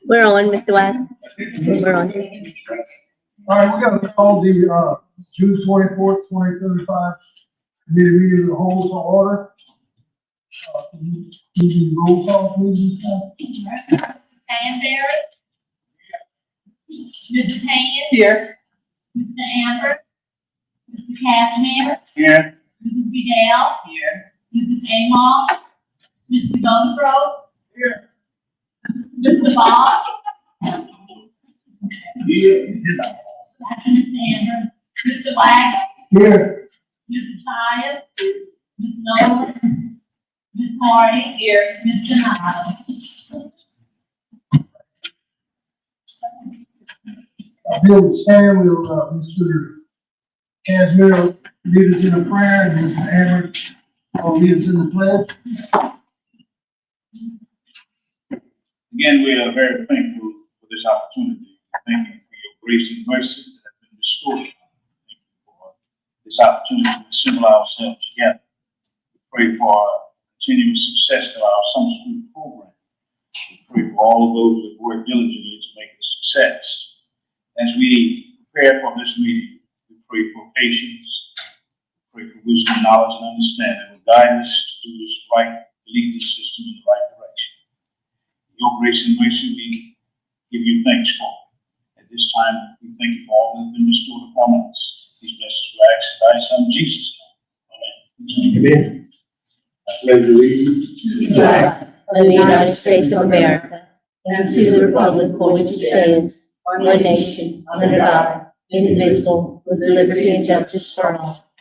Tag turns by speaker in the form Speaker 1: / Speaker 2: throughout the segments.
Speaker 1: We're on, Mr. Wag. We're on.
Speaker 2: All right, we're gonna call the, June 24th, 2035 committee meeting of the whole to order. Can roll call, please?
Speaker 3: Danbury. Mrs. Hand.
Speaker 4: Here.
Speaker 3: Mr. Amber. Mr. Casimir.
Speaker 4: Here.
Speaker 3: Mrs. Vidal.
Speaker 4: Here.
Speaker 3: Mrs. Amos. Mr. Gunfro. Here. Mr. Ball. That's Mr. Amber. Mr. Wagner.
Speaker 2: Here.
Speaker 3: Mrs. Tyus. Ms. Nolan. Ms. Hardy.
Speaker 4: Here.
Speaker 3: Mr. Nyla.
Speaker 2: Bill Stan will, Mr. Casimir lead us in a prayer, and Mr. Amber will lead us in the pledge.
Speaker 5: Again, we are very thankful for this opportunity. Thank you for your grace and mercy that have been restored. Thank you for this opportunity to assemble ourselves together. We pray for continuing success of our summer school program. We pray for all of those that work diligently to make it a success. As we prepare for this meeting, we pray for patience, we pray for wisdom, knowledge, and understanding. Will guide us to do this right, to lead this system in the right direction. Your grace and mercy, we give you thanks for. At this time, we thank you for all that has been restored upon us. These blessings we ask in thy Son, Jesus' name. Amen.
Speaker 2: Amen. I pledge allegiance
Speaker 1: To the flag of the United States of America and to the republic for which it stands, one nation, under God, indivisible, with liberty and justice for all.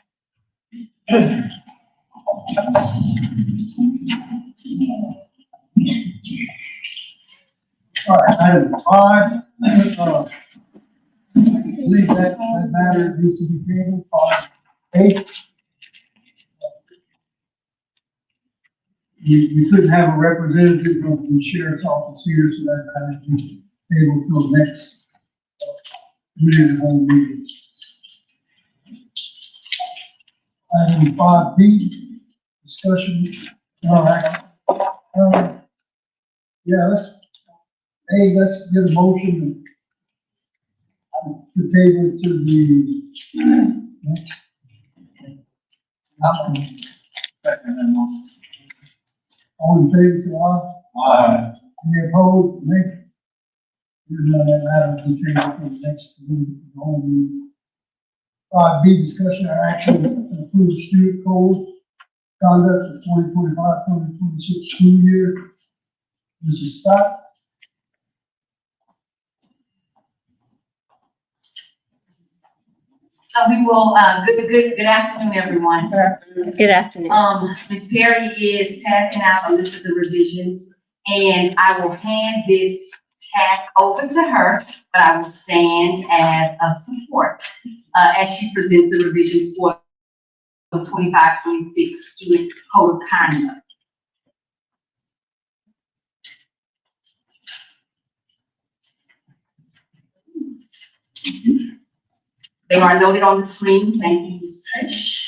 Speaker 2: All right, item 5, leave that matter needs to be tabled. 5A. You couldn't have a representative from the sheriff's office here, so that matter needs to be tabled till next committee of the whole meeting. Item 5B, discussion. All right. Let's get a motion to table it to the next. All in favor, say aye.
Speaker 5: Aye.
Speaker 2: Any opposed, nay? Here's none, that matter will be tabled for the next meeting, the whole meeting. 5B, discussion or action to approve student code conduct for 2025-2026 school year. Mrs. Scott?
Speaker 6: So we will, good afternoon, everyone.
Speaker 1: Good afternoon.
Speaker 6: Ms. Perry is passing out a list of the revisions, and I will hand this task over to her, but I will stand as a support, as she presents the revisions for the 25-26 student code of conduct. They are noted on the screen. Thank you, Ms. Trish.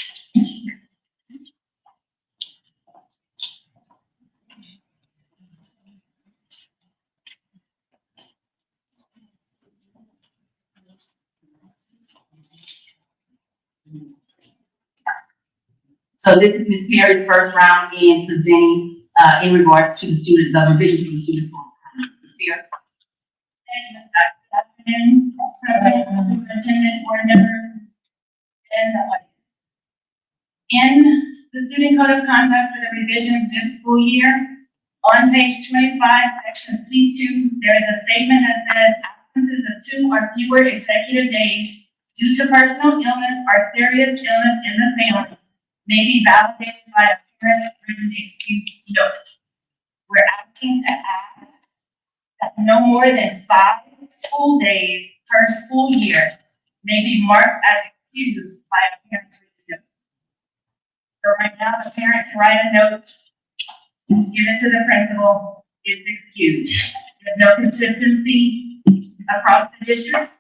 Speaker 6: So this is Ms. Perry's first round in presenting in regards to the revisions to the student code. Ms. Perry.
Speaker 3: Thank you, Ms. Scott. Good afternoon, President, Superintendent, board members, and the audience. In the student code of conduct for the revisions this school year, on page 25, section C2, there is a statement that says absences of 2 or fewer executive days due to personal illness or serious illness in the family may be validated by a parent's written excuse note. We're asking to add that no more than 5 school days per school year may be marked as excused by a parent's written note. So right now, the parent can write a note, give it to the principal, it's excused. There's no consistency across the district.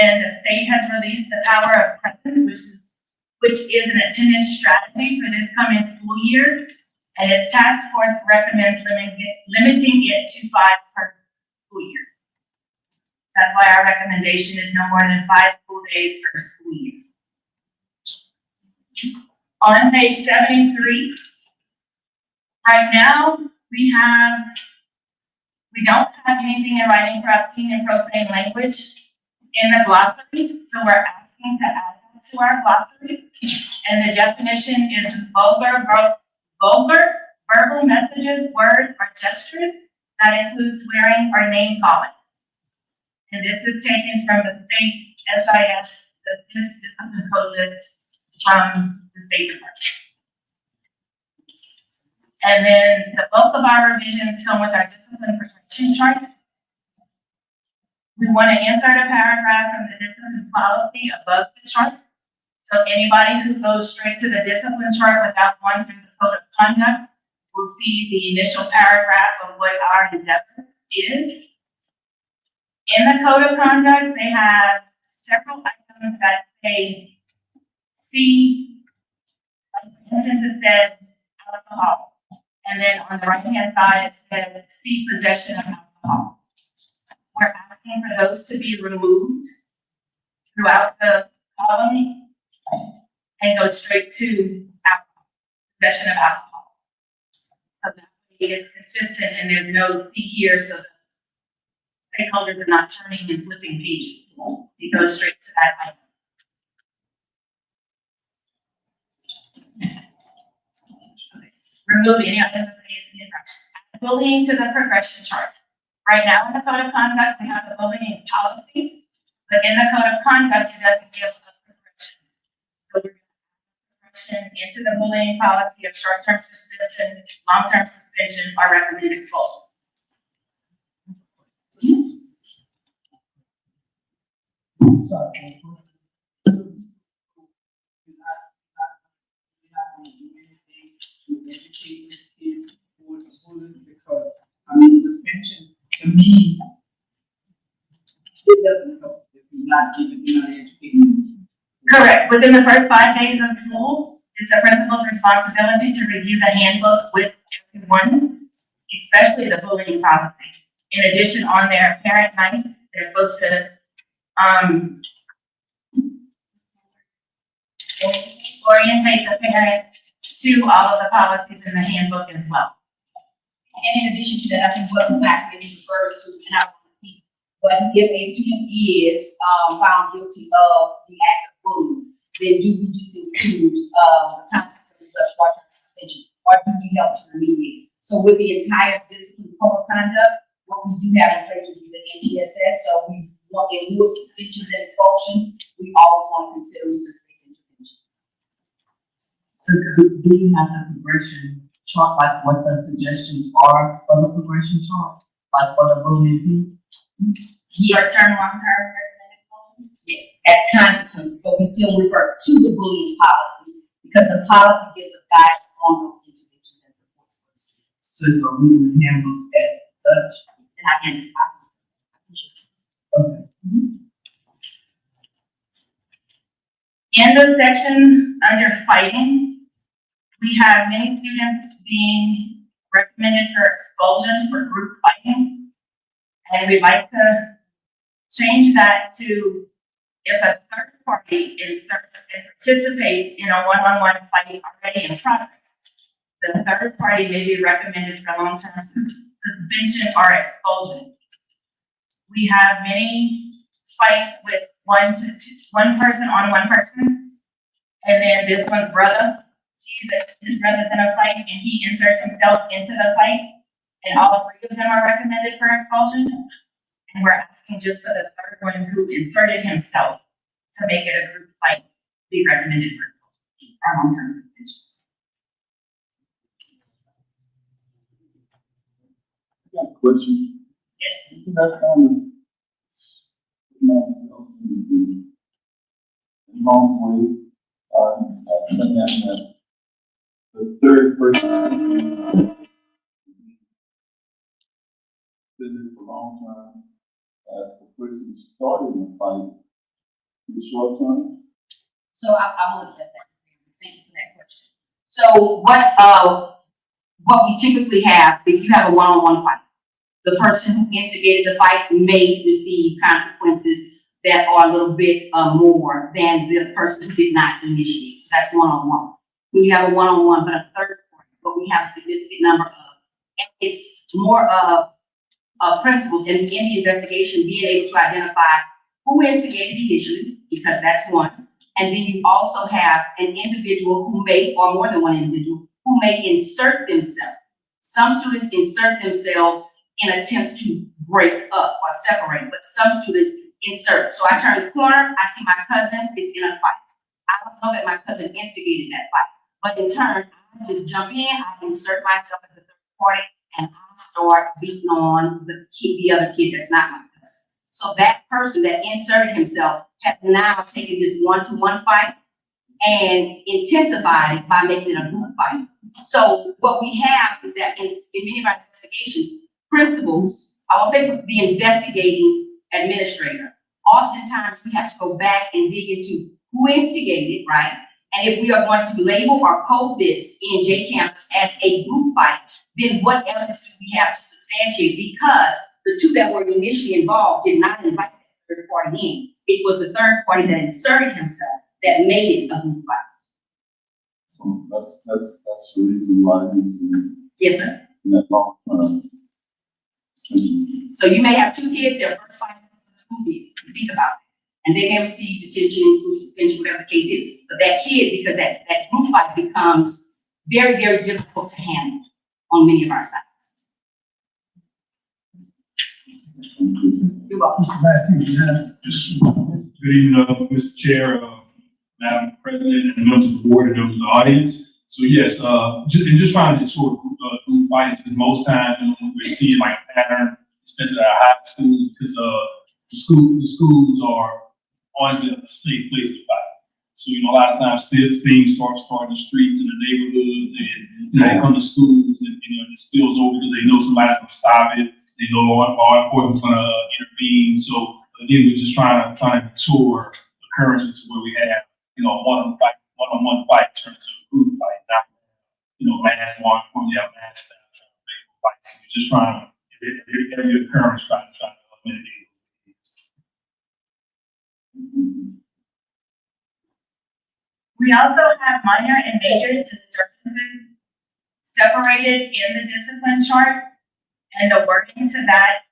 Speaker 3: And the state has released the power of presence, which is an attendance strategy for this coming school year. And its task force recommends limiting it to 5 per school year. That's why our recommendation is no more than 5 school days per school year. On page 73, right now, we don't have anything in writing for obscene and profane language in the glossary, so we're asking to add that to our glossary. And the definition is vulgar verbal messages, words, or gestures that include swearing or name calling. And this is taken from the state SIS, the Student Discipline Code list from the State Department. And then the bulk of our revisions come with our discipline progression chart. We want to insert a paragraph from the discipline policy above the chart. So anybody who goes straight to the discipline chart without going through the code of conduct will see the initial paragraph of what our endeavor is. In the code of conduct, they have several items that say C, for instance, it says alcohol. And then on the right-hand side, it says C, possession of alcohol. We're asking for those to be removed throughout the column and go straight to alcohol, possession of alcohol. So that way it's consistent and there's no C here, so the stakeholders are not turning and flipping pages. It goes straight to that item. Remove any items of the infraction. Bullying to the progression chart. Right now in the code of conduct, we have the bullying policy, but in the code of conduct, it doesn't give a progression. So we're going to add progression into the bullying policy of short-term suspension, long-term suspension, or recommended expulsion.
Speaker 2: Sorry.
Speaker 4: Because, I mean, suspension, to me, it doesn't help if you're not giving, you're not educating.
Speaker 3: Correct. Within the first 5 days of school, it's the principal's responsibility to review the handbook with everyone, especially the bullying policy. In addition, on their parent night, they're supposed to orientate the parents to all of the policies in the handbook as well.
Speaker 7: And in addition to that, I think what was actually referred to, and I want to see, but if a student is found guilty of the act of bullying, then do we just include the consequences of short-term suspension, or do we help to remediate? So with the entire discipline code of conduct, what we do have in place would be the NTSS. So we want, in lieu of suspensions and expulsion, we always want to consider research-based intervention.
Speaker 4: So do you have the progression chart, like what the suggestions are for the progression chart, like for the bullying piece?
Speaker 3: Short-term, long-term, recommended expulsion.
Speaker 7: Yes, as consequences, but we still refer to the bullying policy because the policy gives us guidance on those interventions and supports for the students.
Speaker 4: So it's a rule and handbook as such.
Speaker 7: And I can,
Speaker 4: Okay.
Speaker 3: In the section under fighting, we have many students being recommended for expulsion for group fighting. And we'd like to change that to if a third party inserts and participates in a one-on-one fight already in progress, the third party may be recommended for long-term suspension or expulsion. We have many fights with one person on one person, and then this one's brother sees that his brother's in a fight and he inserts himself into the fight, and all 3 of them are recommended for expulsion. And we're asking just for the third one who inserted himself to make it a group fight be recommended for expulsion or long-term suspension.
Speaker 8: Question.
Speaker 3: Yes.
Speaker 8: Isn't that kind of Long's way, saying that the third person suspended for a long time, as the person starting the fight in the short term?
Speaker 7: So I will address that. Thank you for that question.
Speaker 6: So what we typically have, if you have a one-on-one fight, the person who instigated the fight may receive consequences that are a little bit more than the person who did not initiate. So that's one-on-one. When you have a one-on-one, but a third party, but we have a significant number of, and it's more of principles in the investigation, being able to identify who instigated initially, because that's one. And then you also have an individual who may, or more than one individual, who may insert themselves. Some students insert themselves in attempts to break up or separate, but some students insert. So I turn the corner, I see my cousin is in a fight. I don't know that my cousin instigated that fight, but in turn, I just jump in, I insert myself as a third party, and I start beating on the other kid that's not my cousin. So that person that inserted himself has now taken this one-to-one fight and intensified it by making it a group fight. So what we have is that in many of our investigations, principals, I won't say the investigating administrator, oftentimes we have to go back and dig into who instigated, right? And if we are going to label or code this in J-Campus as a group fight, then what evidence do we have to substantiate? Because the two that were initially involved did not invite that third party in. It was the third party that inserted himself that made it a group fight.
Speaker 8: So that's the reason why he's in
Speaker 6: Yes, sir.
Speaker 8: that long term.
Speaker 6: So you may have two kids, their first fight in the school year, think about it. And they may receive detention, school suspension, whatever the case is. But that kid, because that group fight becomes very, very difficult to handle on many of our sites. You're welcome.
Speaker 2: Mr. Matthews, you have
Speaker 9: Just good evening, Mr. Chair, Madam President, and members of the board and members of the audience. So yes, just trying to sort of do fighting, because most times we're seeing like a pattern, especially at our high schools, because the schools are honestly a safe place to fight. So, a lot of times things start in the streets and the neighborhoods, and they come to schools, and it spills over because they know somebody's gonna stop it. They know law enforcement's gonna intervene. So again, we're just trying to deter occurrences to where we have, one-on-one fight turn into a group fight, not, mass law enforcement, mass staff trying to make fights. We're just trying to, every occurrence, trying to mitigate.
Speaker 3: We also have minor and major disturbances separated in the discipline chart, and the wording to that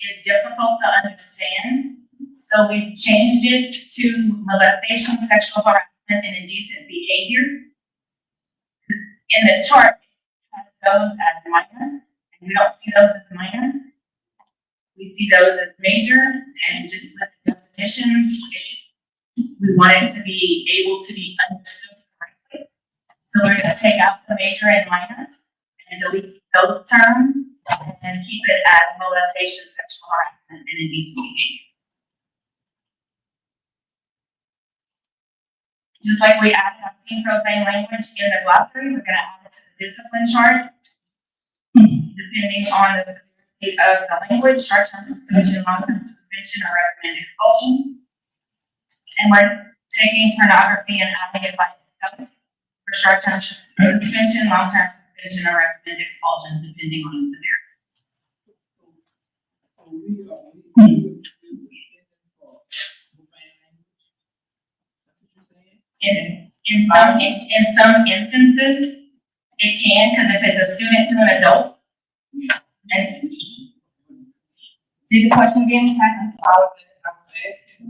Speaker 3: is difficult to understand. So we've changed it to molestation, sexual harassment, and indecent behavior. In the chart, it has those as minor, and we don't see those as minor. We see those as major, and just with the definitions, we want it to be able to be understood correctly. So we're going to take out the major and minor and delete those terms and keep it as molestation, sexual harassment, and indecent behavior. Just like we added obscene profane language in the glossary, we're going to add it to the discipline chart. Depending on the severity of the language, short-term suspension, long-term suspension, or recommended expulsion. And we're taking pornography and adding it by itself for short-term suspension, long-term suspension, or recommended expulsion, depending on the severity. In some instances, it can, because if it's a student to an adult, and
Speaker 6: See the question again, Ms. Hyson?
Speaker 10: I was asking,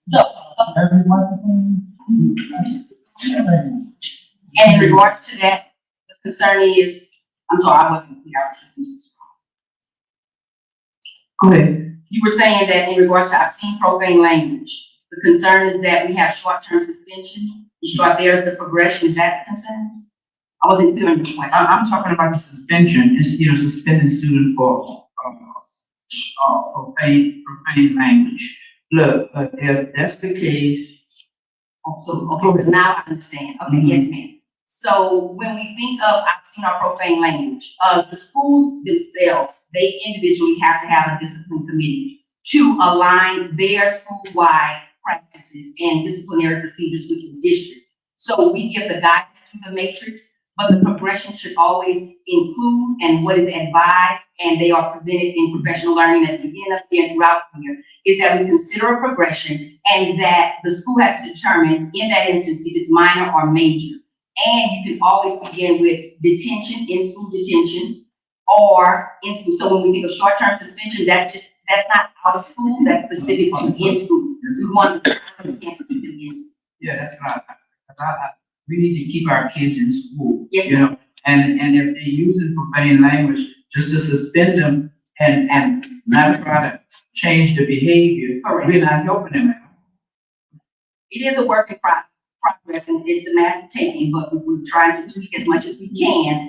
Speaker 6: So,
Speaker 2: every microphone.
Speaker 6: and in regards to that, the concern is, I'm sorry, I wasn't clear, I was listening to this wrong.
Speaker 4: Go ahead.
Speaker 6: You were saying that in regards to obscene profane language, the concern is that we have short-term suspension. You start there as the progression, is that the concern? I wasn't clear on the point.
Speaker 10: I'm talking about the suspension, instead of suspending student for, profane language. Look, if that's the case,
Speaker 6: So, okay, now I understand. Okay, yes, ma'am. So when we think of, I've seen our profane language, the schools themselves, they individually have to have a discipline committee to align their school-wide practices and disciplinary procedures with the district. So we give the guidance to the matrix, but the progression should always include and what is advised, and they are presented in professional learning at the beginning of the year and throughout the year, is that we consider a progression and that the school has to determine in that instance if it's minor or major. And you can always begin with detention, in-school detention, or in school. So when we think of short-term suspension, that's not out of school, that's specific to in-school. We want to keep them in school.
Speaker 10: Yeah, that's right. 'Cause we need to keep our kids in school.
Speaker 6: Yes,
Speaker 10: You know, and if they're using profane language, just to suspend them and not try to change the behavior,
Speaker 6: Correct.
Speaker 10: we're not helping them.
Speaker 6: It is a work in progress and it's a massive taking, but we're trying to tweak as much as we can.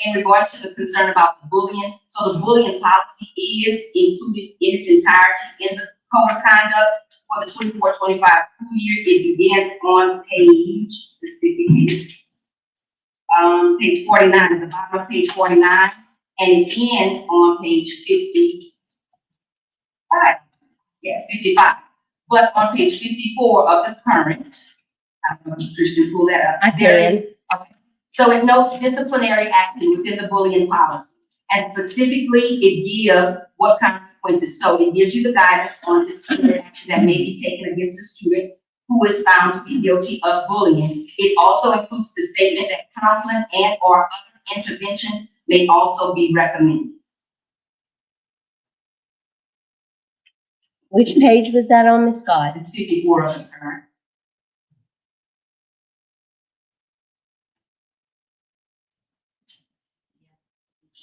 Speaker 6: In regards to the concern about the bullying, so the bullying policy is included in its entirety in the code of conduct for the 24-25 school year. It begins on page specifically, page 49, at the bottom of page 49, and it ends on page 55. Yes, 55. But on page 54 of the current, I don't know if Trish can pull that up.
Speaker 1: I
Speaker 6: There
Speaker 1: can.
Speaker 6: is- Okay. So it notes disciplinary action within the bullying policy. And specifically, it gives what consequences. So it gives you the guidance on disciplinary action that may be taken against a student who is found to be guilty of bullying. It also includes the statement that counseling and or other interventions may also be recommended.
Speaker 1: Which page was that on, Ms. Scott?
Speaker 6: It's 54 of the current.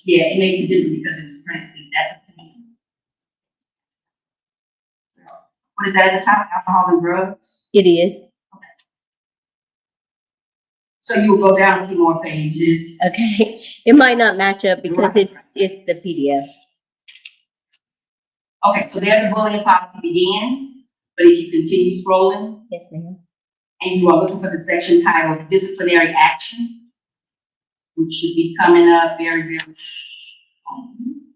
Speaker 6: Yeah, it may be different because it was printed, that's a thing. What is that at the top, alcohol and drugs?
Speaker 1: It is.
Speaker 6: So you will go down a few more pages.
Speaker 1: Okay. It might not match up because
Speaker 6: Right.
Speaker 1: it's the PDF.
Speaker 6: Okay, so there the bullying policy begins, but if you continue scrolling,
Speaker 1: Yes, ma'am.
Speaker 6: and you are looking for the section titled disciplinary action, which should be coming up very, very soon.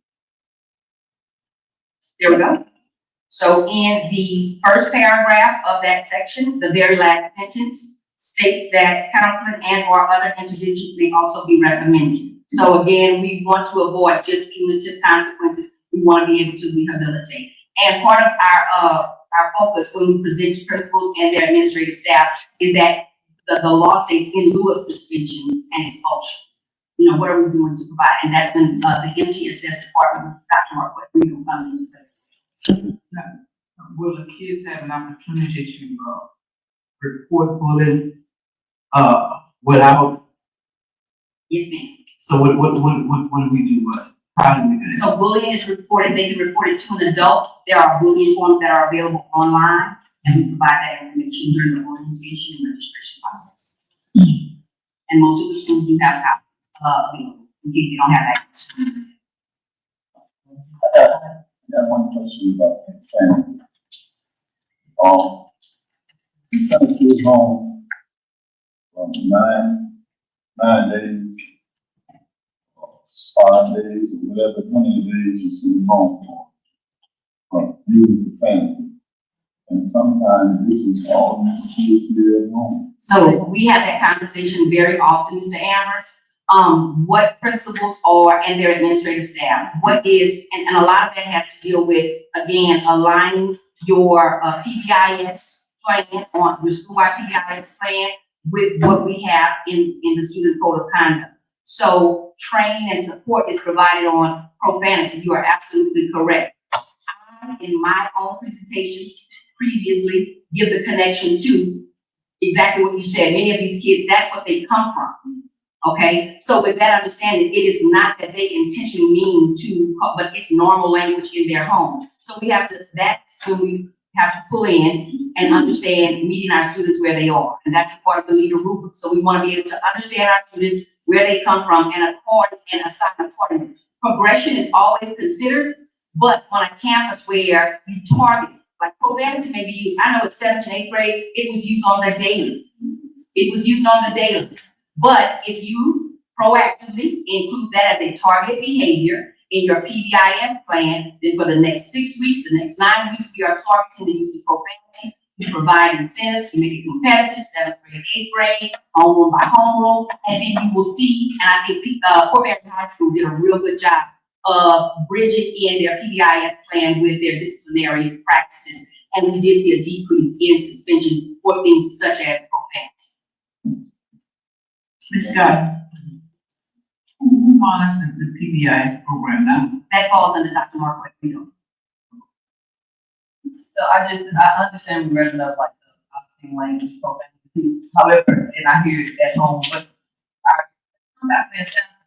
Speaker 6: There we go. So in the first paragraph of that section, the very last sentence states that counseling and or other interventions may also be recommended. So again, we want to avoid just punitive consequences. We want to be able to rehabilitate. And part of our focus when we present to principals and their administrative staff is that the law states in lieu of suspensions and expulsions. You know, what are we doing to provide? And that's when the MTSS department, Dr. Marquette Freedom comes into place.
Speaker 10: Will the kids have an opportunity to, report bullying, without,
Speaker 6: Yes, ma'am.
Speaker 10: so what do we do? How do we do that?
Speaker 6: So bullying is reported, they can report it to an adult. There are bullying forms that are available online, and we provide that information during the orientation and registration process. And most of the schools do have copies, available, in case they don't have access to them.
Speaker 8: I got one question about the family. You send kids home from 9 days, or 5 days, or whatever, how many days you send them home for, from you and the family. And sometimes this is all these kids here at home.
Speaker 6: So we have that conversation very often, Mr. Amherst. What principals are and their administrative staff, what is, and a lot of that has to deal with, again, aligning your PBIS plan on your school-wide PBIS plan with what we have in the student code of conduct. So training and support is provided on profanity. You are absolutely correct. I, in my own presentations previously, give the connection to exactly what you said. Many of these kids, that's what they come from. Okay, so with that understanding, it is not that they intentionally mean to, but it's normal language in their home. So we have to, that's when we have to pull in and understand meeting our students where they are. And that's part of the leader rubric. So we want to be able to understand our students, where they come from, and assign accordingly. Progression is always considered, but on a campus where you target, like profanity may be used, I know in 7th and 8th grade, it was used on the daily. It was used on the daily. But if you proactively include that as a targeted behavior in your PBIS plan, then for the next 6 weeks, the next 9 weeks, we are targeting the use of profanity. We provide incentives, we make it competitive, 7th grade, 8th grade, homeroom by homeroom, and then you will see, and I think Fort Bear High School did a real good job of bridging in their PBIS plan with their disciplinary practices. And we did see a decrease in suspensions for things such as profanity.
Speaker 10: Ms. Scott, who monitors the PBIS program now?
Speaker 6: That falls under Dr. Mark Whitfield.
Speaker 4: So I understand we read enough like the obscene language profanity. However, and I hear it at home, but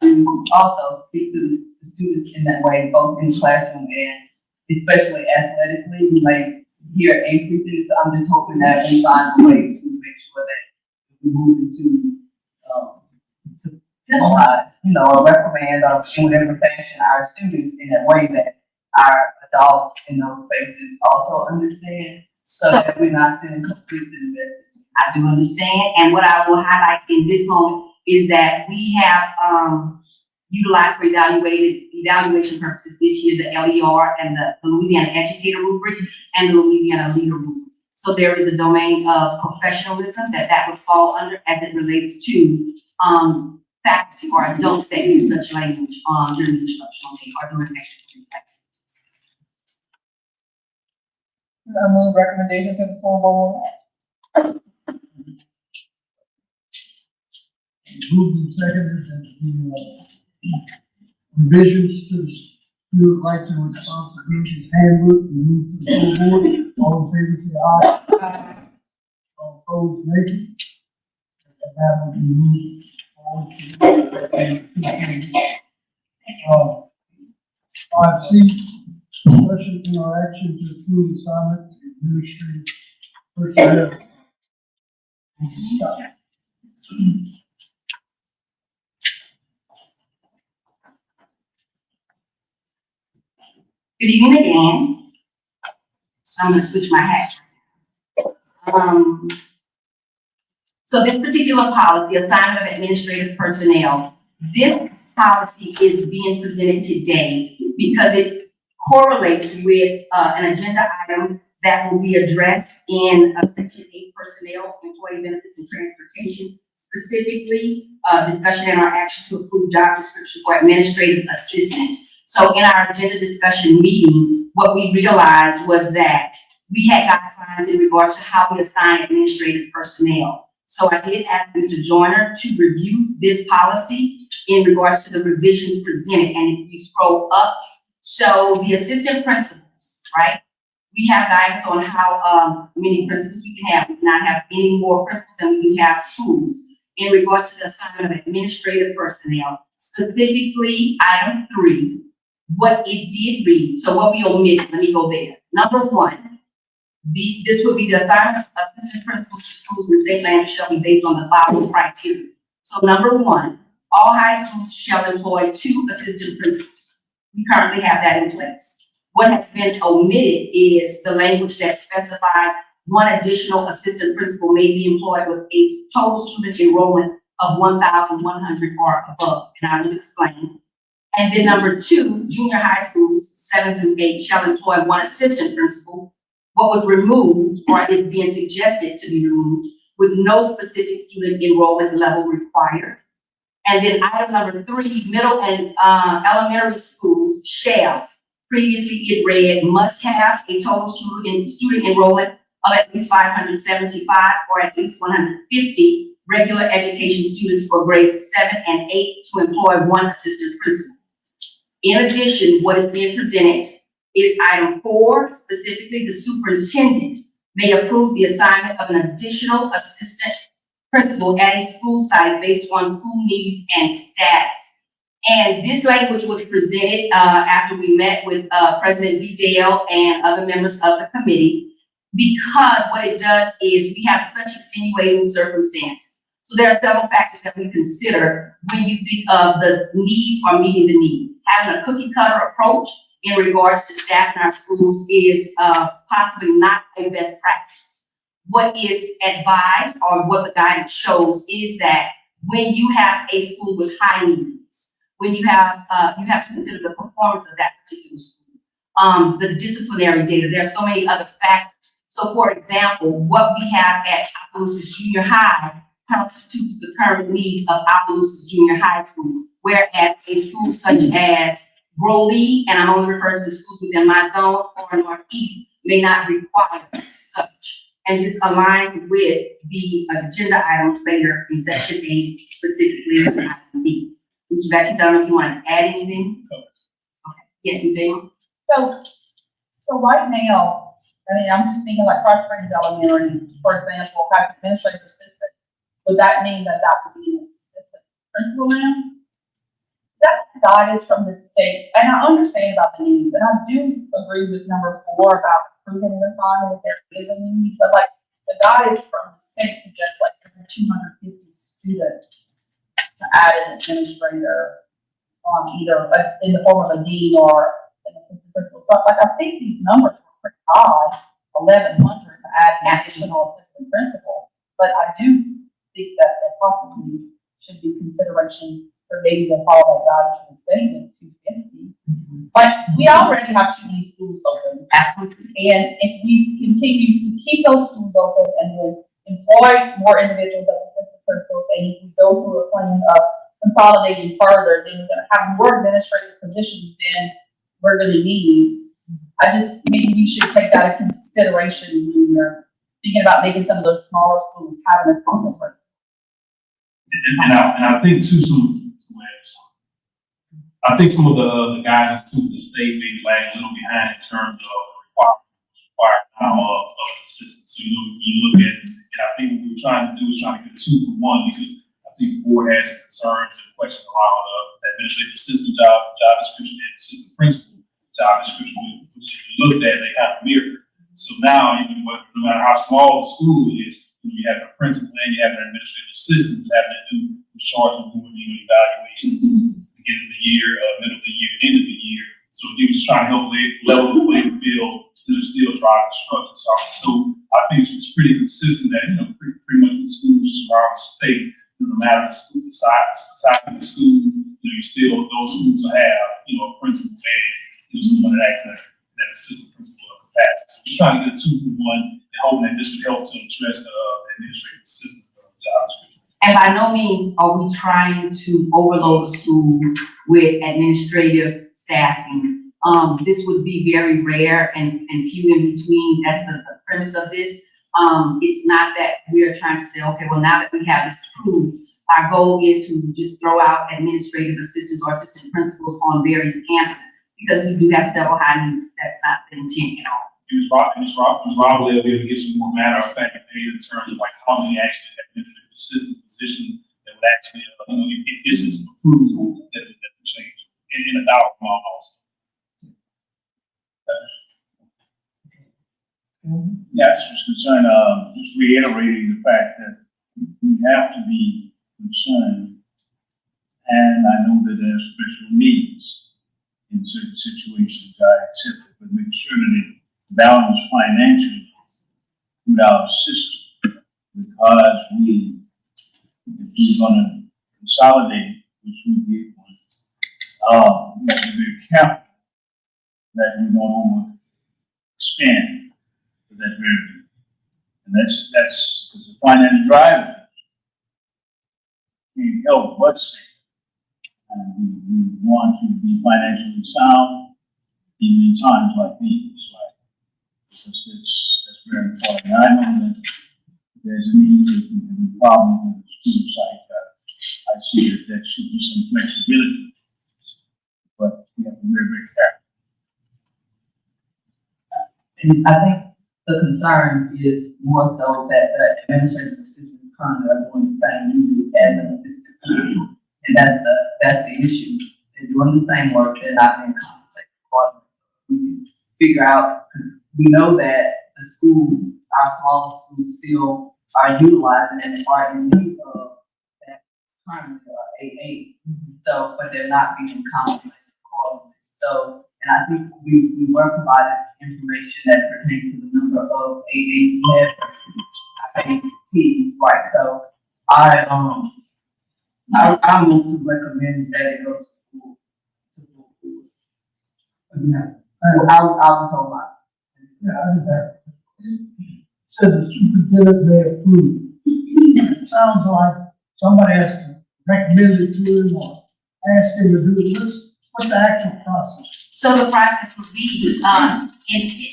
Speaker 4: to also speak to the students in that way, both in the classroom and especially athletically. We may hear increases, so I'm just hoping that we find a way to make sure that we move into to penalize, or reprimand or in whatever fashion our students in that way that our adults in those spaces also understand, so that we're not sending conflicting messages.
Speaker 6: I do understand, and what I will highlight in this moment is that we have utilized for evaluation purposes this year the LER and the Louisiana Educator Rubric and the Louisiana Leader Rubric. So there is a domain of professionalism that would fall under as it relates to faculty or adults that use such language during the instructional day or during extracurricular activities.
Speaker 4: I move recommendation to the full board.
Speaker 2: Moved and seconded that the revisions to the student rights and responsibilities handbook be moved to the full board. All in favor, say aye. All opposed, nay. That will be moved forward to the 5C, discussion and or action to approve assignment to administrative personnel. Stop.
Speaker 6: Good evening again. So I'm going to switch my hats. So this particular policy, assignment of administrative personnel, this policy is being presented today because it correlates with an agenda item that will be addressed in Section 8 personnel, employee benefits and transportation, specifically discussion and our action to approve job description for administrative assistant. So in our agenda discussion meeting, what we realized was that we had guidelines in regards to how we assign administrative personnel. So I did ask Mr. Joyner to review this policy in regards to the revisions presented. And if you scroll up, so the assistant principals, right? We have guidance on how many principals we can have. We cannot have any more principals than we have schools. In regards to the assignment of administrative personnel, specifically item 3, what it did read, so what we omitted, let me go there. Number 1, this would be the assignment of assistant principals to schools in St. Landry shall be based on the following criteria. So number 1, all high schools shall employ 2 assistant principals. We currently have that in place. What has been omitted is the language that specifies 1 additional assistant principal may be employed with a total student enrollment of 1,100 or above, and I will explain. And then number 2, junior high schools, 7 through 8, shall employ 1 assistant principal. What was removed or is being suggested to be removed with no specific student enrollment level required. And then item number 3, middle and elementary schools shall, previously it read, must have a total student enrollment of at least 575 or at least 150 regular education students for grades 7 and 8 to employ 1 assistant principal. In addition, what is being presented is item 4, specifically the superintendent may approve the assignment of an additional assistant principal at a school site based on school needs and status. And this language was presented after we met with President Vidal and other members of the committee, because what it does is we have such extenuating circumstances. So there are several factors that we consider when you think of the needs or meeting the needs. Having a cookie cutter approach in regards to staff in our schools is possibly not a best practice. What is advised or what the guidance shows is that when you have a school with high needs, when you have to consider the performance of that particular school, the disciplinary data. There are so many other factors. So, for example, what we have at Opelousas Junior High constitutes the current needs of Opelousas Junior High School, whereas a school such as Broly, and I'm only referring to the schools within my zone, or Northeast, may not require such. And this aligns with the agenda items later in section 8, specifically item B. Mr. Batchy, I don't know if you want to add anything? Okay. Yes, Ms. Ingram?
Speaker 7: So right now, I mean, I'm just thinking like Park Springs Elementary, for example, has an administrative assistant. Would that mean that that would be an assistant principal now? That's guidance from the state, and I understand about the needs, and I do agree with number 4 about improving the assignment if there is a need, but like the guidance from the state suggests like every 250 students to add an administrator, either in the form of a dean or an assistant principal. So like I think these numbers were pretty high, 1,100 to add an additional assistant principal, but I do think that there possibly should be consideration for maybe to follow that guidance from the state at 250. But we already have too many schools open.
Speaker 6: Absolutely.
Speaker 7: And if we continue to keep those schools open and then employ more individuals as assistant principals, and if we go through a plan of consolidating further, then we're gonna have more administrative positions than we're gonna need. Maybe we should take that into consideration when we're thinking about making some of those smaller schools have an assistant.
Speaker 9: And I think too, I think some of the guidance to the state may lag a little behind in terms of required now of assistance. So, when you look at, and I think what we're trying to do is trying to get a 2 for 1, because I think the board has concerns and questions around the administrative assistant job description and assistant principal job description, which if you looked at, they kind of mirror. So now, no matter how small the school is, you have a principal and you have an administrative assistant having to do who's charged with doing evaluations beginning of the year, middle of the year, end of the year. So you're just trying to help level the playing field to still drive construction. So I think it's pretty consistent that, pretty much the schools around the state, no matter the school, the size of the school, you still, those schools will have, a principal and, someone that acts like that assistant principal of capacity. So we're trying to get a 2 for 1 and hoping that this would help to address the administrative assistant job description.
Speaker 6: And by no means are we trying to overload the school with administrative staffing. This would be very rare and few in between. That's the premise of this. It's not that we are trying to say, okay, well, now that we have this approved, our goal is to just throw out administrative assistants or assistant principals on various campuses, because we do have several high needs. That's not the intent at all.
Speaker 9: Ms. Rob will be able to give some more matter of fact data in terms of like how many actually administrative assistant positions that would actually, if this is approval, that would change in a dollar amount also.
Speaker 5: Yes, just concerned, just reiterating the fact that we have to be concerned, and I know that there are special needs in certain situations, I accept it, but make sure that it balance financially with our system, because if we're gonna consolidate, which we did, we have to be very careful that we don't overexpand for that very thing. And that's because the finance driver can't help but say, and we want to be financially sound even in times like these. That's very important. I know that there's a need and problem with the school site. I see that there should be some flexibility, but we have to be very, very careful.
Speaker 10: And I think the concern is more so that the administrative assistants currently are doing the same duties as an assistant. And that's the issue. They're doing the same work, they're not being compensated for it. We can figure out, because we know that the school, our smaller schools still are utilizing and are in need of that currently AA. So, but they're not being compensated accordingly. So, and I think we were provided information that pertains to the number of AAs we have versus APTs, right? So I I move to recommend that it go to full. I'll call my.
Speaker 2: Yeah, I did that. Says the superintendent may approve. It sounds like somebody has to recommend it to him or ask him to do this. What's the actual process?
Speaker 6: So the process would be,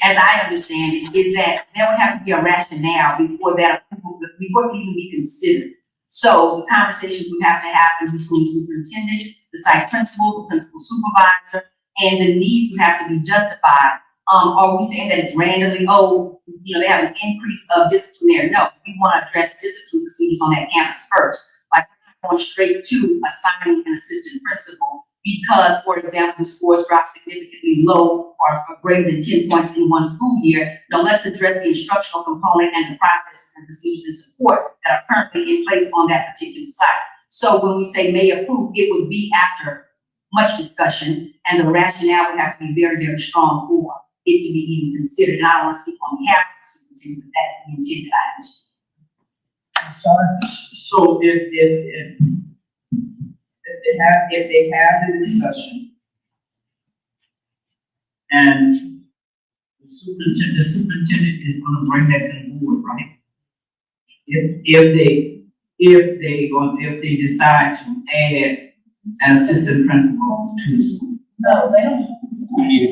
Speaker 6: as I understand it, is that there would have to be a rationale before that approval, before it can even be considered. So the conversations would have to happen between the superintendent, the site principal, the principal supervisor, and the needs would have to be justified. Are we saying that it's randomly, they have an increase of disciplinary? No, we want to address discipline procedures on that campus first. Like, we're not going straight to assigning an assistant principal because, for example, the scores drop significantly low or greater than 10 points in one school year. Now, let's address the instructional component and the processes and procedures and support that are currently in place on that particular site. So when we say may approve, it would be after much discussion, and the rationale would have to be very, very strong for it to be even considered. And I don't want to speak on behalf of the superintendent, but that's the intent that I understand.
Speaker 2: Sorry.
Speaker 10: So if they have the discussion and the superintendent is gonna bring that to the board, right? If they decide to add an assistant principal to the school.
Speaker 7: No, they don't.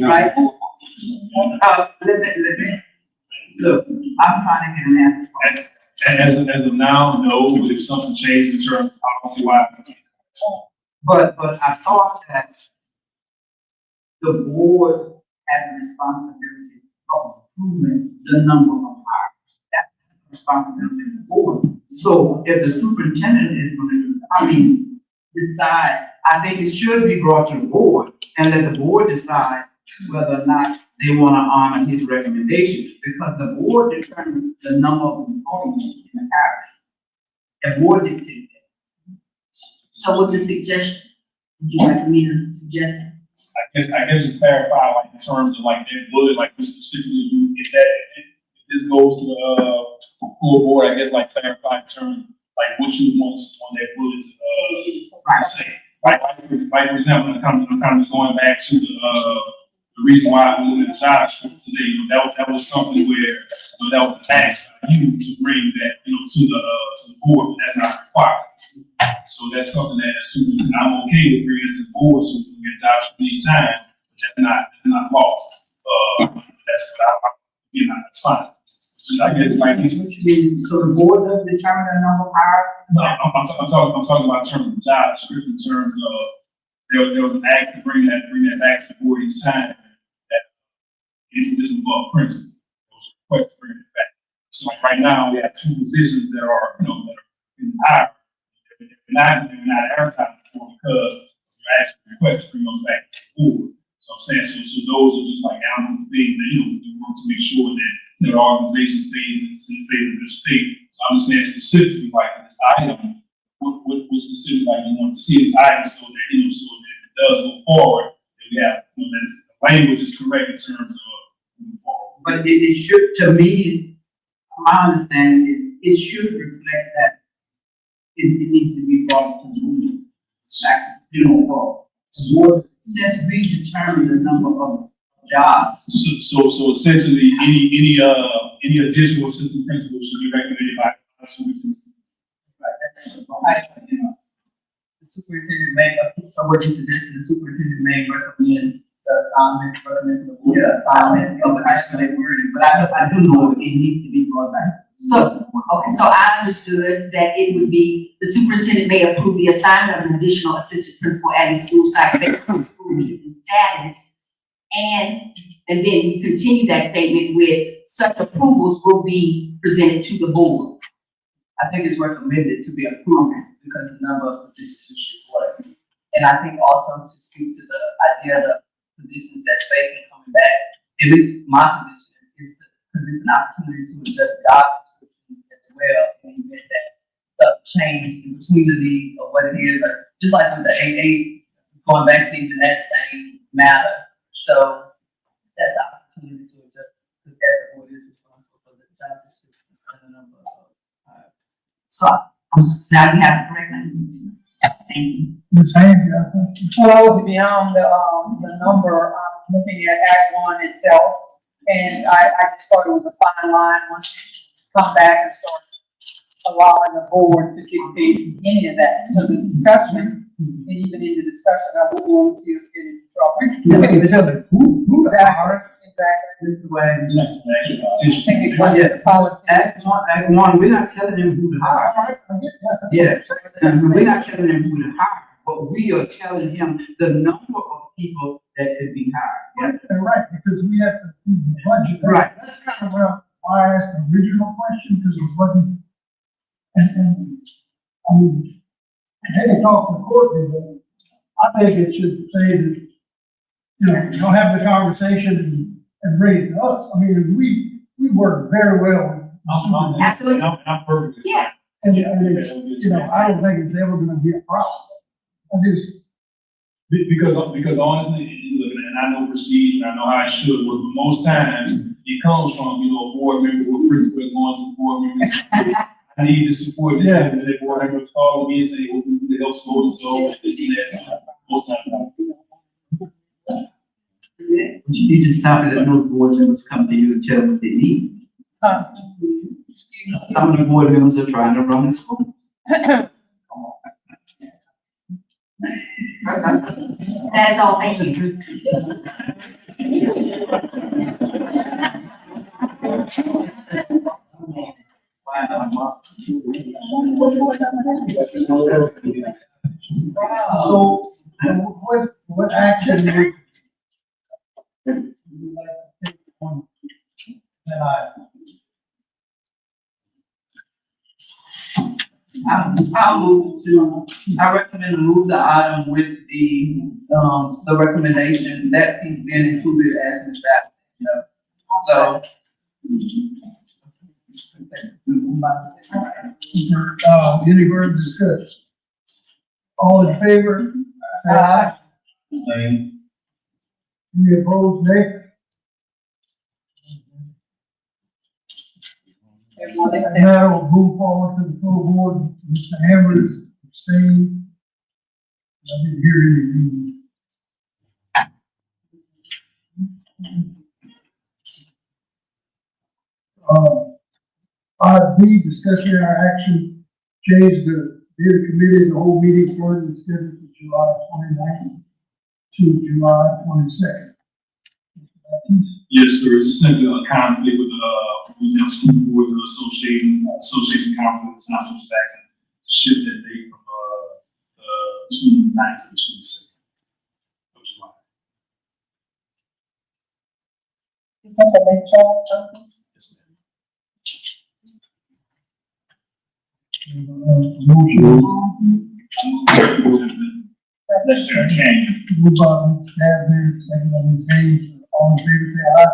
Speaker 10: Right? Let me, look, I'm trying to get an answer.
Speaker 9: As of now, no, but if something changes in terms of policy wise.
Speaker 10: But I thought that the board has the responsibility of approving the number of hires. That's the responsibility of the board. So if the superintendent is going to, decide, I think it should be brought to the board and let the board decide whether or not they want to honor his recommendation, because the board determines the number of employees in the parish. The board dictates that.
Speaker 6: So with the suggestion, would you like me to suggest?
Speaker 9: I guess just clarify, like, in terms of like, they would, like, specifically, if this goes to the full board, I guess, like, clarify in terms of, like, what you want on that bullet to say. Like, for example, I'm kind of just going back to the reason why I moved the job description today, that was something where, that was an ask by you to bring that, to the board, but that's not required. So that's something that, as soon as I'm okay with bringing it to the board, so we can get jobs for each time, but that's not law. That's fine. So I guess, like,
Speaker 10: So the board does determine the number of hires?
Speaker 9: no, I'm talking about in terms of job description, in terms of, there was an ask to bring that back to the board each time, that any position above principal, there was a request to bring it back. So like right now, we have two positions that are, that are in the hire. They're not advertised for because you're asking requests to bring those back to the board. So I'm saying, so those are just like animal things that, we want to make sure that the organization stays in the state. So I'm just saying specifically, like, in this item, what specific, like, you want to see this item so that, so that it does move forward, that we have, that the language is correct in terms of moving forward.
Speaker 10: But it should, to me, my understanding is, it should reflect that it needs to be brought to the board. Since we determine the number of jobs.
Speaker 9: So essentially, any additional assistant principal should be recommended by the superintendent.
Speaker 10: The superintendent may, so what you suggested, the superintendent may recommend the assignment, assignment of the actual wording, but I do know it needs to be brought back.
Speaker 6: So I understood that it would be, the superintendent may approve the assignment of an additional assistant principal at a school site based on school needs and status. And then we continue that statement with such approvals will be presented to the board.
Speaker 10: I think it's recommended to be approved because the number of positions is what. And I think also to speak to the idea of the positions that's vacant coming back, at least my position is because it's an opportunity to adjust job descriptions as well. And you get that stuff change in between the need of what it is, or just like with the AA, going back to even that same matter. So that's an opportunity to adjust because that's the board is responsible for the job descriptions and the number of
Speaker 6: So now we have the correct language. Thank you.
Speaker 2: Ms. Haynes, you have a question?
Speaker 11: Well, I was beyond the number, I'm looking at Act One itself, and I just thought it was a fine line once you come back and start allowing the board to dictate any of that. So the discussion, and even in the discussion, I wouldn't want to see us get into trouble.
Speaker 2: You look at each other, who's
Speaker 11: Exactly, exactly.
Speaker 10: This is the way.
Speaker 11: I think it was the politics.
Speaker 10: Act one, we're not telling them who to hire.
Speaker 2: I get that.
Speaker 10: Yeah, we're not telling them who to hire, but we are telling him the number of people that could be hired.
Speaker 2: They're right, because we have to do the budget.
Speaker 10: Right.
Speaker 2: That's kind of why I asked the original question, because it wasn't, and, I mean, hey, talk to the court, but I think it should say that, you'll have the conversation and bring it to us. I mean, we work very well. with-
Speaker 6: Absolutely.
Speaker 9: I'm perfect.
Speaker 6: Yeah.
Speaker 2: And it's, I don't think it's ever gonna be a problem. I just,
Speaker 9: Because honestly, and I know procedure, I know how it should work, but most times it comes from, a board member or principal is going to the board members. I need the support, this,
Speaker 2: Yeah.
Speaker 9: and then the board member call me and say, well, we need to help so and so, this and that, so most times.
Speaker 10: But you need to stop it, let those board members come to you and tell what they need. Some of the board members are trying to run the school.
Speaker 6: That is all, thank you.
Speaker 2: so, what action would you like to take on that
Speaker 10: I recommend to move the item with the recommendation, that piece being included as Ms. Bass. So.
Speaker 2: any further discussion? All in favor, say aye.
Speaker 8: Same.
Speaker 2: Any opposed, nay? And now we'll move forward to the full board. Mr. Amber abstained. I didn't hear anything. B, discussion or action, change the data committee, the whole meeting for the schedule to July 29th to July 22nd.
Speaker 9: Yes, sir, it's just simply a conflict with, Louisiana School Boards and Association Conference, it's not so just asking to shift that date from, 29th to the 22nd of July.
Speaker 11: Is that the late Charles Jenkins?
Speaker 9: Yes,
Speaker 2: Motion.
Speaker 5: Necessary change.
Speaker 2: Moved by Mr. Casper, second by Ms. Hayes. All in favor, say aye.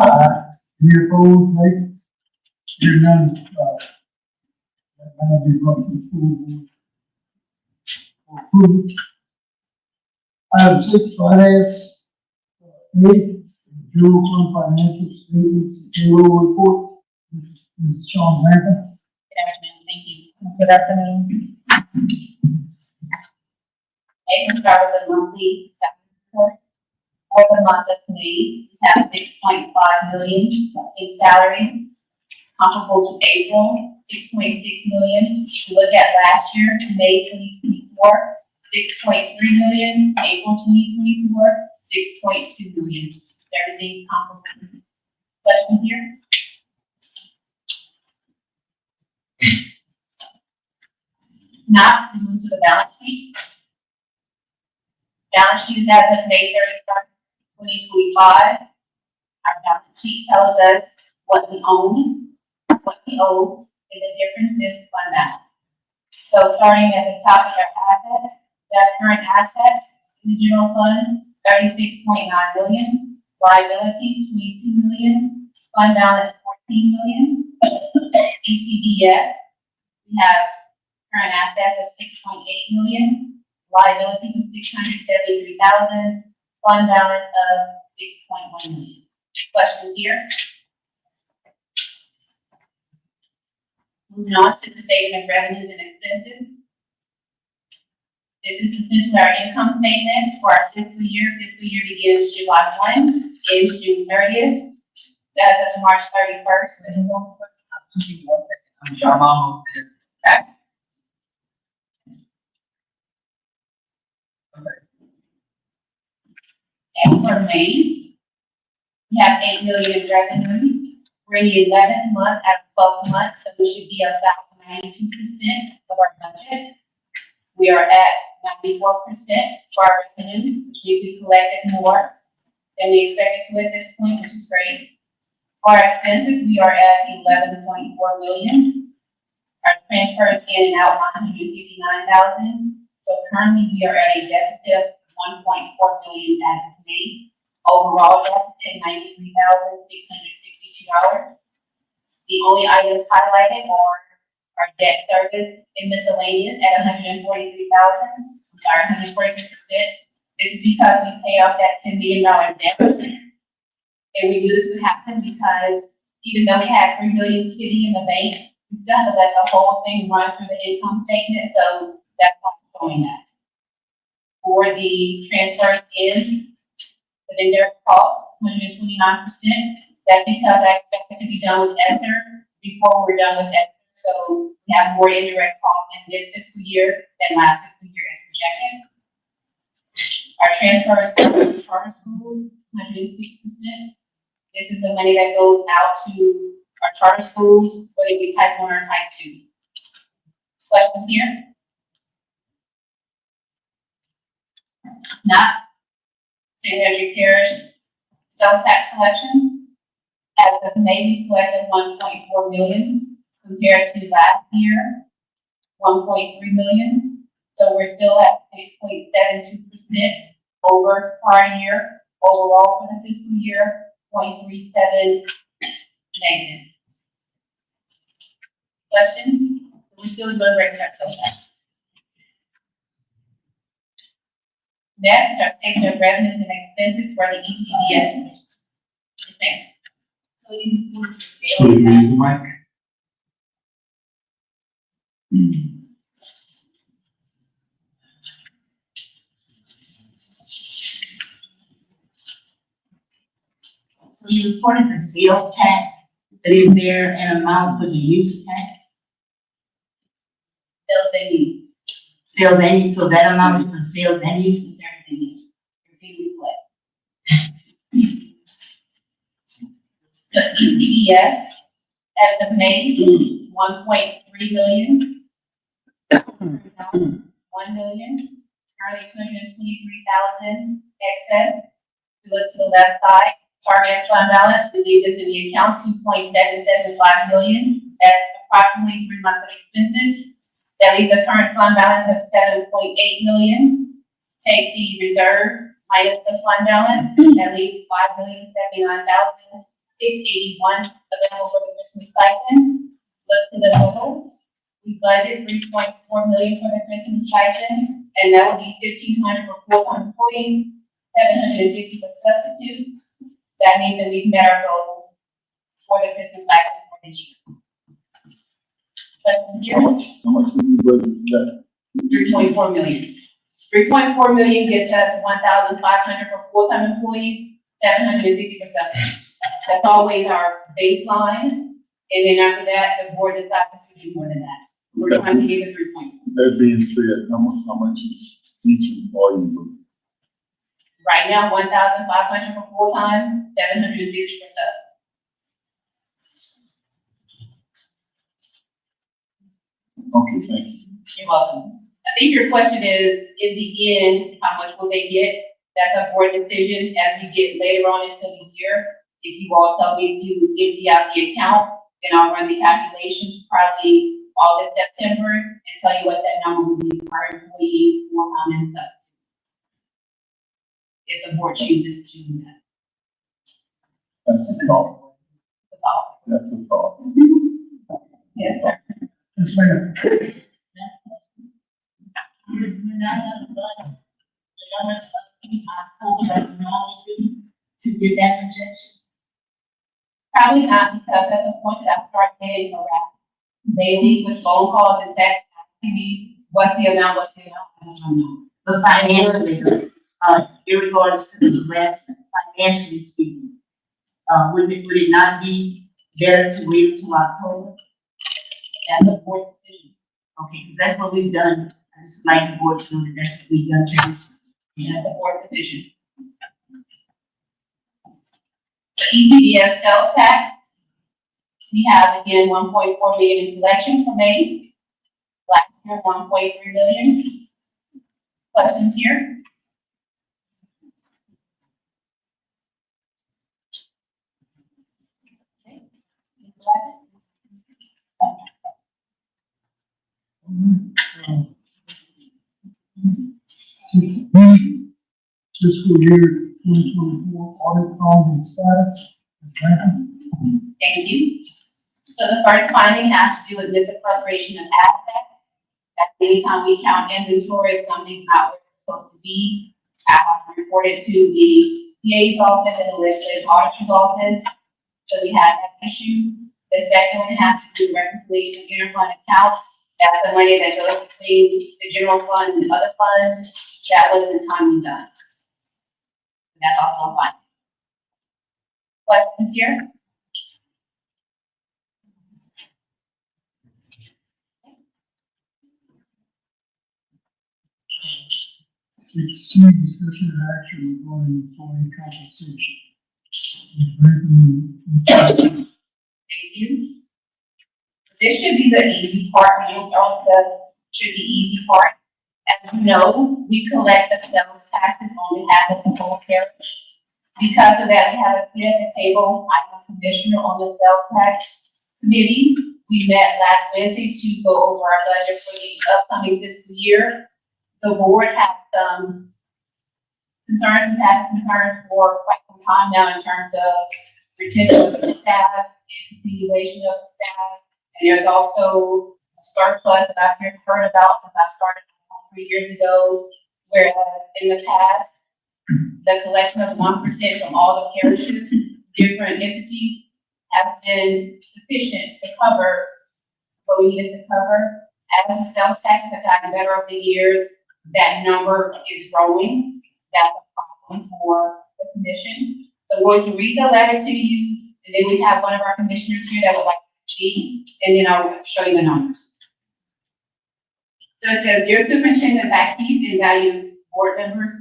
Speaker 2: Aye. Any opposed, nay? Hearing none, that will be brought to the full board for approval. Item 6, finance. 8, general fund financial statements, payroll report. Mr. Sean Blanton.
Speaker 7: Good afternoon, thank you.
Speaker 11: Good afternoon.
Speaker 7: I can start with the monthly salary report. For the month of May, we have 6.5 million in salaries. Comparable to April, 6.6 million. If you look at last year, May 2024, 6.3 million, April 2024, 6.2 million. So everything's comparable. Questions here? Not, we move to the balance sheet. Balance sheet is as of May 31st, 2025. Our balance sheet tells us what we own, what we owe, and the difference is fund balance. So starting at the top of our assets, we have current assets in the general fund, 36.9 million, liabilities, 22 million, fund balance, 14 million. ECBF, we have current assets of 6.8 million, liabilities of 673,000, fund balance of 6.1 million. Questions here? Moving on to the statement of revenues and expenses.
Speaker 3: This is essentially our income statement for our fiscal year. Fiscal year begins July 1, ends June 30th. As of March 31st.
Speaker 10: I'm almost there.
Speaker 3: And for May, we have 8 million in revenue. We're in the 11th month out of 12 months, so we should be about 92% of our budget. We are at 94% for our revenue, which means we collected more than we expected to at this point, which is great. For our expenses, we are at 11.4 million. Our transfers in and out 159,000. So currently we are at a deficit of 1.4 million as of May. Overall deficit $93,662. The only items highlighted are our debt service and miscellaneous at 143,000. I'm sorry, 143%. This is because we paid off that $10 million debt. And we knew this would happen because even though we had $3 million sitting in the bank, we still had to let the whole thing run through the income statement. So that's why I'm showing that. For the transfers in, the indirect costs, 129%. That's because I expect it to be done with ESSER before we're done with ESSER. So we have more indirect costs in this fiscal year than last fiscal year as projected. Our transfers to charter schools, 106%. This is the money that goes out to our charter schools, whether it be type 1 or type 2. Questions here? Not. St. Andrew Parish sales tax collections. As of May, we collected 1.4 million compared to last year, 1.3 million. So we're still at 6.72% over prior year. Overall for the fiscal year, 0.37 negative. Questions? We're still doing regular sales tax. Next, our statement of revenues and expenses for the ECDF. Yes, ma'am.
Speaker 7: So you move the sales.
Speaker 9: Please use the mic.
Speaker 6: So you reported the sales tax, but is there an amount for the use tax?
Speaker 3: Sales and use.
Speaker 6: Sales and use, so that amount is for sales and use and everything.
Speaker 3: Everything we collect. So ECDF, as of May, 1.3 million. 1 million, currently 223,000 excess. If you look to the left side, targeted fund balance, we leave this in the account, 2.775 million. That's approximately 3 months of expenses. That leaves a current fund balance of 7.8 million. Take the reserve minus the fund balance, that leaves 5,079,681 available for the Christmas stipend. Look to the middle. We budget 3.4 million for the Christmas stipend, and that would be 1,500 for full-time employees, 750 for substitutes. That means that we've met our goal for the Christmas stipend for this year. Question here?
Speaker 8: How much do you budget for that?
Speaker 3: 3.4 million. 3.4 million gets us 1,500 for full-time employees, 750 for substitutes. That's always our baseline, and then after that, the board decides to do more than that. We're trying to get the 3.4.
Speaker 8: That being said, how much is each employee budget?
Speaker 3: Right now, 1,500 for full-time, 750 for sub.
Speaker 8: Okay, thank you.
Speaker 3: You're welcome. I think your question is, in the end, how much will they get? That's a board decision as we get later on into the year. If you all tell me to empty out the account, then I'll run the calculations probably August, September, and tell you what that number will be per employee, full-time and substitute. If the board chooses to do that.
Speaker 8: That's a thought.
Speaker 3: The thought.
Speaker 8: That's a thought.
Speaker 3: Yes, sir.
Speaker 2: Yes, ma'am.
Speaker 6: To do that projection?
Speaker 3: Probably not, because at the point that I start getting harassed daily with phone calls and text asking me, what's the amount,
Speaker 6: But financially, irregardless to the harassment, financially speaking, would it not be better to wait until October?
Speaker 7: That's a board decision.
Speaker 6: Okay, because that's what we've done. I just like the board to know that that's what we've done.
Speaker 7: That's the board's decision. The ECDF sales tax, we have again 1.4 million in collections for May. Last year, 1.3 million. Questions here? Okay.
Speaker 2: Fiscal year 2024 audit finding status.
Speaker 7: Thank you. So the first finding has to do with misappropriation of assets. That anytime we count inventory, if something's not where it's supposed to be, I have to report it to the PA's office and the legislative auditor's office. So we have that issue. The second one has to do with reconciliation of interfund accounts. That's the money that goes between the general fund and the other funds. That wasn't timely done. That's also a finding. Questions here?
Speaker 2: C, discussion and action regarding employee compensation.
Speaker 7: Thank you. This should be the easy part, when you start with the should be easy part. As you know, we collect the sales taxes on behalf of the whole parish. Because of that, we have a seat at the table. I'm a commissioner on the sales tax committee. We met last Wednesday to go over our budget for the upcoming fiscal year. The board had some concerns, we've had concerns for quite some time now in terms of retention of the staff and continuation of the staff. And there's also a surplus that I've heard about since I started almost 3 years ago, whereas in the past, the collection of 1% from all the parishes, different entities, has been sufficient to cover what we needed to cover. As the sales taxes have gotten better over the years, that number is growing. That's a problem for the commission. So I'm going to read the letter to you, and then we have one of our commissioners here that would like to speak, and then I'll show you the numbers. So it says, "Dear Superintendent Baptiste and valued board members,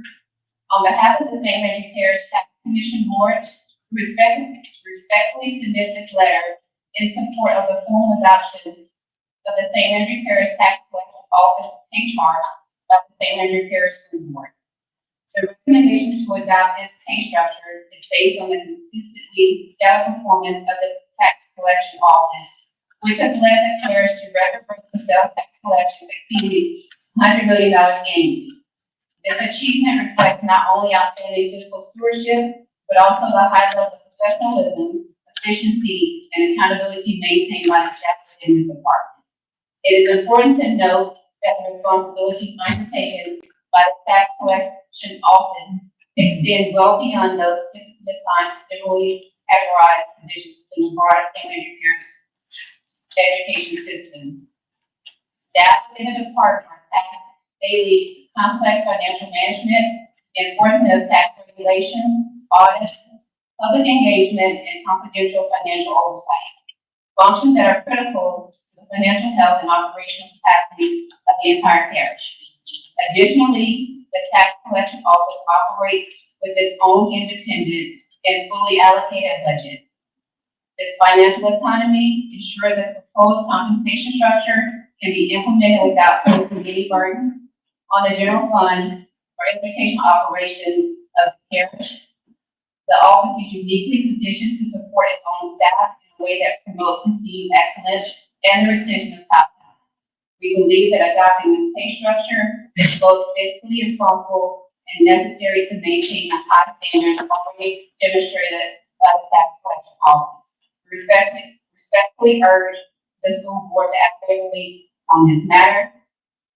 Speaker 7: on behalf of the St. Landry Parish Tax Commission Board, respectfully submit this letter in support of the formal adoption of the St. Landry Parish Tax Collection Office pay chart by the St. Landry Parish School Board. The recommendation to adopt this pay structure is based on the consistently stellar performance of the tax collection office, which has led the parish to record-breaking sales tax collections exceeding $100 million annually. This achievement reflects not only outstanding fiscal stewardship, but also the high level of professionalism, efficiency, and accountability maintained by the staff within this department. It is important to note that the responsibilities undertaken by the tax collection office extend well beyond those typically assigned to similarly categorized positions within the broader St. Landry Parish education system. Staff within the department are tasked daily with complex financial management, enforcement of tax regulations, audits, public engagement, and confidential financial oversight. Functions that are critical to the financial health and operational capacity of the entire parish. Additionally, the tax collection office operates with its own independent and fully allocated budget. This financial autonomy ensures that the proposed compensation structure can be implemented without putting any burden on the general fund or educational operations of the parish. The office is uniquely positioned to support its own staff in a way that promotes continued excellence and the retention of top talent. We believe that adopting this pay structure is both fiscally responsible and necessary to maintain the high standards already demonstrated by the tax collection office. Respectfully urge the school board to act favorably on this matter.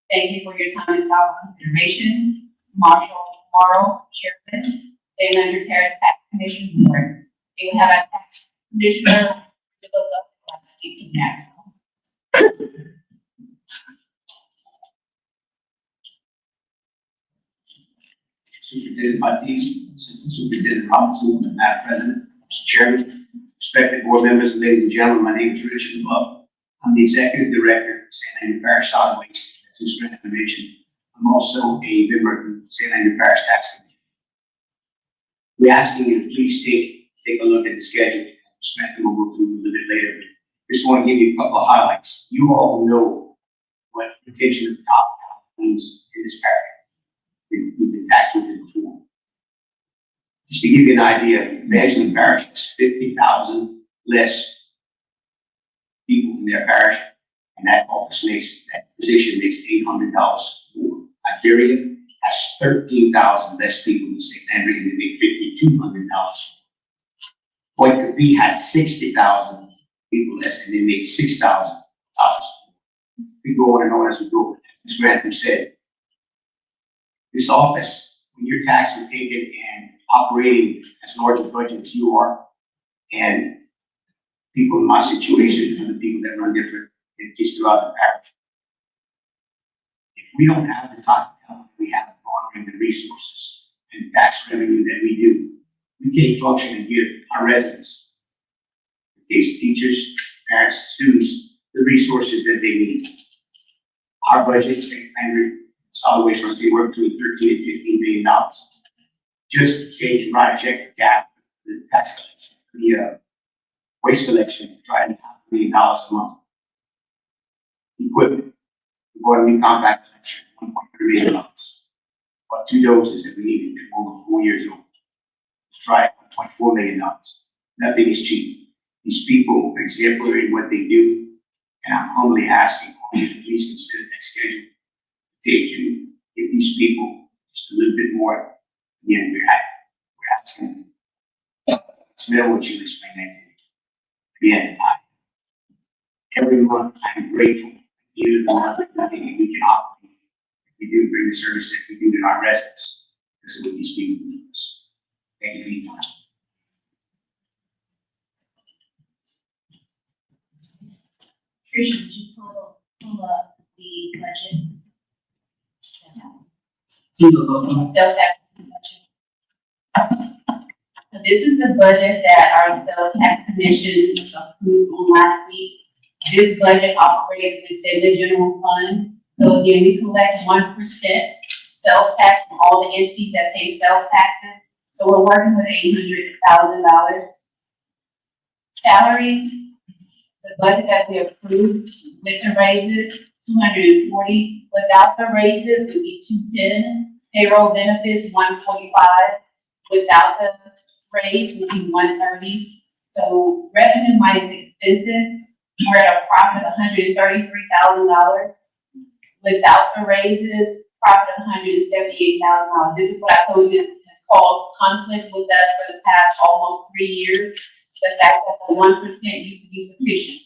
Speaker 7: Thank you for your time and thoughtful consideration. Marshall Morrow, Chairman, St. Landry Parish Tax Commission Board. We have a tax commissioner, speak to that.
Speaker 12: Superintendent Batiste, Assistant Superintendent Robinson, and Madam President, Mr. Chairman, respected board members, ladies and gentlemen, my name is Richard Love. I'm the Executive Director of St. Andrew Parish Solid Waste, as was mentioned. I'm also a member of the St. Andrew Parish Tax Commission. We're asking you to please take a look at the schedule. Samantha will go through a little bit later. Just want to give you a couple of highlights. You all know what retention of the top means in this parish. We've been taxed with it before. Just to give you an idea, Maslin Parish has 50,000 less people in their parish, and that position makes $800 more. Iberia has 13,000 less people in St. Andrew, and they make $5,200. Point Coupee has 60,000 people less, and they make $6,000. We go on and on as we go. As Grantham said, this office, when your taxes are taken and operating as large a budget as you are, and people in my situation and the people that run different entities throughout the parish, if we don't have the top talent we have honoring the resources and tax revenue that we do, we can't function and give our residents, these teachers, parents, students, the resources that they need. Our budget, St. Andrew Solid Waste runs anywhere between $13 and $15 million. Just take and write a check for GAP, the tax collection, the waste collection, try and $500,000 a month. Equipment, we're going to be compact collection, $1.3 million. About 2 doses that we needed, they're over 4 years old. Let's try it, $1.4 million. Nothing is cheap. These people are exemplary in what they do, and I'm humbly asking you to please consider that schedule. Take and give these people just a little bit more. Again, we're asking. Smell what you explain that to me. Again, every month I'm grateful. Even the month we can operate. We do bring the service that we do to our residents because of what these people do for us. Thank you for your time.
Speaker 1: Tricia, would you pull up the budget? Sales tax budget. So this is the budget that our sales tax commission approved on last week. This budget operates within the general fund. So again, we collect 1% sales tax from all the entities that pay sales taxes. So we're working with $800,000. Salaries, the budget that we approved with the raises, 240. Without the raises, it would be 210. Payroll benefits, 145. Without the raise, would be 130. So revenue minus expenses, we're at a profit of $133,000. Without the raises, profit of $178,000. This is what I told you has caused conflict with us for the past almost 3 years. The fact that the 1% used to be sufficient.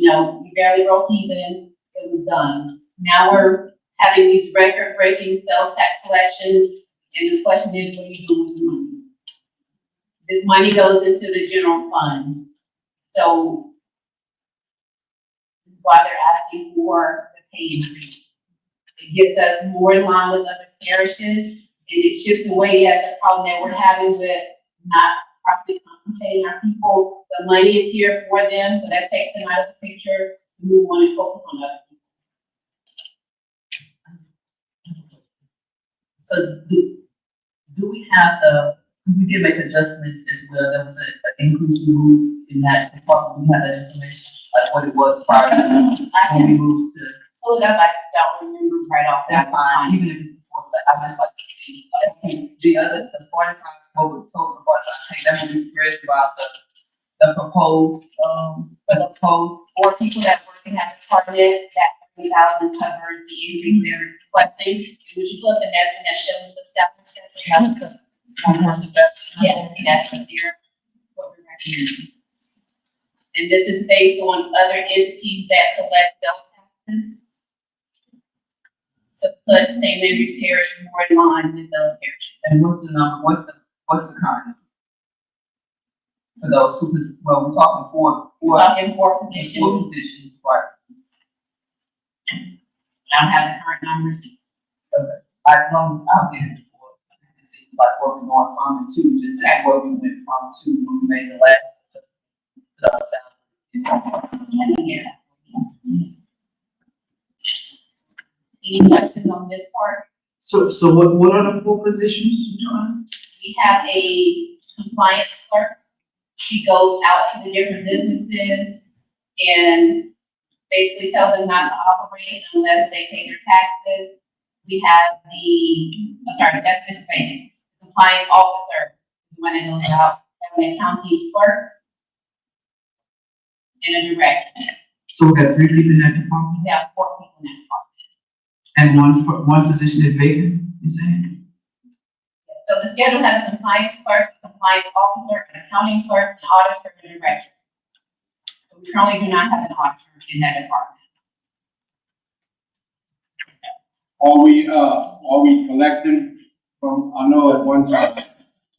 Speaker 1: You know, we barely broke even, it was done. Now we're having these record-breaking sales tax collections, and the question is, what do you do with the money? This money goes into the general fund. So this is why they're asking for the pay increase. It gets us more in line with other parishes, and it chips away at the problem that we're having with not properly compensating our people. The money is here for them, so that takes them out of the picture. We want to focus on other people.
Speaker 10: So do we have we did make adjustments as well, there was an increase we moved in that department, we have that information, like what it was prior to when we moved to.
Speaker 1: Pull it up, I don't remember right off.
Speaker 10: That's fine, even if it's before, but I just like to see. The 45, what we told the board, I think that will be spread throughout the proposed,
Speaker 1: For people that work in that department, that 30,000 covers the increase they're requesting. Which you look at that, and that shows the salary schedule. Yeah, that's what what we're recommending. And this is based on other entities that collect sales taxes. To put St. Andrew's Parish more in line with those parishes.
Speaker 10: and what's the number, what's the current number? For those well, we're talking
Speaker 1: We're talking 4 positions.
Speaker 10: 4 positions, right?
Speaker 1: I don't have the current numbers.
Speaker 10: As long as I'll get it for, like where we're going from and to, just that where we went from to when we made the last. To the south.
Speaker 1: Any questions on this part?
Speaker 10: So what are the four positions, John?
Speaker 1: We have a compliance clerk. She goes out to the different businesses and basically tells them not to operate unless they pay their taxes. We have that's just basic. Compliance officer, the one that goes out, and an accounting clerk, and a director.
Speaker 10: So we got 3 people in that department,
Speaker 1: We have 4 people in that department.
Speaker 10: and one position is vacant, you saying?
Speaker 1: So the schedule has a compliance clerk, a compliance officer, an accounting clerk, an auditor, and a director. So we currently do not have an auditor in that department.
Speaker 5: Are we collecting from, I know at one time,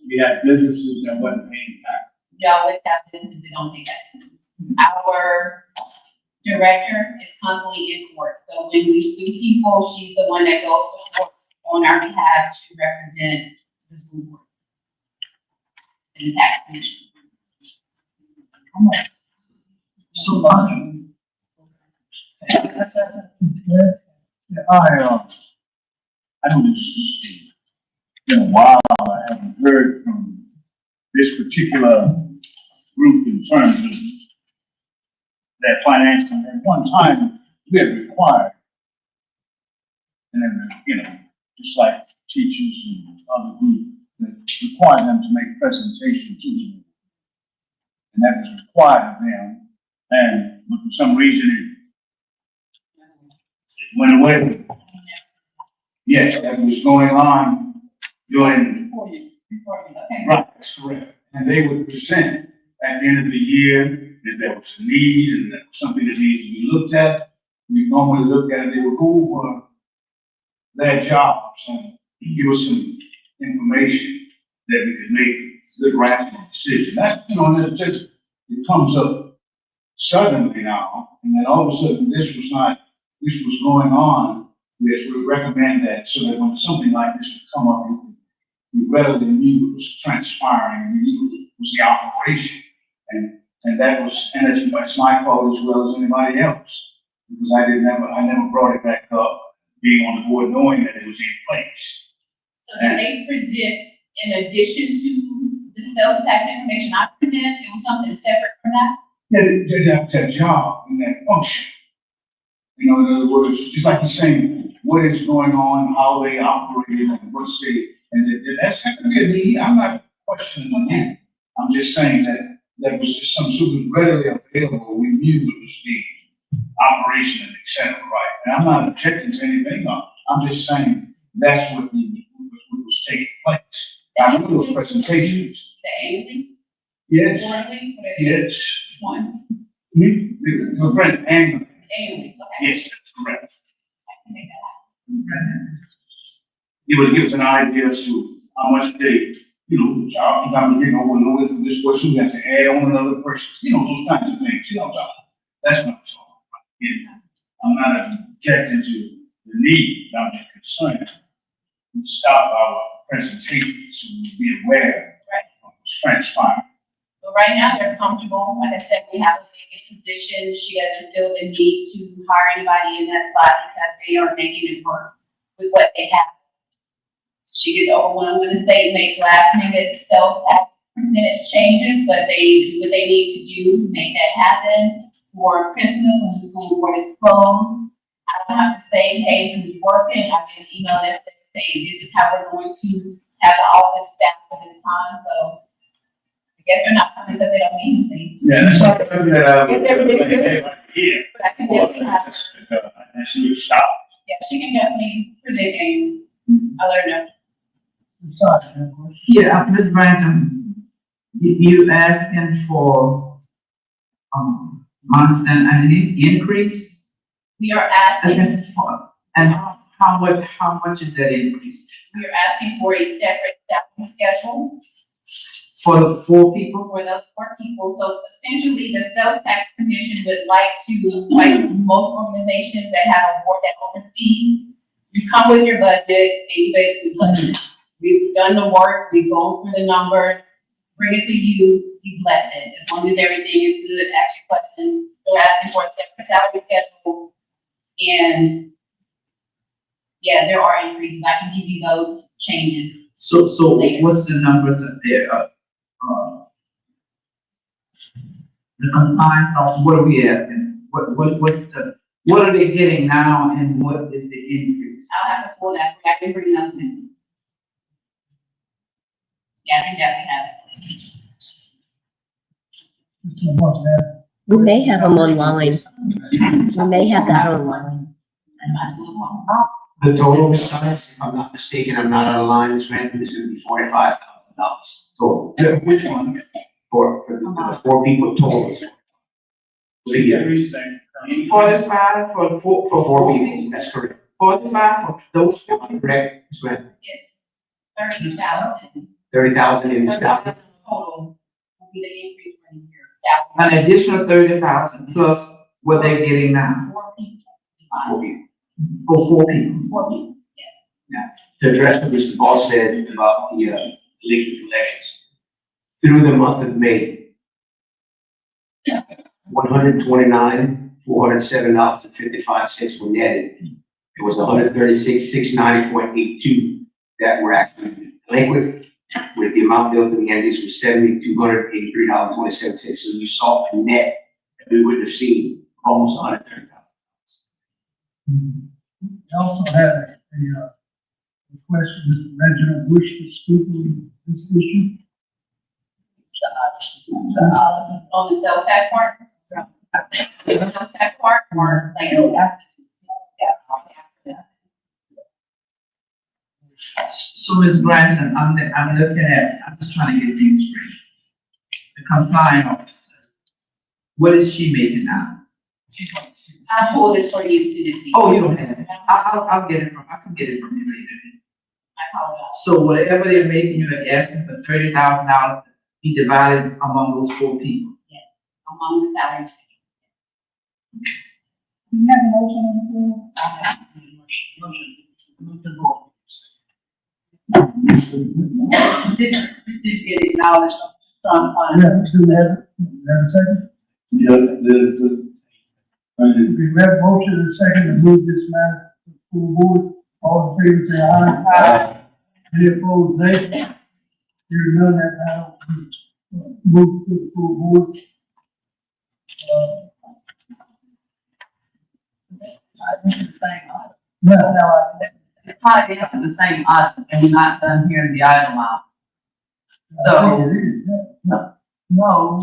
Speaker 5: we had businesses that wasn't paying tax.
Speaker 1: We always have businesses that don't pay that. Our director is constantly in court, so when we sue people, she's the one that goes to court on our behalf to represent the school board and the tax commission.
Speaker 10: So much.
Speaker 2: Yes.
Speaker 5: I know this is been a while, I haven't heard from this particular group in terms of their financing. At one time, we had required, and then, just like teachers and other groups, that required them to make presentation to the board. And that was required of them, and for some reason, it went away. Yes, that was going on during,
Speaker 1: Okay.
Speaker 5: right, that's correct. And they would present at the end of the year, if there was a need and there was something that needs to be looked at. We normally look at it, they would go over their jobs and give us some information that we could make good rational decisions. That's, and it comes up suddenly now, and then all of a sudden this was going on. We would recommend that so that when something like this would come up, we readily knew it was transpiring, and we knew it was the operation. And that's my fault as well as anybody else, because I never brought it back up, being on the board, knowing that it was in place.
Speaker 1: So did they present in addition to the sales tax information I present, it was something separate from that?
Speaker 5: Yeah, that job and that function. In other words, just like you're saying, what is going on, how they operate, and what's that's not gonna be a need. I'm not questioning the need. I'm just saying that was just some sort of readily available. We knew it was the operation and et cetera, right? And I'm not objecting to anything. I'm just saying that's what was taking place. I know those presentations.
Speaker 1: The annually,
Speaker 5: Yes,
Speaker 1: quarterly, whatever,
Speaker 5: yes.
Speaker 1: which one?
Speaker 5: We're Brent annually.
Speaker 1: Annually, okay.
Speaker 5: Yes, that's correct.
Speaker 1: I can make that happen.
Speaker 5: It would give us an idea as to how much they, jobs, I'm getting over with this person, we have to add on another person, those kinds of things, that's what I'm talking about. I'm not objecting to the need, I'm just concerned. We stop our presentation so we be aware of what's transpiring.
Speaker 1: But right now, they're comfortable. Like I said, we have a vacant position. She doesn't feel the need to hire anybody in that spot because they are making it work with what they have. She gets overwhelmed when the state makes last minute sales tax percentage changes, but they do what they need to do, make that happen. For Christmas, when the school board is closed, I don't have to say, hey, who's working? I get an email that says, hey, this is how we're going to have the office staff for this time. So I guess they're not coming because they don't need anything.
Speaker 5: Yeah, that's not something that I would.
Speaker 1: Yes, everything's good.
Speaker 5: Yeah.
Speaker 1: But I can definitely have her.
Speaker 5: That's a stop.
Speaker 1: Yeah, she can definitely present and I'll let her know.
Speaker 2: Sorry, I have a question.
Speaker 10: Yeah, Ms. Branton, you asking for, I understand, an increase?
Speaker 1: We are asking,
Speaker 10: Okay, and how much is that increase?
Speaker 1: we are asking for a separate staffing schedule
Speaker 10: For the 4 people?
Speaker 1: for those 4 people. So essentially, the sales tax commission would like to, like most organizations that have a board that oversees, you come with your budget and you basically budget. We've done the work, we've gone through the numbers, bring it to you, you bless it. As long as everything is good, ask your questions. They're asking for a separate salary schedule. And yeah, there are increases. I can give you those changes.
Speaker 10: So what's the numbers up there? The compliance of, what are we asking? What are they getting now and what is the increase?
Speaker 1: I'll have to pull that, I can bring those in. Yeah, I can definitely have it.
Speaker 2: Mr. Montana.
Speaker 13: We may have them online. We may have that online.
Speaker 1: I'm not doing one.
Speaker 12: The total size, if I'm not mistaken, I'm not out of line, Ms. Grantham, is gonna be $45,000 total.
Speaker 8: Which one?
Speaker 12: For the 4 people total. For the year.
Speaker 5: Everything.
Speaker 10: 45 for
Speaker 12: For 4 people, that's correct.
Speaker 10: 45 for those four.
Speaker 12: Correct, Ms. Grantham.
Speaker 1: It's 30,000.
Speaker 12: 30,000 in the salary.
Speaker 1: Total will be the increase for the year. Salary.
Speaker 10: An additional 30,000 plus what they're getting now
Speaker 1: 4 people.
Speaker 12: 4 people.
Speaker 10: for 4 people.
Speaker 1: 4 people, yes.
Speaker 12: To address what Mr. Ball said about the delinquent collections. Through the month of May, $129,407.55 were netted. It was $136,690.82 that were actually delinquent, with the amount billed to the entities was $7,283.27. So you saw a net that we wouldn't have seen, almost $130,000.
Speaker 2: We also had a request from Mr. Reginald Bush to speak on this issue.
Speaker 1: On the sales tax part? The sales tax part, or like,
Speaker 10: So Ms. Brandon, I'm looking at, I'm just trying to get things straight. The compliance officer, what is she making now?
Speaker 1: I'll pull this for you to see.
Speaker 10: Oh, you don't have it. I'll get it I can get it from you later.
Speaker 1: I apologize.
Speaker 10: So whatever they're making, you're asking for $30,000 to be divided among those 4 people.
Speaker 1: Among the salaries.
Speaker 11: You have a motion on the floor?
Speaker 1: I have a motion. Move the board. Did get acknowledged from,
Speaker 2: Yeah, do we have a second?
Speaker 8: Yes, there's a.
Speaker 2: We have a motion and a second to move this matter to the full board. All in favor, say aye.
Speaker 8: Aye.
Speaker 2: Any opposed, nay? Hearing none, that matter will be moved to the full board.
Speaker 4: I think it's the same item.
Speaker 2: Yeah,
Speaker 4: It's tied into the same item, and we're not done hearing the item out. No,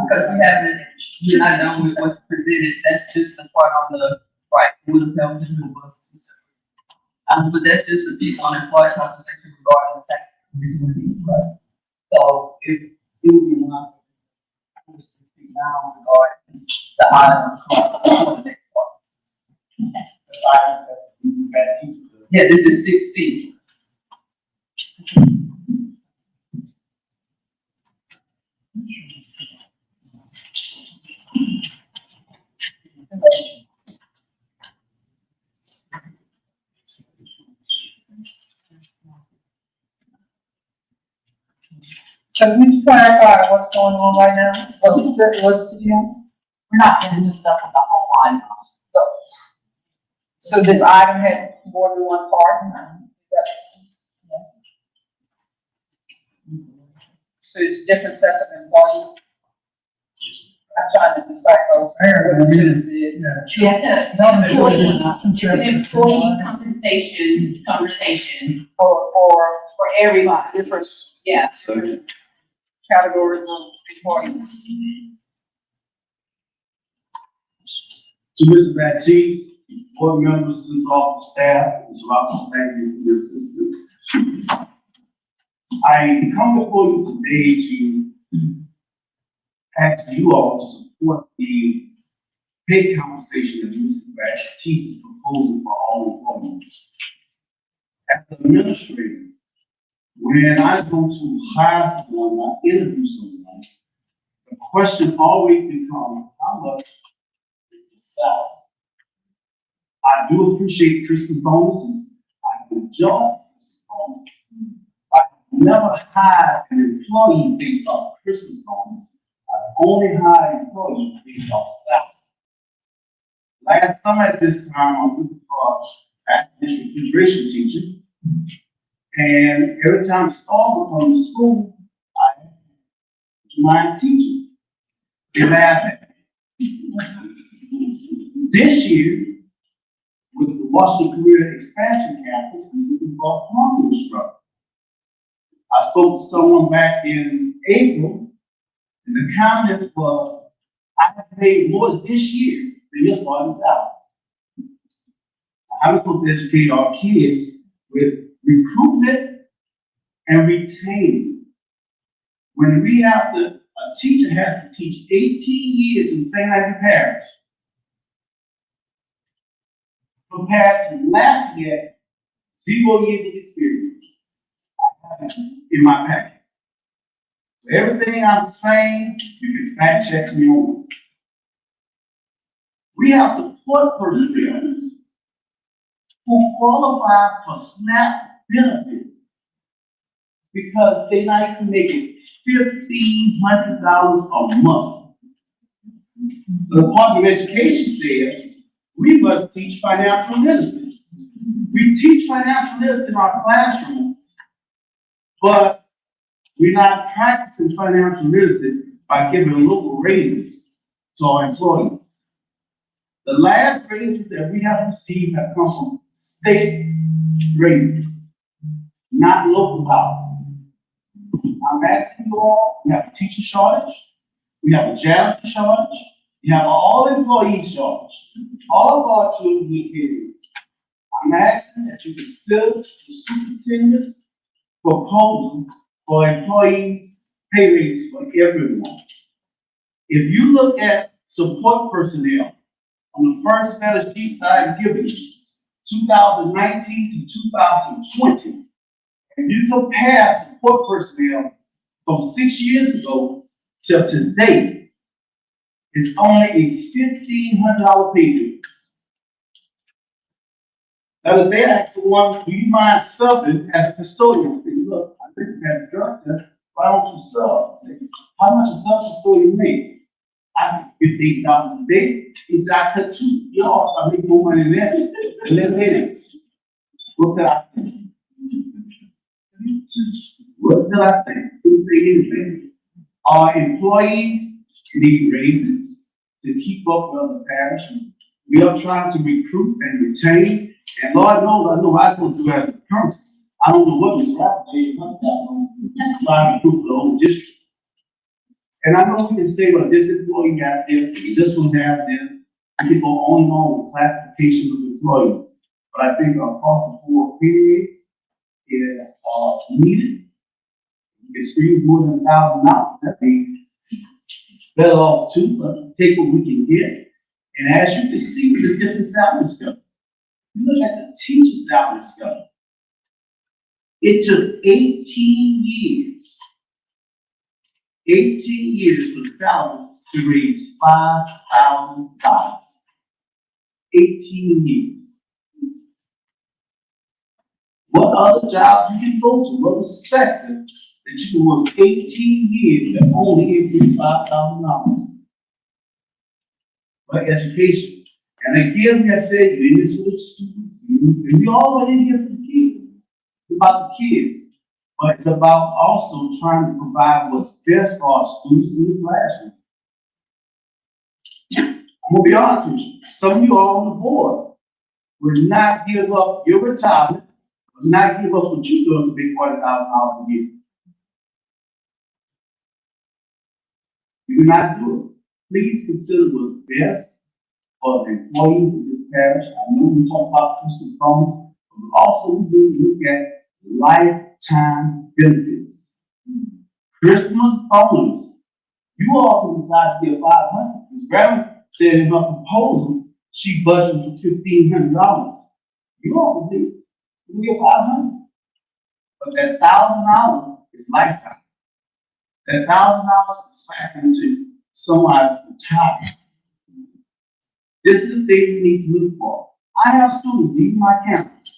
Speaker 4: because we're not done with what's presented, that's just the part on the right, would have helped to move us to separate. But that's just a piece on employee compensation regarding the tax. Right? So it would be one. Now regarding the item for the next part. Yeah, this is 6C.
Speaker 11: So can you clarify what's going on right now? So it's still, what's,
Speaker 1: we're not going to discuss the whole item.
Speaker 11: so this item had more than one part? So it's different sets of employees? I'm trying to decipher what it is.
Speaker 2: yeah.
Speaker 1: It's an employee compensation conversation
Speaker 11: For
Speaker 1: everybody.
Speaker 11: different
Speaker 1: Yeah.
Speaker 11: categories of employees.
Speaker 14: To Mr. Baptiste, board members, and all the staff, Mr. Robinson, thank you for your assistance. I come before you today to ask you all to support the pay compensation that Mr. Baptiste is proposing for all employees. As an administrator, when I go to hire someone, I interview someone, the question always becomes, how much is the salary? I do appreciate Christmas bonuses. I enjoy Christmas bonuses. never hired an employee based off Christmas bonus. I've only hired employees based off salary. Last summer at this time, I was looking for a refrigeration teacher. And every time a star would come to school, I asked, "Would you mind teaching?" They laughed at me. This year, with the Washington Career Expansion Campus, we were looking for a plumbing instructor. I spoke to someone back in April, and the comment was, "I have paid more this year than your starting salary." I'm supposed to educate our kids with recruitment and retaining. When we have to, a teacher has to teach 18 years in St. Andrew Parish, compared to Lafayette, 0 years of experience in my packet. So everything I'm saying, you can fact check me on. We have support personnel who qualify for SNAP benefits because they're not even making $1,500 a month. The Department of Education says we must teach financial literacy. We teach financial literacy in our classroom, but we're not practicing financial literacy by giving local raises to our employees. The last raises that we have received have come from state raises, not local dollars. I'm asking you all, we have a teacher shortage, we have a janitor shortage, we have an all-employee shortage. All of our children need period. I'm asking that you consider the superintendent's proposal for employees pay raises for everyone. If you look at support personnel on the first set of sheets I was given you, 2019 to 2020, and you compare support personnel from 6 years ago till today, it's only a $1,500 pay increase. Now, if they ask someone, "Do you mind subbing as a custodian?" I say, "Look, I think you have a director, why don't you sub?" I say, "How much a sub custodian make?" I said, $58 a day. He said, "I cut 2 yards, I make more money than that." And let's hit it. What did I say? What did I say? Didn't say anything. Our employees need raises to keep up with other parishes. We are trying to recruit and retain, and Lord knows, I know I don't do as a person. I don't know what Ms. Rappaport must have trying to recruit for the whole district. And I know we can say, well, this employee got this, and this one have this. I can go on and on with classification of employees. But I think our call for period is needed. It's screams more than $1,000. That'd be better off too, but take what we can get. And as you can see with the different salary scale, you look at the teacher salary scale. It took 18 years for the salary to raise $5,000. 18 years. What other job you can go to, what sector that you can work 18 years and only increase $5,000? But education. And again, we have said, you're in this with students, and we all are in here for the kids. It's about the kids. But it's about also trying to provide what's best for our students in the classroom. I'm gonna be honest with you, some of you are on the board will not give up your retirement, will not give up what you're doing to make $40,000 a year. You will not do it. Please consider what's best for the employees of this parish. I know we talk about Christmas bonus, but also we do look at lifetime benefits. Christmas bonus. You all can decide to give $500. Ms. Brown said in her proposal, she budgeted for $1,500. You all can see, you give $500. But that $1,000 is lifetime. That $1,000 is factored into someone's retirement. This is the thing we need to look for. I have students leaving my campus.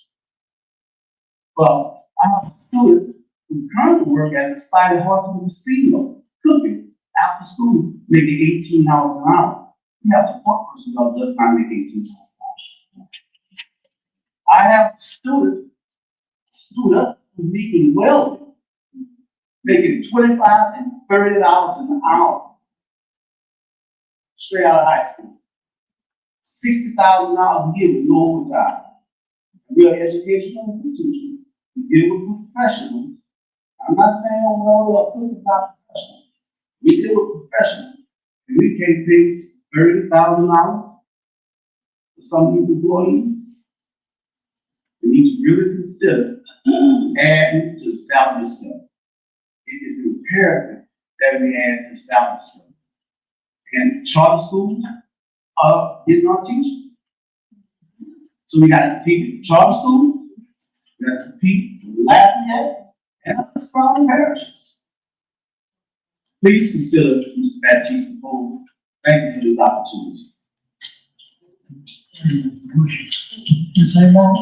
Speaker 14: But I have a student who currently work as a Spider Hospital casino, cooking after school, making $18 an hour. We have support personnel that does not make $18 an hour. I have students who making well, making $25 and $30 an hour, straight out of high school. $60,000 a year with no overtime. We are an educational institution. We deal with professionals. I'm not saying, oh, well, look, it's not professional. We deal with professionals. And we can't pay $30,000 for some of these employees. We need to really consider adding to the salary scale. It is imperative that we add to the salary scale. And charter schools are getting our teachers. So we got to compete with charter schools, we got to compete with Lafayette, and other surrounding parishes. Please consider Mr. Baptiste's proposal. Thank you for this opportunity.
Speaker 2: Ms. Amon?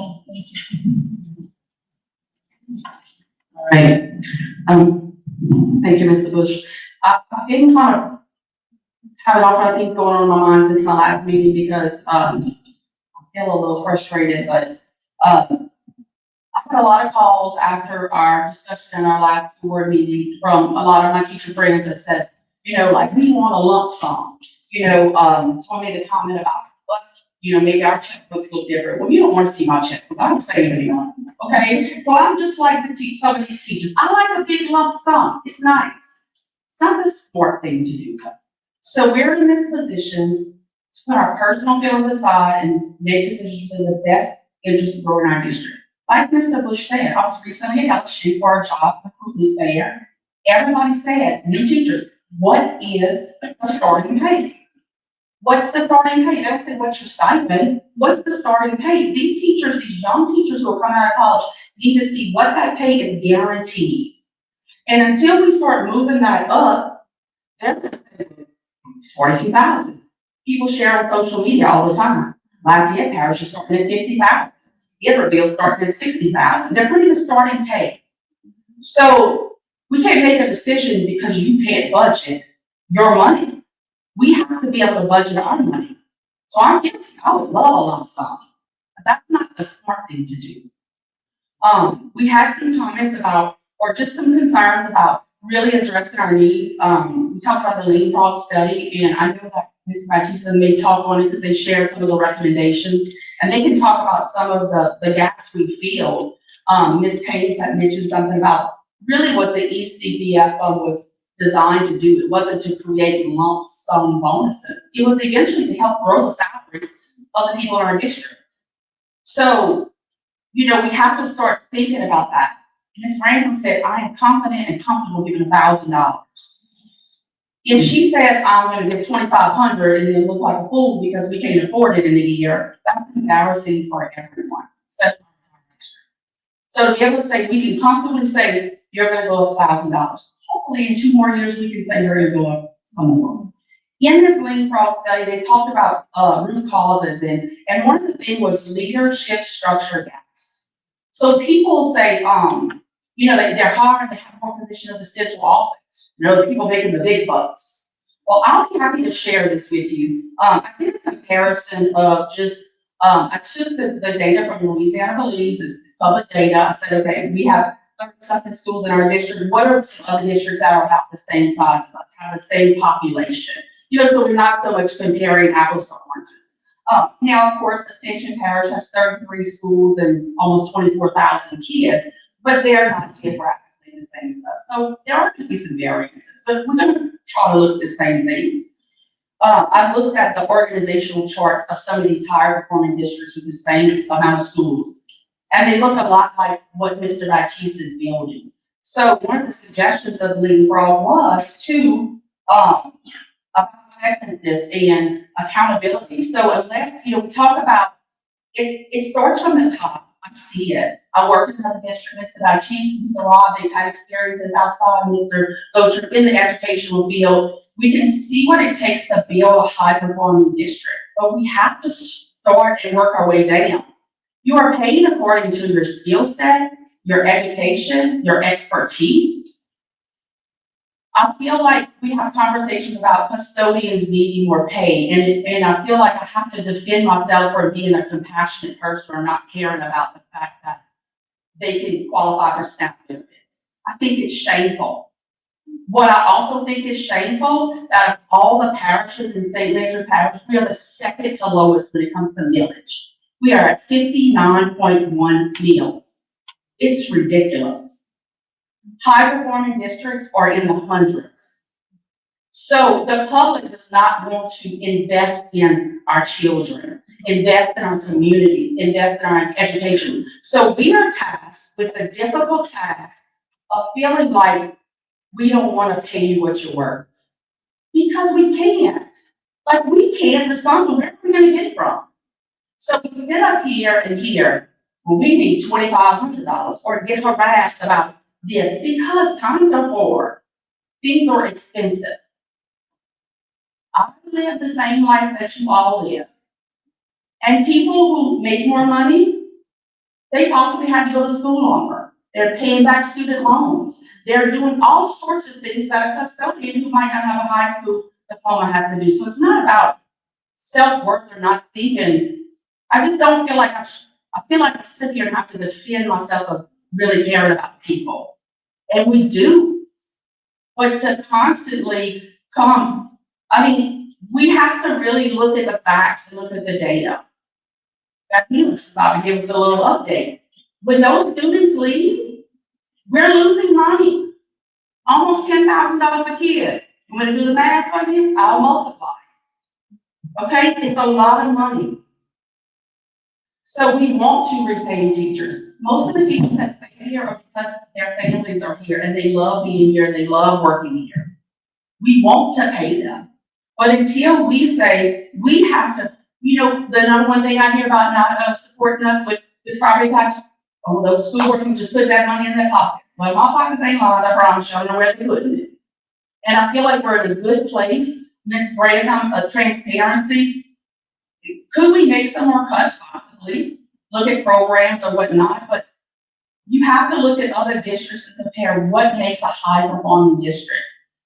Speaker 15: All right. Thank you, Mr. Bush. I've been kind of having all kind of things going on in my mind since my last meeting because I feel a little frustrated, but I had a lot of calls after our discussion in our last board meeting from a lot of my teacher friends that says, you know, like, we want a lump sum. You know, someone made a comment about us, you know, maybe our checkbooks look different. Well, you don't want to see my checkbook. I don't say anything on it. Okay? So I'm just like some of these teachers. I like a big lump sum. It's nice. It's not the smart thing to do. So we're in this position to put our personal feelings aside and make decisions in the best interest of growing our district. Like Mr. Bush said, I was recently auditioning for a job recruitment fair. Everybody said, new teachers, what is the starting pay? What's the starting pay? They don't say, what's your stipend? What's the starting pay? These teachers, these young teachers who are coming out of college need to see what that pay is guaranteed. And until we start moving that up, they're going to say, 42,000. People share on social media all the time. Lafayette Parish is starting at 50,000. Iberville starting at 60,000. They're putting a starting pay. So we can't make a decision because you can't budget your money. We have to be able to budget our money. So I'm guilty. I would love a lump sum. But that's not the smart thing to do. We had some comments about, or just some concerns about really addressing our needs. We talked about the lean frog study, and I know that Ms. Batista may talk on it because they shared some of the recommendations, and they can talk about some of the gaps we feel. Ms. Hayes had mentioned something about really what the ECBF was designed to do. It wasn't to create lump sum bonuses. It was eventually to help grow the salaries of the people in our district. So, you know, we have to start thinking about that. Ms. Randall said, I am confident and comfortable giving $1,000. If she says, I'm going to give $2,500 and then look like a fool because we can't afford it in a year, that's embarrassing for everyone, especially in our district. So to be able to say, we can comfortably say, you're going to go up $1,000. Hopefully in 2 more years, we can say you're going to go up some more. In this lean frog study, they talked about root causes, and one of the things was leadership structure gaps. So people say, you know, they're hard, they have more position of the central office, you know, the people making the big bucks. Well, I'll be happy to share this with you. I did a comparison of just, I took the data from Louisiana Believes, it's public data. I said, okay, we have 30-something schools in our district. What are some other districts that are about the same size as us, have the same population? You know, so we're not so much comparing apples to oranges. Now, of course, Ascension Parish has 33 schools and almost 24,000 kids, but they're not geographically the same as us. So there are going to be some variances, but we're going to try to look at the same things. I looked at the organizational charts of some of these higher performing districts with the same amount of schools, and they look a lot like what Mr. Batiste is building. So one of the suggestions of Lean Frog was to about effectiveness and accountability. So unless, you know, we talk about it, it starts from the top. I see it. I work in another district, Mr. Batiste, Mr. Rob, they've had experiences outside, Mr. Gocher in the educational field. We can see what it takes to build a high-performing district, but we have to start and work our way down. You are paid according to your skill set your education, your expertise. I feel like we have conversations about custodians needing more pay, and I feel like I have to defend myself for being a compassionate person or not caring about the fact that they can qualify for SNAP benefits. I think it's shameful. What I also think is shameful, that of all the parishes in St. Leger Parish, we are the second to lowest when it comes to millage. We are at 59.1 meals. It's ridiculous. High-performing districts are in the hundreds. So the public does not want to invest in our children, invest in our communities, invest in our education. So we are tasked with the difficult task of feeling like we don't want to pay you what you're worth. Because we can't. Like, we can't responsible. Where are we going to get it from? So we sit up here and here, well, we need $2,500 or get harassed about this because times are hard. Things are expensive. I live the same life that you all live. And people who make more money, they possibly have to go to school longer. They're paying back student loans. They're doing all sorts of things that a custodian who might not have a high school diploma has to do. So it's not about self-worth or not thinking. I just don't feel like I feel like I sit here and have to defend myself of really caring about people. And we do. But to constantly we have to really look at the facts and look at the data. That Felix about to give us a little update. When those students leave, we're losing money. Almost $10,000 a kid. You want to do the math on you? I'll multiply. Okay, it's a lot of money. So we want to retain teachers. Most of the teachers that stay here are because their families are here and they love being here and they love working here. We want to pay them. But until we say we have to, the number one thing I hear about not supporting us with property tax, those school workers can just put that money in their pockets. Well, my pockets ain't lined, I promise you, I know where they're putting it. And I feel like we're in a good place. Ms. Branham, transparency. Could we make some more cuts? Possibly. Look at programs or whatnot, but you have to look at other districts and compare what makes a high-performing district.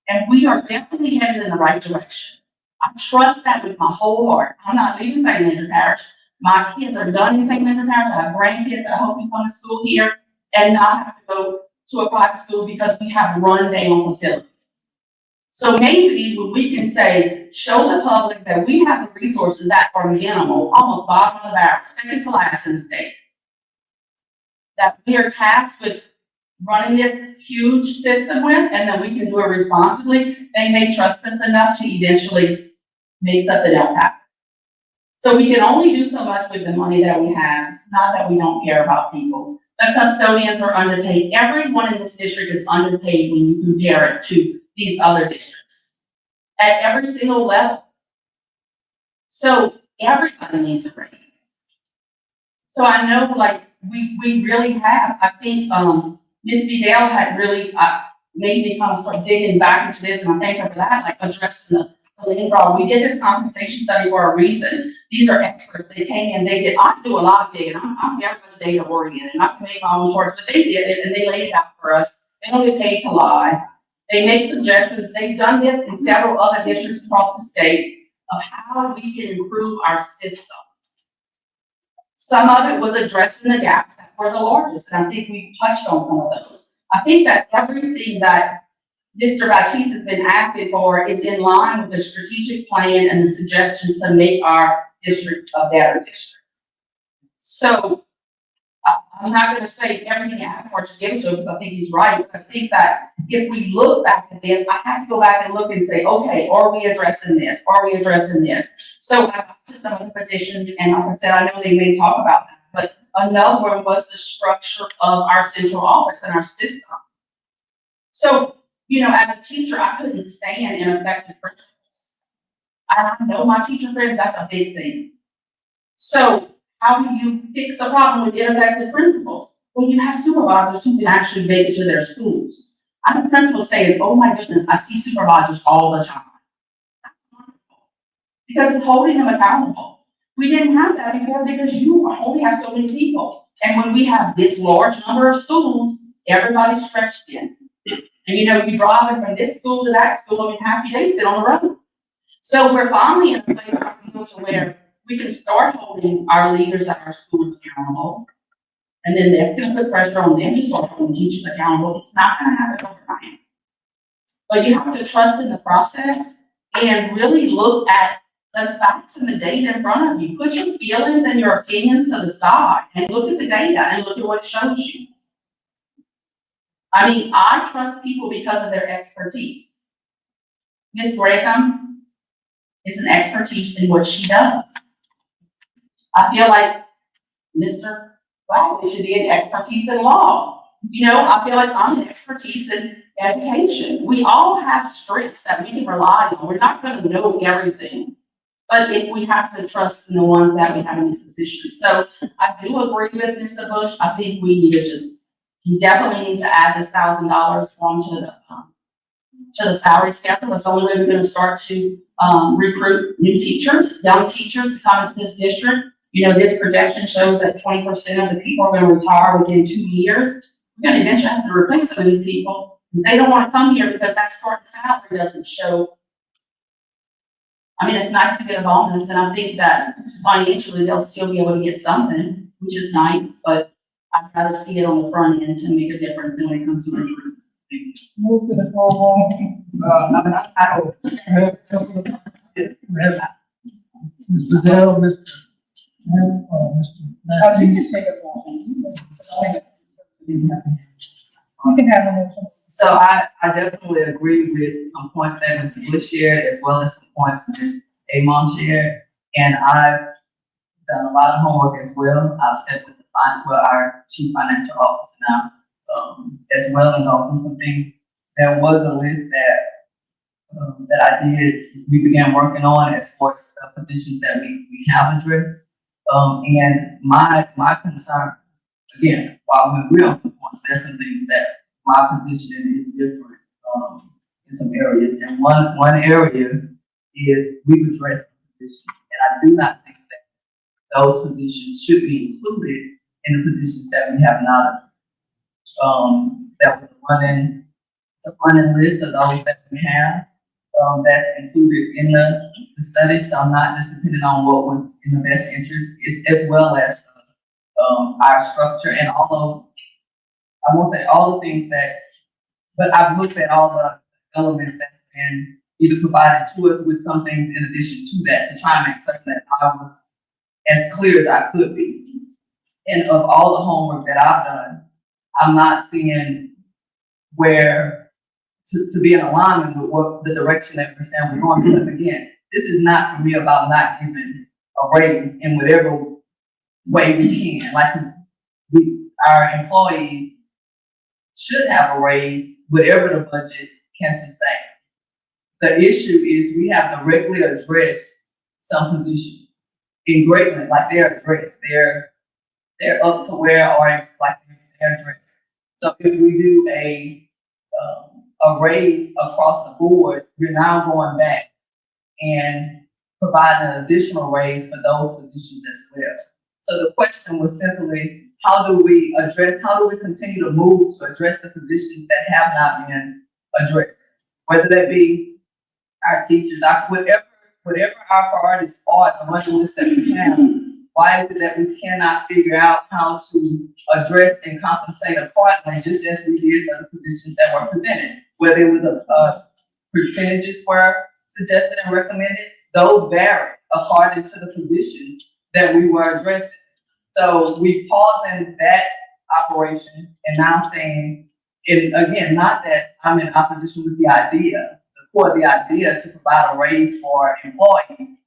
Speaker 15: And we are definitely headed in the right direction. I trust that with my whole heart. I'm not leaving St. Leger Parish. My kids are done in St. Leger Parish. I have grandkids that I hope can come to school here and not have to go to a private school because we have run-down facilities. So maybe when we can say, show the public that we have the resources that are minimal, almost bottom of the barrel, second to last in the state, that we are tasked with running this huge system with, and that we can do it responsibly, they may trust us enough to eventually make something else happen. So we can only do so much with the money that we have. It's not that we don't care about people. The custodians are underpaid. Everyone in this district is underpaid when you compare it to these other districts at every single level. So everybody needs a raise. So I know, like, we really have, I think, Ms. Vidal had really made me kind of start digging back into this, and I thank her for that, like addressing the lane problem. We did this compensation study for a reason. These are experts. They came in, I do a lot of digging. I'm very much data oriented, and I can make my own choice, but they did it and they laid it out for us. They don't get paid to lie. They make suggestions. They've done this in several other districts across the state of how we can improve our system. Some of it was addressing the gaps that were the largest, and I think we touched on some of those. I think that everything that Mr. Baptiste has been asking for is in line with the strategic plan and the suggestions to make our district a better district. So I'm not going to say everything he asked for, just give it to him because I think he's right. But I think that if we look back at this, I have to go back and look and say, okay, are we addressing this? Are we addressing this? So I got to some of the positions, and like I said, I know they may talk about that, but another one was the structure of our central office and our system. So, as a teacher, I couldn't stand ineffective principals. And I know my teacher friends, that's a big thing. So how do you fix the problem with ineffective principals? Well, you have supervisors who can actually make it to their schools. I have principals saying, oh my goodness, I see supervisors all the time. That's wonderful. Because it's holding them accountable. We didn't have that before because you only have so many people. And when we have this large number of schools, everybody's stretched in. And you know, you driving from this school to that school, I mean, half your day's been on the road. So we're finally in a place to where we can start holding our leaders at our schools accountable. And then that's gonna put pressure on them to start holding teachers accountable. It's not gonna happen overnight. But you have to trust in the process and really look at the facts and the data in front of you. Put your feelings and your opinions to the side and look at the data and look at what it shows you. I mean, I trust people because of their expertise. Ms. Graham is an expertise in what she does. I feel like Mr. Blackley should be an expertise in law. You know, I feel like I'm an expertise in education. We all have strengths that we can rely on. We're not gonna know everything, but if we have to trust in the ones that we have in these positions. So I do agree with Mr. Bush. I think we need to you definitely need to add this $1,000 onto the salary schedule. That's the only way we're gonna start to recruit new teachers, young teachers to come into this district. You know, this projection shows that 20% of the people are gonna retire within 2 years. We're gonna eventually have to replace some of these people. They don't wanna come here because that starting salary doesn't show. I mean, it's nice to get a bonus, and I think that financially they'll still be able to get something, which is nice, but I'd rather see it on the front end to make a difference when it comes to recruiting.
Speaker 11: Move to the floor. I don't.
Speaker 2: Mr. Dell, Mr. Ham, Mr.
Speaker 11: Oh, you
Speaker 2: Matthews.
Speaker 11: can take it on. You can have a motion.
Speaker 10: So I definitely agree with some points that Mr. Bush shared, as well as some points Ms. Amon shared. And I've done a lot of homework as well. I've sat with our chief financial officer now, as well, and gone through some things. There was a list that we began working on as far as positions that we have addressed. And my concern, again, while we're on some points, there's some things that my position is different, in some areas. And one area is we've addressed positions, and I do not think that those positions should be included in the positions that we have not. That was a running list of those that we have, that's included in the study. So I'm not just depending on what was in the best interest, as well as our structure and all those, I won't say all the things but I've looked at all the elements that's been either provided to us with some things in addition to that to try and make certain that I was as clear as I could be. And of all the homework that I've done, I'm not seeing where to be in alignment with what the direction that we're saying we're going. Because again, this is not for me about not giving a raise in whatever way we can. Like our employees should have a raise, whatever the budget can sustain. The issue is we have directly addressed some positions in Greatland, like they're addressed, they're up to where, or it's like they're addressed. So if we do a raise across the board, we're now going back and providing an additional raise for those positions as well. So the question was simply, how do we continue to move to address the positions that have not been addressed? Whether that be our teachers, whatever our priorities are, the budget list that we have, why is it that we cannot figure out how to address and compensate accordingly, just as we did for the positions that were presented? Whether it was a percentages were suggested and recommended, those vary according to the positions that we were addressing. So we pausing that operation and now saying, and again, not that I'm in opposition with the idea, the idea to provide a raise for employees.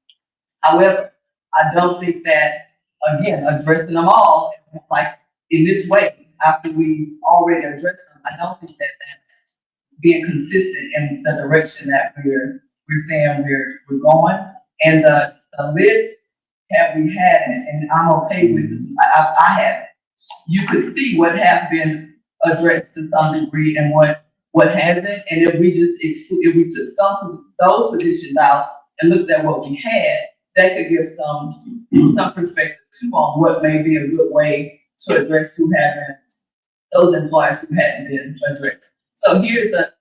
Speaker 10: However, I don't think that, again, addressing them all, like in this way, after we already addressed them, I don't think that that's being consistent in the direction that we're saying we're going. And the list that we had, and I'm okay with it, I have it. You could see what have been addressed to some degree and what hasn't. And if we just if we took those positions out and looked at what we had,
Speaker 4: that could give some perspective too on what may be a good way to address those employees who hadn't been addressed. So here's a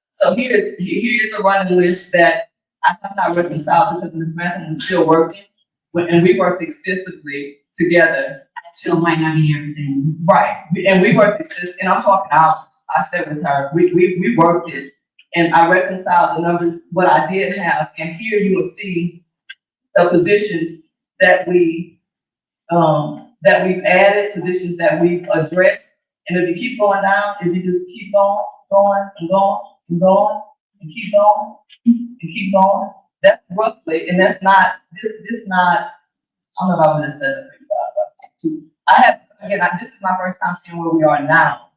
Speaker 4: running list that I have not reconciled because Ms. Grantham is still working, and we worked extensively together.
Speaker 1: Still might not be everything.
Speaker 4: Right, and we worked extensively, and I'm talking hours. I said with her, we worked it, and I reconciled the numbers, what I did have, and here you will see the positions that we've added, positions that we've addressed. And if you keep going down, if you just keep going and going and going and keep going and keep going, that's roughly, and that's not, this not, I don't know if I would have said it, this is my first time seeing where we are now.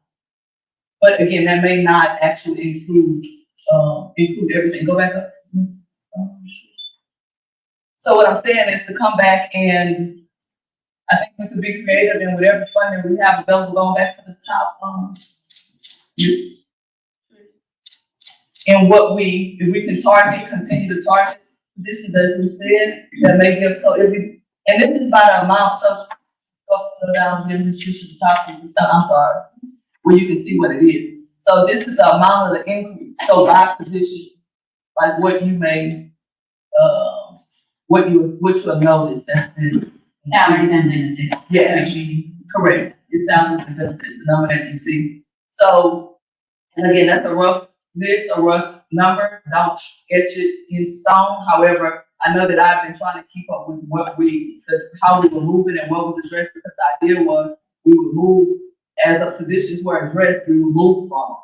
Speaker 4: But again, that may not actually include everything. Go back up. So what I'm saying is to come back, and I think we could be creative in whatever funding we have available, going back to the top. And if we can continue to target positions as we've said, that may give, and this is by the amount of, go down to the top, so you can start, I'm sorry, where you can see what it is. So this is the amount of the increase, so by position, like what you may, what you have noticed, that's the
Speaker 1: Salaries and benefits.
Speaker 4: yeah, correct. Your salaries and benefits, the number that you see. So, and again, that's a rough number. Don't etch it in stone. However, I know that I've been trying to keep up with how we were moving and what was addressed, because the idea was we would move as the positions were addressed, we would move from,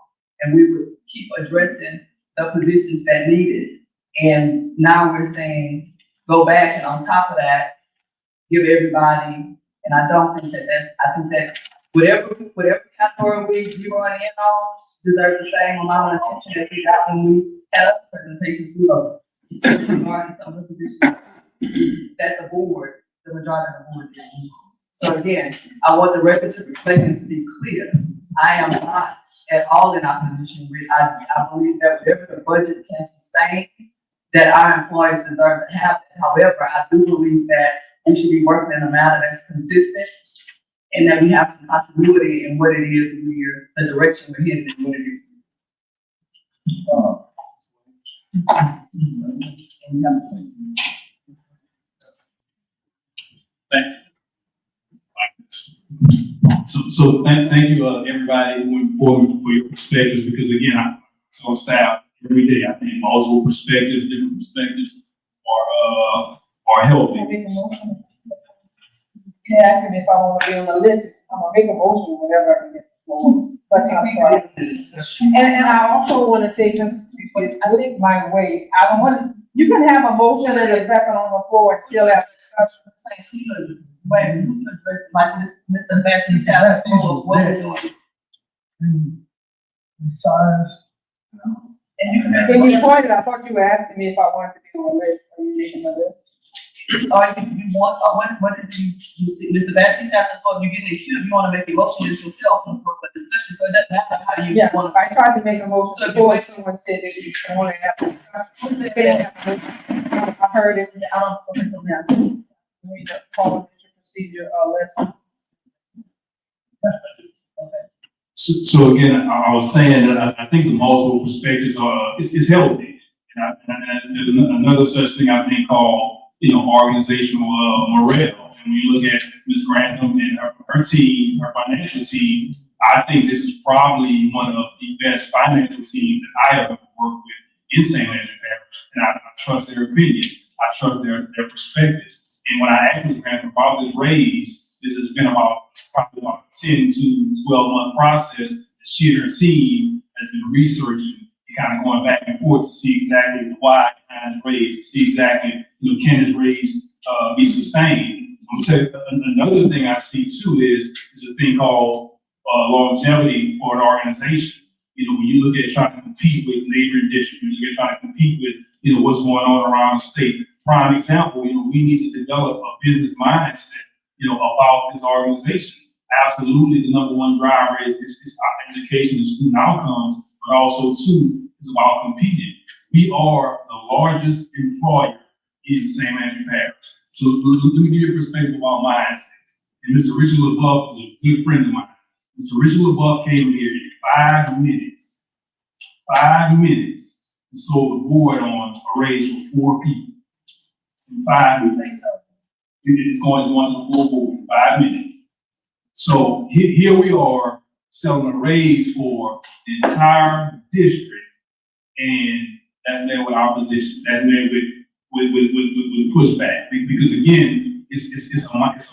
Speaker 4: and we would keep addressing the positions that needed. And now we're saying, go back, and on top of that, give everybody, and I don't think I think that whatever category we zero in on deserve the same amount of attention as we got when we had other presentations. We were regarding some of the positions that the majority of the board did. So again, I want the record to reflect and to be clear. I am not at all in opposition with, I believe that whatever the budget can sustain, that our employees deserve to have it. However, I do believe that we should be working in a manner that's consistent, and that we have some continuity in what it is the direction we're headed and what it is.
Speaker 9: So thank you, everybody, for your perspectives, because again, I'm on staff every day. I think multiple perspectives, different perspectives are healthy.
Speaker 11: He asked me if I want to be on the list. I'm gonna make a motion whenever I get the floor. That's how and I also want to say, since I live my way, you can have a motion and a second on the floor and still have discussion.
Speaker 4: When you address like Mr. Baptiste had what they're doing.
Speaker 2: Size.
Speaker 11: When you pointed, I thought you were asking me if I wanted to be on the list. Are you making the list?
Speaker 4: Or you want, what is you see, Mr. Baptiste have the floor, you get the cue, you wanna make a motion yourself for discussion, so it doesn't matter how you
Speaker 11: Yeah,
Speaker 4: wanna.
Speaker 11: I tried to make a motion
Speaker 4: So
Speaker 11: before
Speaker 4: you-
Speaker 11: someone said that you want to have. I heard it.
Speaker 4: I don't, okay, so
Speaker 11: Yeah. We need to follow the procedure, lesson.
Speaker 9: So again, I was saying that I think the multiple perspectives is healthy. And there's another such thing I think called, organizational morale. And when you look at Ms. Grantham and her team, her financial team, I think this is probably one of the best financial teams that I have ever worked with in St. Andrew Parish. And I trust their opinion. I trust their perspectives. And when I asked Ms. Grantham about this raise, this has been probably about a 10 to 12-month process that she and her team has been researching and kind of going back and forth to see exactly why behind the raise, to see exactly, can this raise be sustained? I'm saying another thing I see too is a thing called longevity for an organization. When you look at trying to compete with neighboring districts, when you look at trying to compete with, what's going on around the state. Prime example, we need to develop a business mindset, about this organization. Absolutely, the number one driver is our education and student outcomes, but also too, is about competing. We are the largest employer in St. Andrew Parish. So let me give you a perspective of our mindsets. And Mr. Richard LaBeouf is a good friend of mine. Mr. Richard LaBeouf came here in 5 minutes. 5 minutes and sold the board on a raise for 4 people. In 5 minutes. It's going to the full board in 5 minutes. So here we are selling a raise for the entire district, and that's there with opposition. That's there with pushback. Because again, it's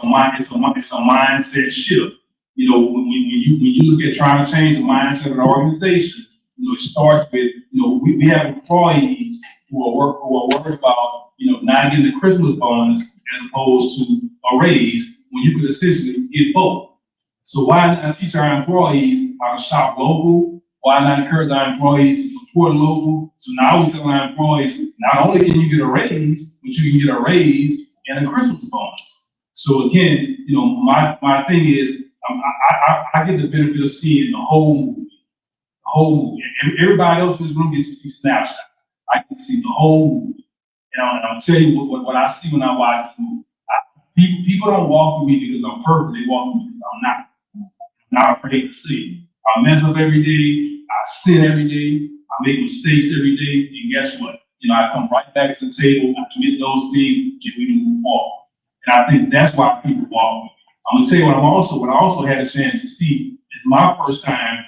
Speaker 9: a mindset shift. You know, when you look at trying to change the mindset of an organization, you know, it starts with, you know, we have employees who are worried about, you know, not getting the Christmas bonus as opposed to a raise when you could essentially get both. So why not teach our employees how to shop local? Why not encourage our employees to support local? So now we tell our employees, not only can you get a raise, but you can get a raise and a Christmas bonus. So again, you know, my thing is, I get the benefit of seeing the whole movie. The whole movie. Everybody else in this room gets to see snapshots. I get to see the whole movie. And I'll tell you what I see when I watch this movie. People don't walk with me because I'm perfect. They walk with me because I'm not. I'm not afraid to see. I mess up every day. I sin every day. I make mistakes every day. And guess what? You know, I come right back to the table. I commit those things. Get me to move forward. And I think that's why people walk with me. I'm gonna tell you what I also had a chance to see. It's my first time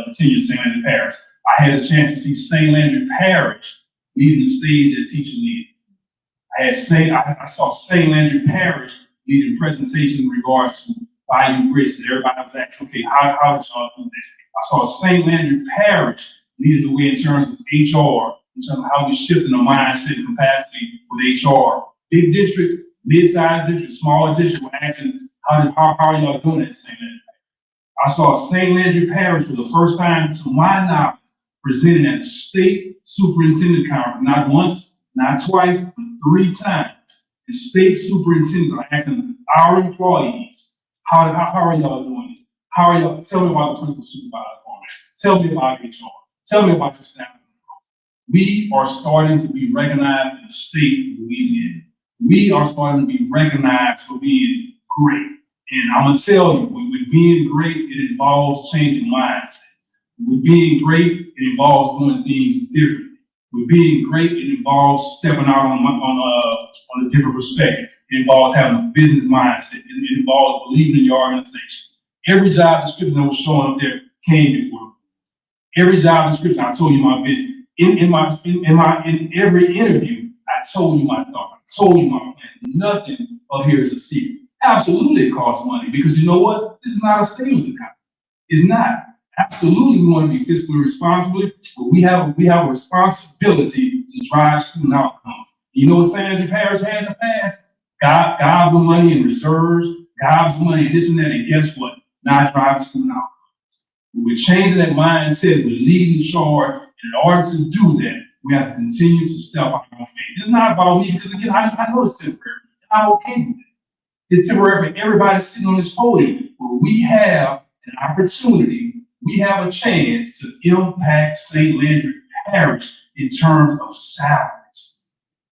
Speaker 9: in St. Landry Parish. I had a chance to see St. Landry Parish leading the stage at Teacher League. I saw St. Landry Parish leading presentation in regards to Bayou Bridge. And everybody was asking, okay, how did y'all do this? I saw St. Landry Parish leading the way in terms of HR, in terms of how we shift in the mindset and capacity with HR. Big districts, mid-sized districts, smaller districts were asking, how are y'all doing at St. Landry? I saw St. Landry Parish for the first time, to my knowledge, presenting at the state superintendent conference, not once, not twice, but 3 times. The state superintendents are asking our employees, how are y'all doing this? How are y'all? Tell me about the principal supervisor format. Tell me about HR. Tell me about your staff. We are starting to be recognized in the state of Louisiana. We are starting to be recognized for being great. And I'm gonna tell you, with being great, it involves changing mindsets. With being great, it involves doing things differently. With being great, it involves stepping out on a different perspective. It involves having a business mindset. It involves believing in your organization. Every job description that was showing up there came before me. Every job description, I told you my vision. In every interview, I told you my thought. I told you my plan. Nothing up here is a secret. Absolutely, it costs money because you know what? This is not a savings account. It's not. Absolutely, we want to be fiscally responsible, but we have a responsibility to drive student outcomes. You know what St. Andrew Parish had in the past? Gobs of money in reserves, gobs of money in this and that, and guess what? Not driving student outcomes. We're changing that mindset, we're leading the charge, and in order to do that, we have to continue to step out on faith. It's not about me, because again, I know it's temporary, and I'm okay with it. It's temporary for everybody sitting on this podium, but we have an opportunity, we have a chance to impact St. Landry Parish in terms of salaries.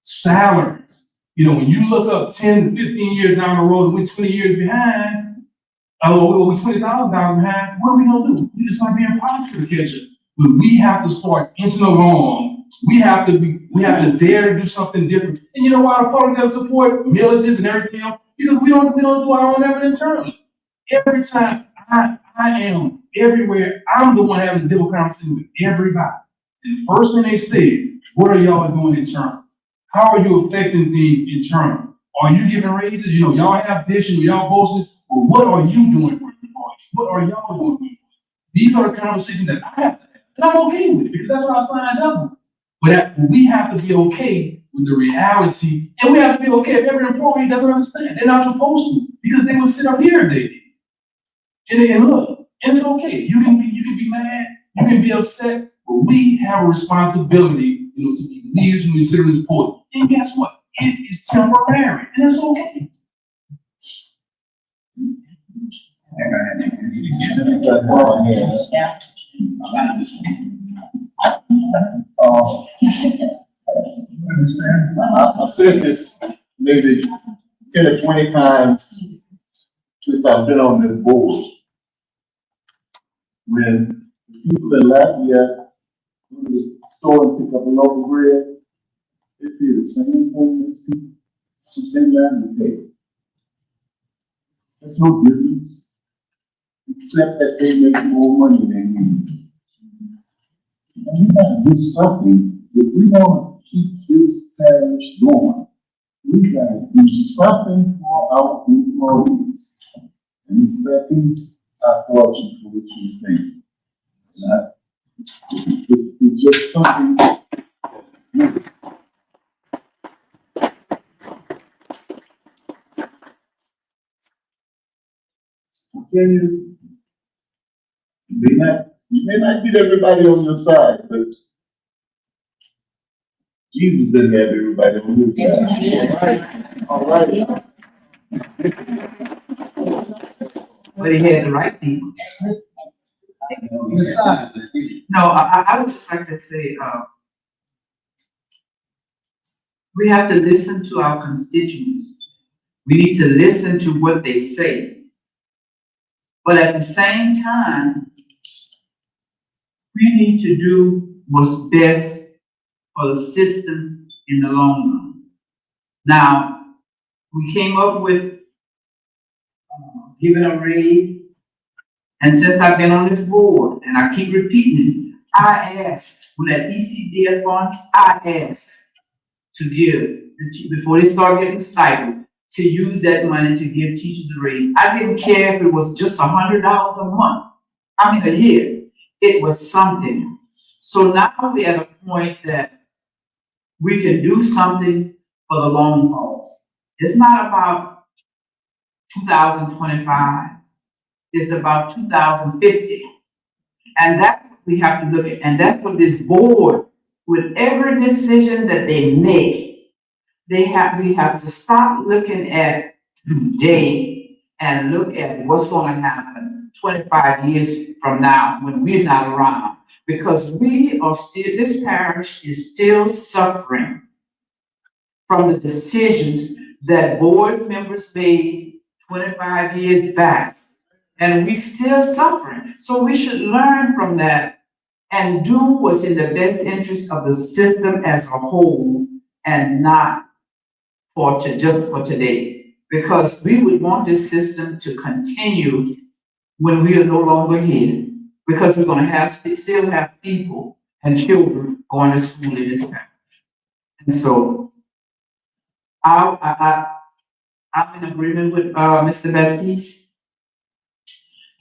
Speaker 9: Salaries. You know, when you look up 10 to 15 years down the road and we're 20 years behind, we're $20,000 behind, what are we gonna do? We're just gonna be impossible to catch up. But we have to start inching along. We have to dare to do something different. And you know why the public doesn't support villages and everything else? Because we don't do our own effort internally. Every time I am everywhere, I'm the one having a difficult conversation with everybody. And the first thing they say, what are y'all doing internally? How are you affecting things internally? Are you giving raises? You know, y'all have vision, y'all boasts, but what are you doing for your employees? What are y'all doing? These are the conversations that I have to have. And I'm okay with it because that's what I signed up with. But we have to be okay with the reality, and we have to be okay if every employee doesn't understand. They're not supposed to, because they would sit up here if they did. And look, and it's okay. You can be mad, you can be upset, but we have a responsibility, you know, to be leaders when we sit on this podium. And guess what? It is temporary, and it's okay.
Speaker 8: I said this maybe 10 or 20 times since I've been on this board. When the people in Lafayette go to the store and pick up a loaf of bread, they pay the same thing as people from St. Louis pay. There's no difference, except that they make more money than we. And we gotta do something. If we want to keep this parish going, we gotta do something for our employees. And Ms. Baptiste, I applaud you for what you think. It's just something. You may not get everybody on your side, but Jesus didn't have everybody on his side. All right.
Speaker 10: But he had the right people.
Speaker 2: Ms. Simon.
Speaker 10: No, I would just like to say, we have to listen to our constituents. We need to listen to what they say. But at the same time, we need to do what's best for the system in the long run. Now, we came up with giving a raise, and since I've been on this board, and I keep repeating it, I asked, with that ECDF fund, I asked to give, before they start getting stipend, to use that money to give teachers a raise. I didn't care if it was just $100 a month, a year. It was something. So now we're at a point that we can do something for the long haul. It's not about 2025. It's about 2050. And that's what we have to look at. And that's what this board, with every decision that they make, we have to stop looking at today and look at what's going to happen 25 years from now when we're not around. Because this parish is still suffering from the decisions that board members made 25 years back. And we still suffering. So we should learn from that and do what's in the best interest of the system as a whole, and not just for today. Because we would want this system to continue when we are no longer here. Because we're going to still have people and children going to school in this parish. And so I'm in agreement with Mr. Baptiste.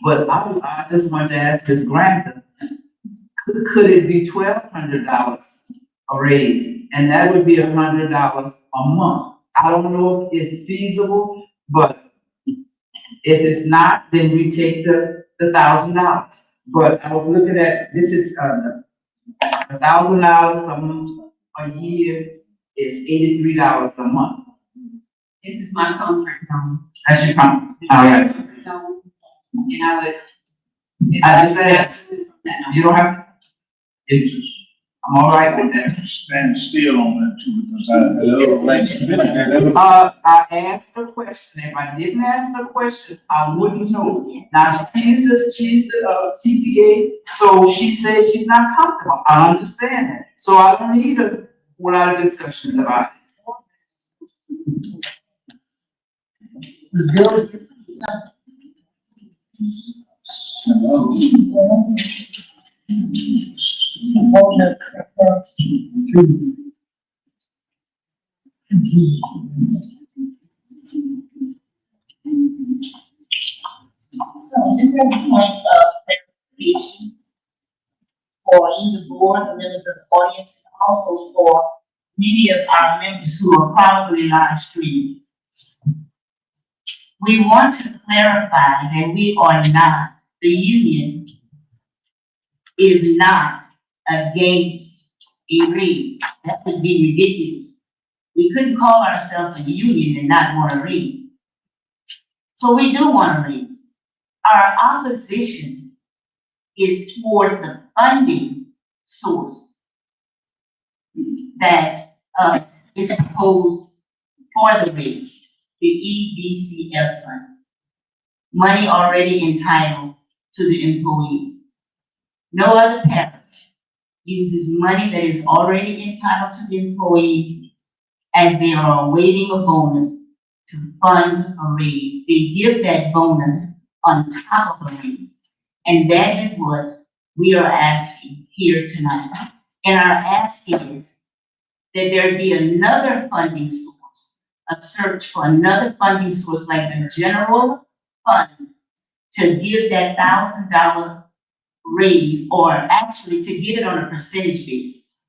Speaker 10: But I just wanted to ask Ms. Grantham, could it be $1,200 a raise? And that would be $100 a month. I don't know if it's feasible, but if it's not, then we take the $1,000. But I was looking at, this is $1,000 a year is $83 a month.
Speaker 1: This is my comfort zone.
Speaker 10: That's your comfort, all right.
Speaker 1: Zone. And I would.
Speaker 10: I just asked, you don't have to, I'm all right with that.
Speaker 5: Stand still on that too, because
Speaker 10: I asked the question. If I didn't ask the question, I wouldn't know. Now, she's the CPA, so she says she's not comfortable. I understand that. So I don't need a whole lot of discussions about it.
Speaker 2: Ms. Gilbert?
Speaker 16: So this is a point of clarification for either board or members of the audience, and also for many of our members who are probably live streaming. We want to clarify that we are not, the union is not against a raise. That would be ridiculous. We couldn't call ourselves a union and not want a raise. So we do want a raise. Our opposition is toward the funding source that is proposed for the raise. the EBCF fund. Money already entitled to the employees. No other parish uses money that is already entitled to the employees as they are awaiting a bonus to fund a raise. They give that bonus on top of a raise. And that is what we are asking here tonight. And our ask is that there be another funding source, a search for another funding source like the general fund to give that $1,000 raise, or actually to give it on a percentage basis,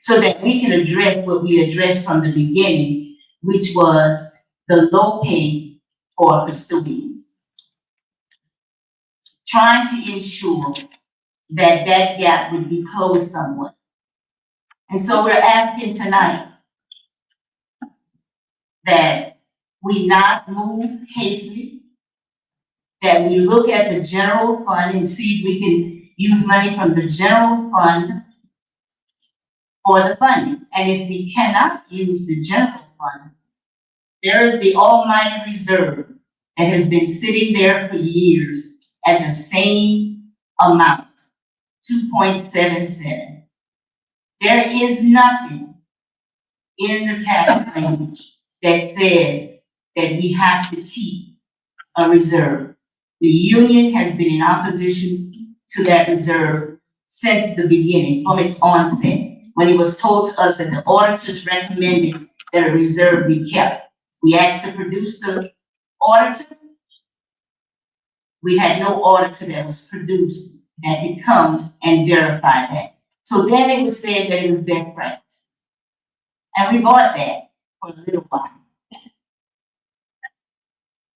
Speaker 16: so that we can address what we addressed from the beginning, which was the low pay for custodians. Trying to ensure that that gap would be closed somewhat. And so we're asking tonight that we not move hastily, that we look at the general fund and see if we can use money from the general fund for the funding. And if we cannot use the general fund, there is the almighty reserve that has been sitting there for years at the same amount, 2.77. There is nothing in the tax language that says that we have to keep a reserve. The union has been in opposition to that reserve since the beginning, from its onset, when it was told to us that the auditors recommended that a reserve be kept. We asked to produce the auditor. We had no auditor that was produced that could come and verify that. So then it was said that it was best practice. And we bought that for a little while.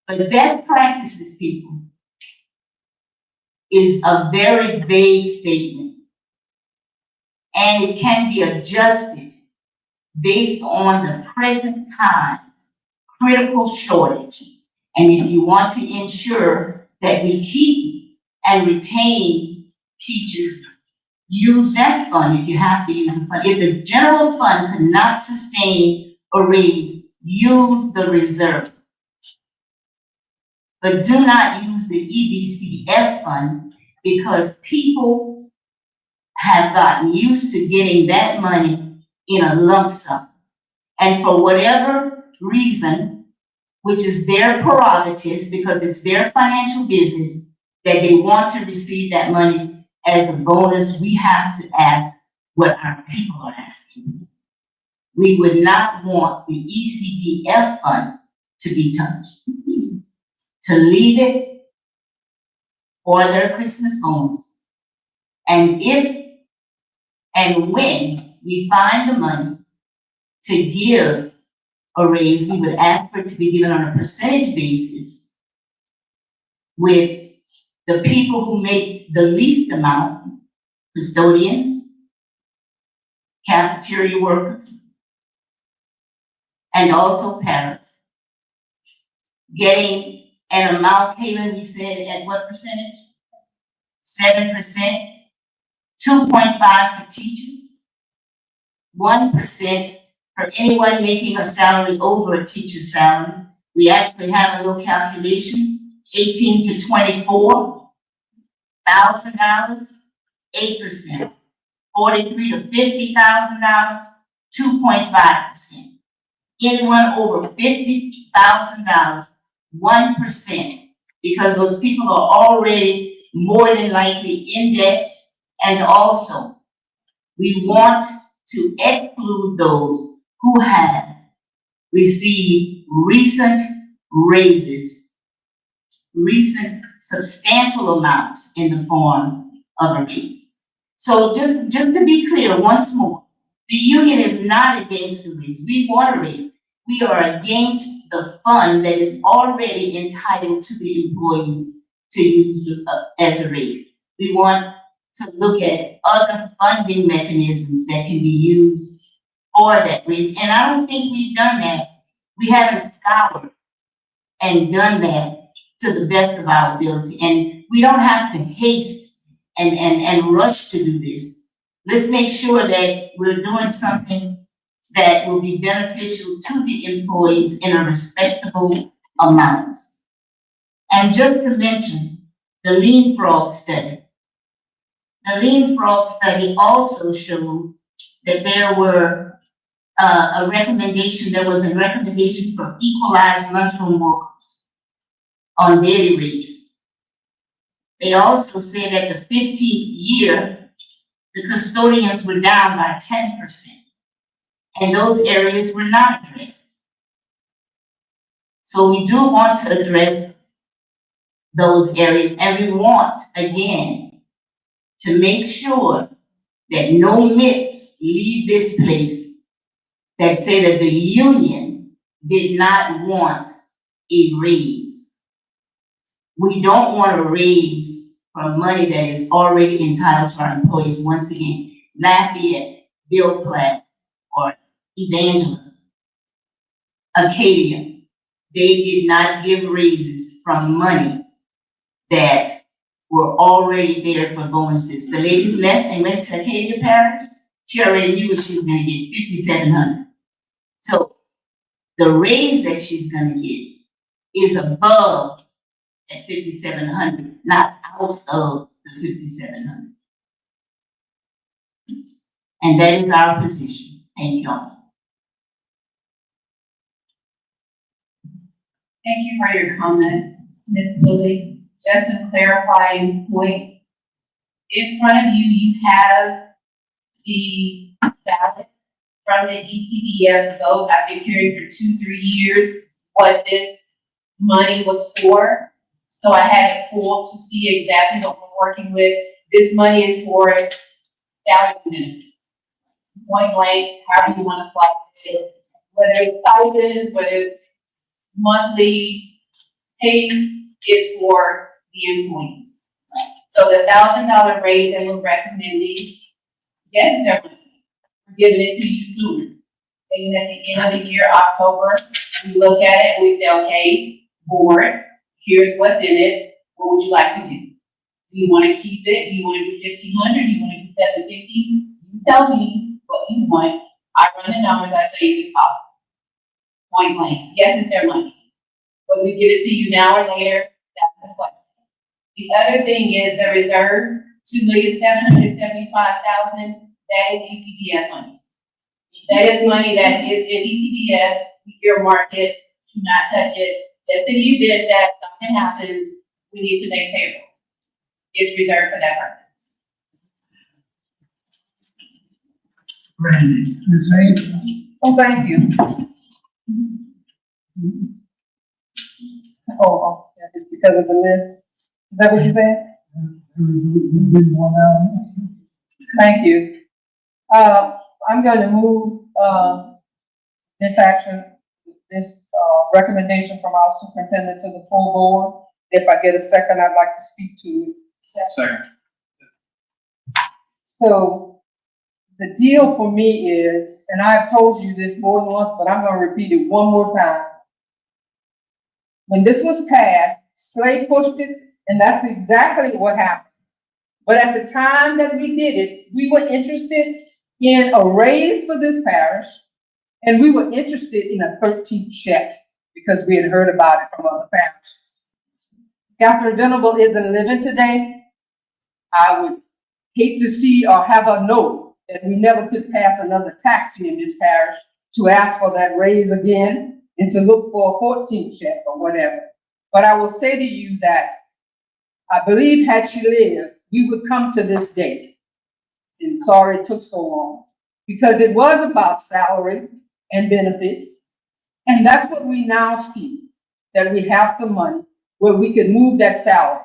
Speaker 16: But best practices, people, is a very vague statement. And it can be adjusted based on the present time's critical shortage. And if you want to ensure that we keep and retain teachers, use that fund if you have to use a fund. If the general fund cannot sustain a raise, use the reserve. But do not use the EBCF fund, because people have gotten used to getting that money in a lump sum. And for whatever reason, which is their prerogatives, because it's their financial business, that they want to receive that money as a bonus, we have to ask what our people are asking. We would not want the ECPF fund to be touched. To leave it for their Christmas bonus. And if and when we find the money to give a raise, we would ask for it to be given on a percentage basis with the people who make the least amount, custodians, cafeteria workers, and also parents, getting an amount, Kaylin, you said at what percentage? 7%, 2.5 for teachers, 1% for anyone making a salary over a teacher's salary. We actually have a little calculation, 18 to 24, $1,000, 8%, 43 to $50,000, 2.5%. Anyone over $50,000, 1%, because those people are already more than likely in debt. And also, we want to exclude those who have received recent raises, recent substantial amounts in the form of a raise. So just to be clear once more, the union is not against the raise. We want a raise. We are against the fund that is already entitled to the employees to use as a raise. We want to look at other funding mechanisms that can be used for that raise. And I don't think we've done that. We haven't scoured and done that to the best of our ability. And we don't have to haste and rush to do this. Let's make sure that we're doing something that will be beneficial to the employees in a respectable amount. And just to mention, the Lean Frog study. The Lean Frog study also showed that there was a recommendation for equalized lunchroom workers on daily rates. They also said that the 15th year, the custodians were down by 10%, and those areas were not addressed. So we do want to address those areas, and we want, again, to make sure that no myths leave this place that say that the union did not want a raise. We don't want a raise from money that is already entitled to our employees. Once again, Lafayette, Bill Platt, or Evangeline, Acadia, they did not give raises from money that were already there for bonuses. The lady who left and went to Acadia Parish, she already knew what she was gonna get, $5,700. So the raise that she's gonna get is above at $5,700, not out of the $5,700. And that is our position. Thank you all.
Speaker 1: Thank you for your comment, Ms. Lilly. Just some clarifying points. In front of you, you have the ballot from the ECDF vote. I've been hearing for 2-3 years what this money was for. So I had it pulled to see exactly what we're working with. This money is for salary benefits. Point blank, however you want to slice it. Whether it's stipends, whether it's monthly pay, is for the employees. So the $1,000 raise that we're recommending, yes, they're giving it to you sooner. And at the end of the year, October, we look at it and we say, okay, board, here's what's in it. What would you like to do? Do you want to keep it? Do you want to do 1,500? Do you want to do 750? You tell me what you want. I run the numbers. I tell you it's possible. Point blank. Yes, it's their money. Whether we give it to you now or later, that's the question. The other thing is the reserve, $2,775,000. That is ECDF money. That is money that is in ECDF. We earmark it, do not touch it. Just in the event that something happens, we need to make payroll. It's reserved for that purpose.
Speaker 2: Randy, Ms. Hayes?
Speaker 11: Oh, thank you. Oh, yeah, it's because of the list. Is that what you said? Thank you. I'm going to move, this action, this, recommendation from our superintendent to the full board. If I get a second, I'd like to speak to it.
Speaker 9: Second.
Speaker 11: So the deal for me is, and I've told you this more than once, but I'm gonna repeat it one more time. When this was passed, Slay pushed it, and that's exactly what happened. But at the time that we did it, we were interested in a raise for this parish, and we were interested in a 13th check because we had heard about it from other parishes. Catherine Venable isn't living today. I would hate to see or have her know that we never could pass another tax in this parish to ask for that raise again and to look for a 14th check or whatever. But I will say to you that I believe had she lived, we would come to this day. And sorry it took so long, because it was about salary and benefits. And that's what we now see, that we have some money where we can move that salary.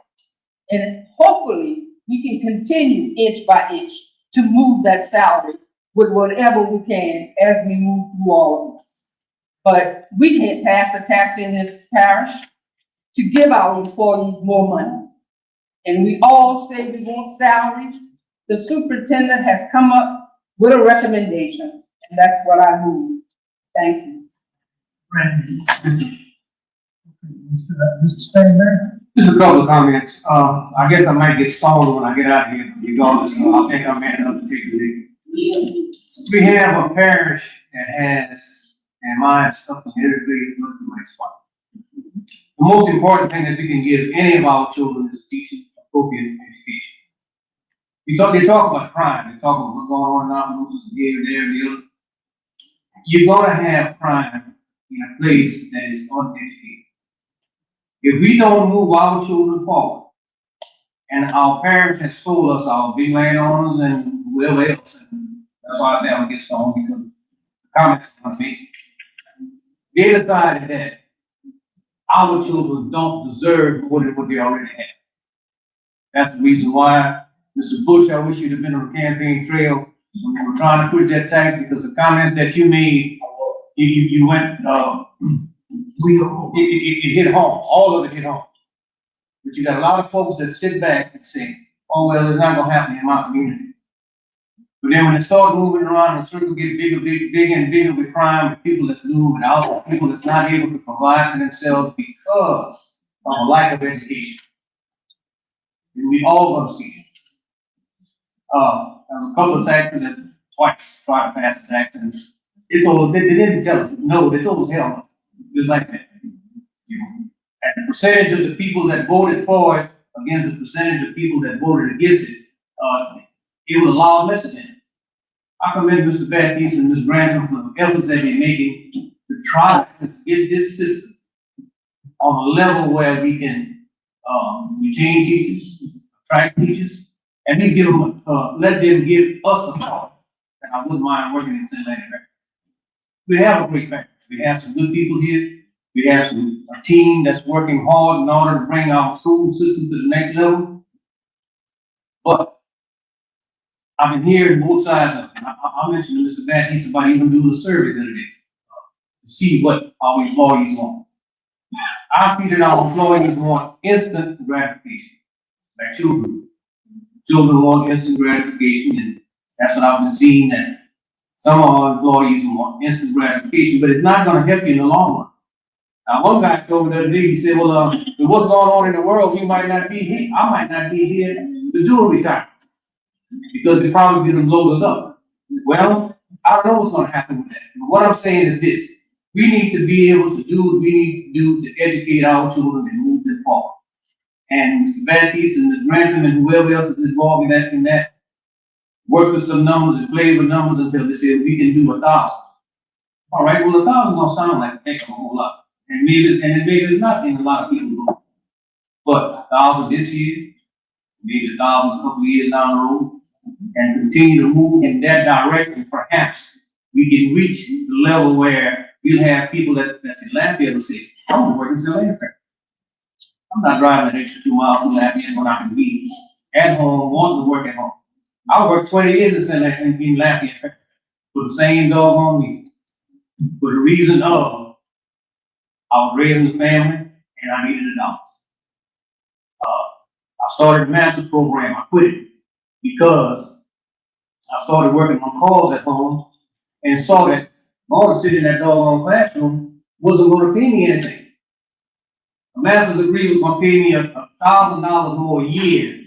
Speaker 11: And hopefully we can continue inch by inch to move that salary with whatever we can as we move through all of this. But we can't pass a tax in this parish to give our employees more money. And we all say we want salaries. The superintendent has come up with a recommendation, and that's what I move. Thank you.
Speaker 2: Mr. Steinberg?
Speaker 17: Just a couple of comments. I guess I might get stalled when I get out here regardless, so I think I may have to take a leave. We have a parish that has, and mine stuff in every place, look at my spot. The most important thing that we can give any of our children is teaching appropriate education. They talk about crime, they talk about what's going on now, who's here, there, the other. You're gonna have crime in a place that is uneducated. If we don't move our children forward, and our parents have sold us our big landowners and whoever else, and that's why I say I'm gonna get stoned because the comments I'm making. They decided that our children don't deserve what they already have. That's the reason why, Mr. Bush, I wish you'd have been on the campaign trail when we were trying to push that tax, because the comments that you made, you went, it hit home, all of it hit home. But you got a lot of folks that sit back and say, oh, well, it's not gonna happen in my community. But then when it starts moving around and the circle get bigger and bigger with crime, with people that's doing without, people that's not able to provide for themselves because of a lack of education. And we all gonna see it. There was a couple of taxes that twice tried to pass a tax, and they didn't tell us no, they told us hell no. Just like that. And the percentage of the people that voted for it against the percentage of people that voted against it, it was a loud message in it. I commend Mr. Baptiste and Ms. Grantham for the efforts that they're making to try to get this system on a level where we can retain teachers, attract teachers, at least give them let them give us a call. And I wouldn't mind working in St. Landry. We have a great faculty. We have some good people here. We have a team that's working hard in order to bring our school system to the next level. But I've been hearing both sides of it. I mentioned to Mr. Baptiste about even doing a survey the other day to see what our employees want. I see that our employees want instant gratification, like children. Children want instant gratification, and that's what I've been seeing, that some of our employees want instant gratification, but it's not gonna help you in the long run. Now, one guy told me the other day, he said, well, with what's going on in the world, we might not be here, I might not be here to do a retirement, because they probably gonna blow us up. Well, I don't know what's gonna happen with that, but what I'm saying is this: we need to be able to do what we need to do to educate our children and move them forward. And Mr. Baptiste and Ms. Grantham and whoever else is involved in that, work with some numbers and play with numbers until they say we can do 1,000. All right, well, 1,000 don't sound like a heck of a whole lot. And maybe it's not in a lot of people's books. But 1,000 this year, maybe 1,000 a couple of years down the road, and continue to move in that direction, perhaps we can reach the level where we'll have people that's in Lafayette will say, I want to work in St. Landry. I'm not driving an extra 2 miles to Lafayette when I can be at home, wanting to work at home. I worked 20 years in Lafayette for the same doggone reason. For the reason of I was raising the family and I needed the dollars. I started a master's program. I quit it because I started working on calls at home and saw that going to sit in that doggone classroom wasn't going to pay me anything. A master's degree was going to pay me $1,000 more a year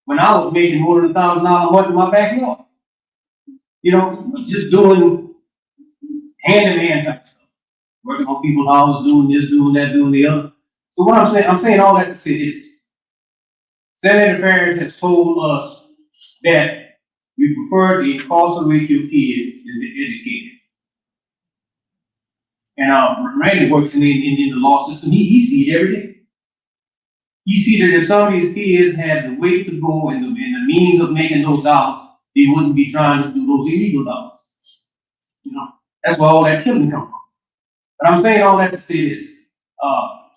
Speaker 17: when I was making more than $1,000 a month in my backyard. You know, just doing hand-in-hand type stuff. Working on people's houses, doing this, doing that, doing the other. So what I'm saying all that to say this. Senator Parish has told us that we prefer to incarcerate your kids than to educate them. And Randy works in the law system. He sees it every day. He sees that if some of these kids had the way to go and the means of making those dollars, they wouldn't be trying to do those illegal dollars. You know, that's where all that killing comes from. But I'm saying all that to say this,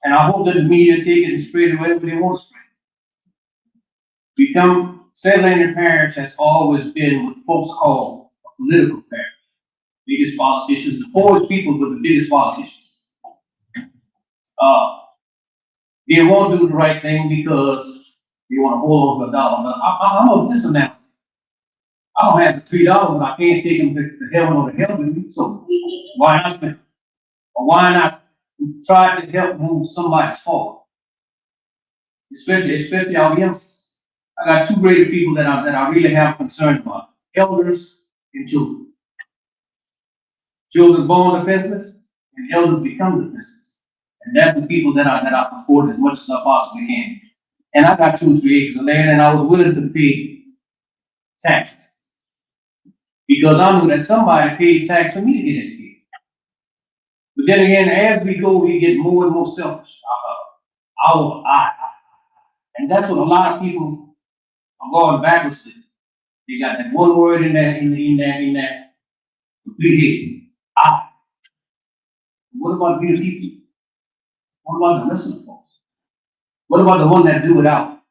Speaker 17: and I hope that the media take it and spread it wherever they want to spread it. St. Landry Parish has always been what folks call a political parish. Biggest politicians, the poorest people, but the biggest politicians. They won't do the right thing because they want to hold on to $1. But I'm of this amount. I don't have the $3, but I can't take them to heaven or to hell with me. So why not spend it? Or why not try to help move somebody's forward? Especially our youngsters. I got two great people that I really have concern about: elders and children. Children born defenseless and elders become defenseless. And that's the people that I support as much as I possibly can. And I got 2 or 3 acres of land and I was willing to pay taxes. Because I knew that somebody paid tax for me to get educated. But then again, as we go, we get more and more selfish. And that's what a lot of people are going backwards with. They got that one word in that complete head. I. What about being people? What about the rest of the folks? What about the one that do it out?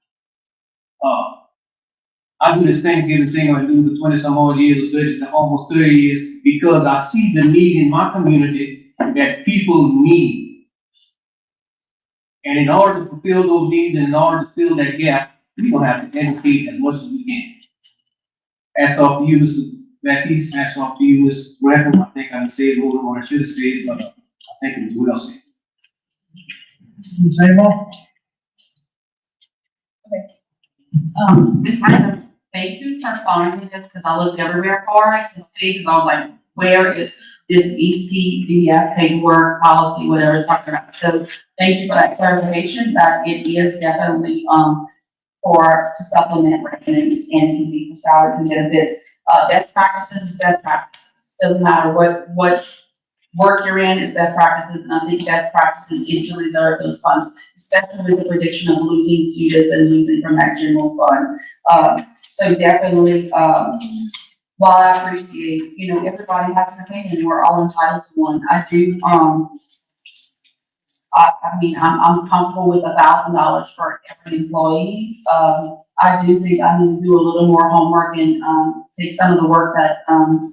Speaker 17: I do this Thanksgiving thing I do for 20-some odd years, almost 30 years, because I see the need in my community that people need. And in order to fulfill those needs and in order to fill that gap, we're gonna have to educate as much as we can. Hats off to you, Mr. Baptiste, hats off to you, Ms. Rackham. I think I said more than what I should have said, but I think it was well said.
Speaker 2: Ms. Amo?
Speaker 15: Ms. Random, thank you for finding this, because I looked everywhere for it to see, because I was like, where is this ECDF paperwork, policy, whatever it's talking about? So thank you for that clarification, that it is definitely, to supplement revenues and can be for salaries and benefits. Best practices is best practices. Doesn't matter what's work you're in, is best practices, and I think best practices is to reserve those funds, especially with the prediction of losing students and losing from that general fund. So definitely, while I appreciate, everybody has an opinion, we're all entitled to one. I do, I'm comfortable with $1,000 for every employee. I do think I need to do a little more homework and, take some of the work that,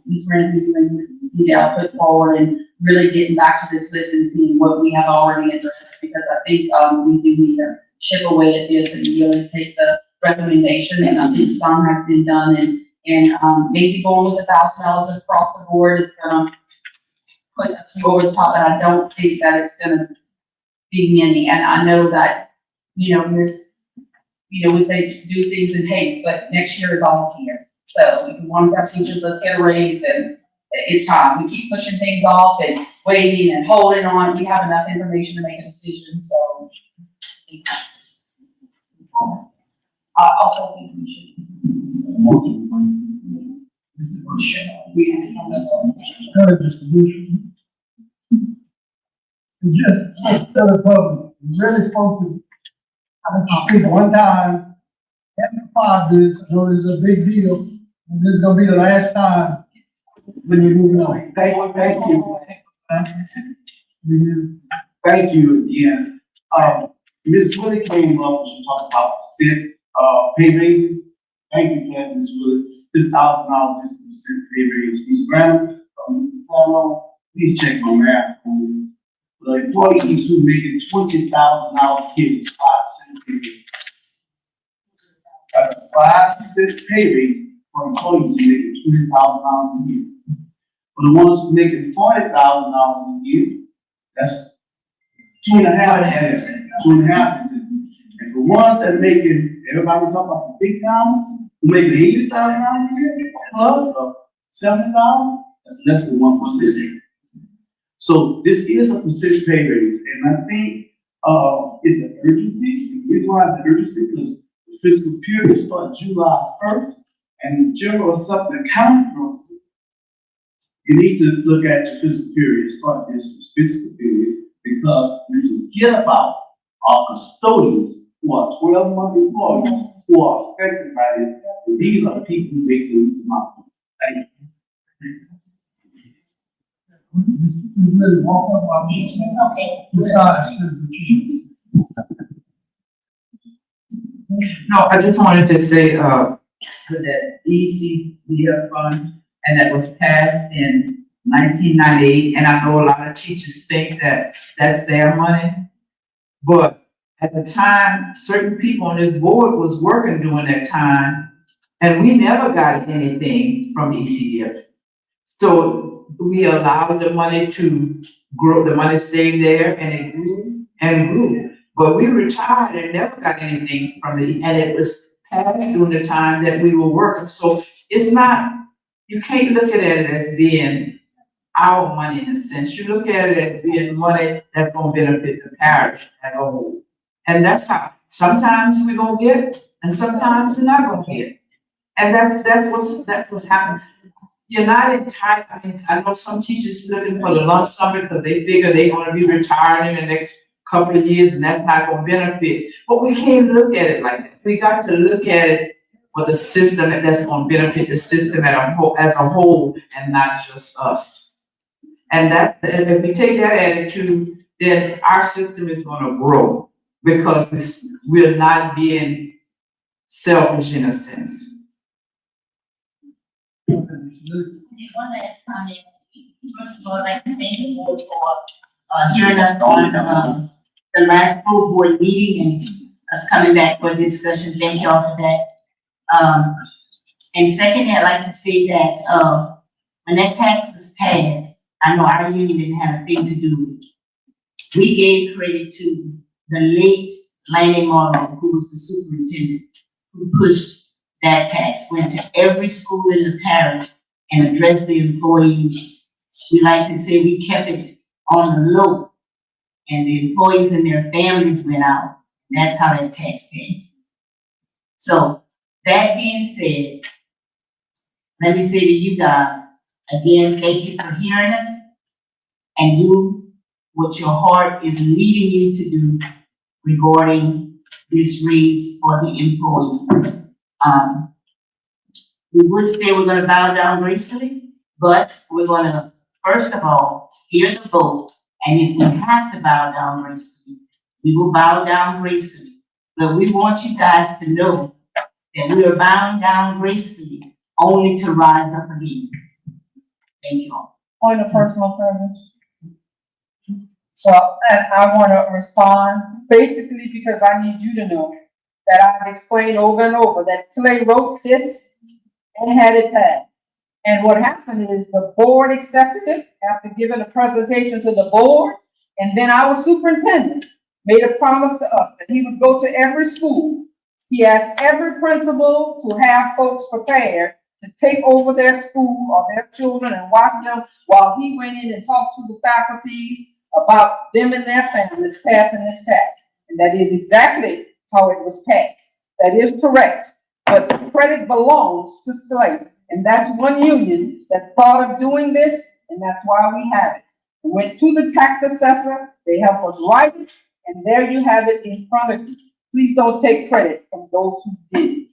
Speaker 15: Ms. Renton and Ms. Edel put forward and really getting back to this list and seeing what we have already addressed, because I think, we do need to chip away at this and really take the recommendation, and I think some has been done, and maybe going with $1,000 across the board, it's gonna put a few over the top, and I don't think that it's gonna be many, and I know that, we say do things in haste, but next year is almost here. So if we want to have teachers, let's get a raise, then it's time. We keep pushing things off and waiting and holding on. We have enough information to make a decision, so. I also think we should.
Speaker 2: Just tell the public, you really supposed to, speak one time, after 5 minutes, I know this is a big deal, and this is gonna be the last time when you're moving on.
Speaker 14: Thank you again. Ms. Willie came up and she talked about pay raises. Thank you, Ms. Willie. This $1,000 is percent pay raise. Ms. Brown, Mr. Carlo, please check my math on this. The employees who making $20,000 get 5% pay raise. 5% pay raise for employees who making $20,000 a year. For the ones who making $40,000 a year, that's 2.5%. 2.5%. And for ones that making, everybody talk about the big timers, who making $80,000 a year plus or $70,000, that's less than 1%. So this is a percentage pay raise, and I think it's an urgency. The reason why it's an urgency because the fiscal period starts July 1st, and general something accounting process. You need to look at your fiscal period, start this fiscal period, because we forget about our custodians who are 12-month employees who are affected by this. These are the people who make this amount. Thank you.
Speaker 2: Really walk up on me.
Speaker 7: Okay.
Speaker 18: No, I just wanted to say, for that ECDF fund, and that was passed in 1998, and I know a lot of teachers think that that's their money, but at the time, certain people on this board was working during that time, and we never got anything from ECDF. So we allowed the money to grow, the money stayed there, and it grew and grew. But we retired and never got anything from it, and it was passed during the time that we were working. So it's not, you can't look at it as being our money in a sense. You look at it as being money that's gonna benefit the parish as a whole. And that's how, sometimes we're gonna get, and sometimes we're not gonna get. And that's what's happening. You're not entitled, I mean, I know some teachers looking for the lump sum because they figure they're gonna be retiring in the next couple of years and that's not gonna benefit. But we can't look at it like that. We got to look at it for the system and that's gonna benefit the system as a whole and not just us. And if we take that attitude, then our system is gonna grow because we're not being selfish in a sense.
Speaker 16: One last comment. First of all, I'd like to thank the board for hearing us on the last full board meeting and us coming back for a discussion. Thank you all for that. And secondly, I'd like to say that when that tax was passed, I know our union didn't have a thing to do with it. We gave credit to the late Laney Morrow, who was the superintendent, who pushed that tax, went to every school in the parish and addressed the employees. We like to say we kept it on the low, and the employees and their families went out. That's how that tax passed. So, that being said, let me say to you guys, again, thank you for hearing us, and do what your heart is leading you to do regarding this raise for the employees. We would say we're gonna bow down gracefully, but we're gonna, first of all, hear the vote, and if we have to bow down gracefully, we will bow down gracefully. But we want you guys to know that we are bowing down gracefully only to rise up again. Thank you all.
Speaker 11: Point of personal privilege. So, and I wanna respond, basically because I need you to know that I've explained over and over that Slay wrote this and had it passed. And what happened is the board accepted it after giving a presentation to the board, and then our superintendent made a promise to us that he would go to every school. He asked every principal to have folks prepared to take over their school or their children and watch them while he went in and talked to the faculties about them and their families passing this tax. And that is exactly how it was passed. That is correct. But the credit belongs to Slay. And that's one union that thought of doing this, and that's why we have it. We went to the tax assessor, they helped us write it, and there you have it in front of you. Please don't take credit from those who did it.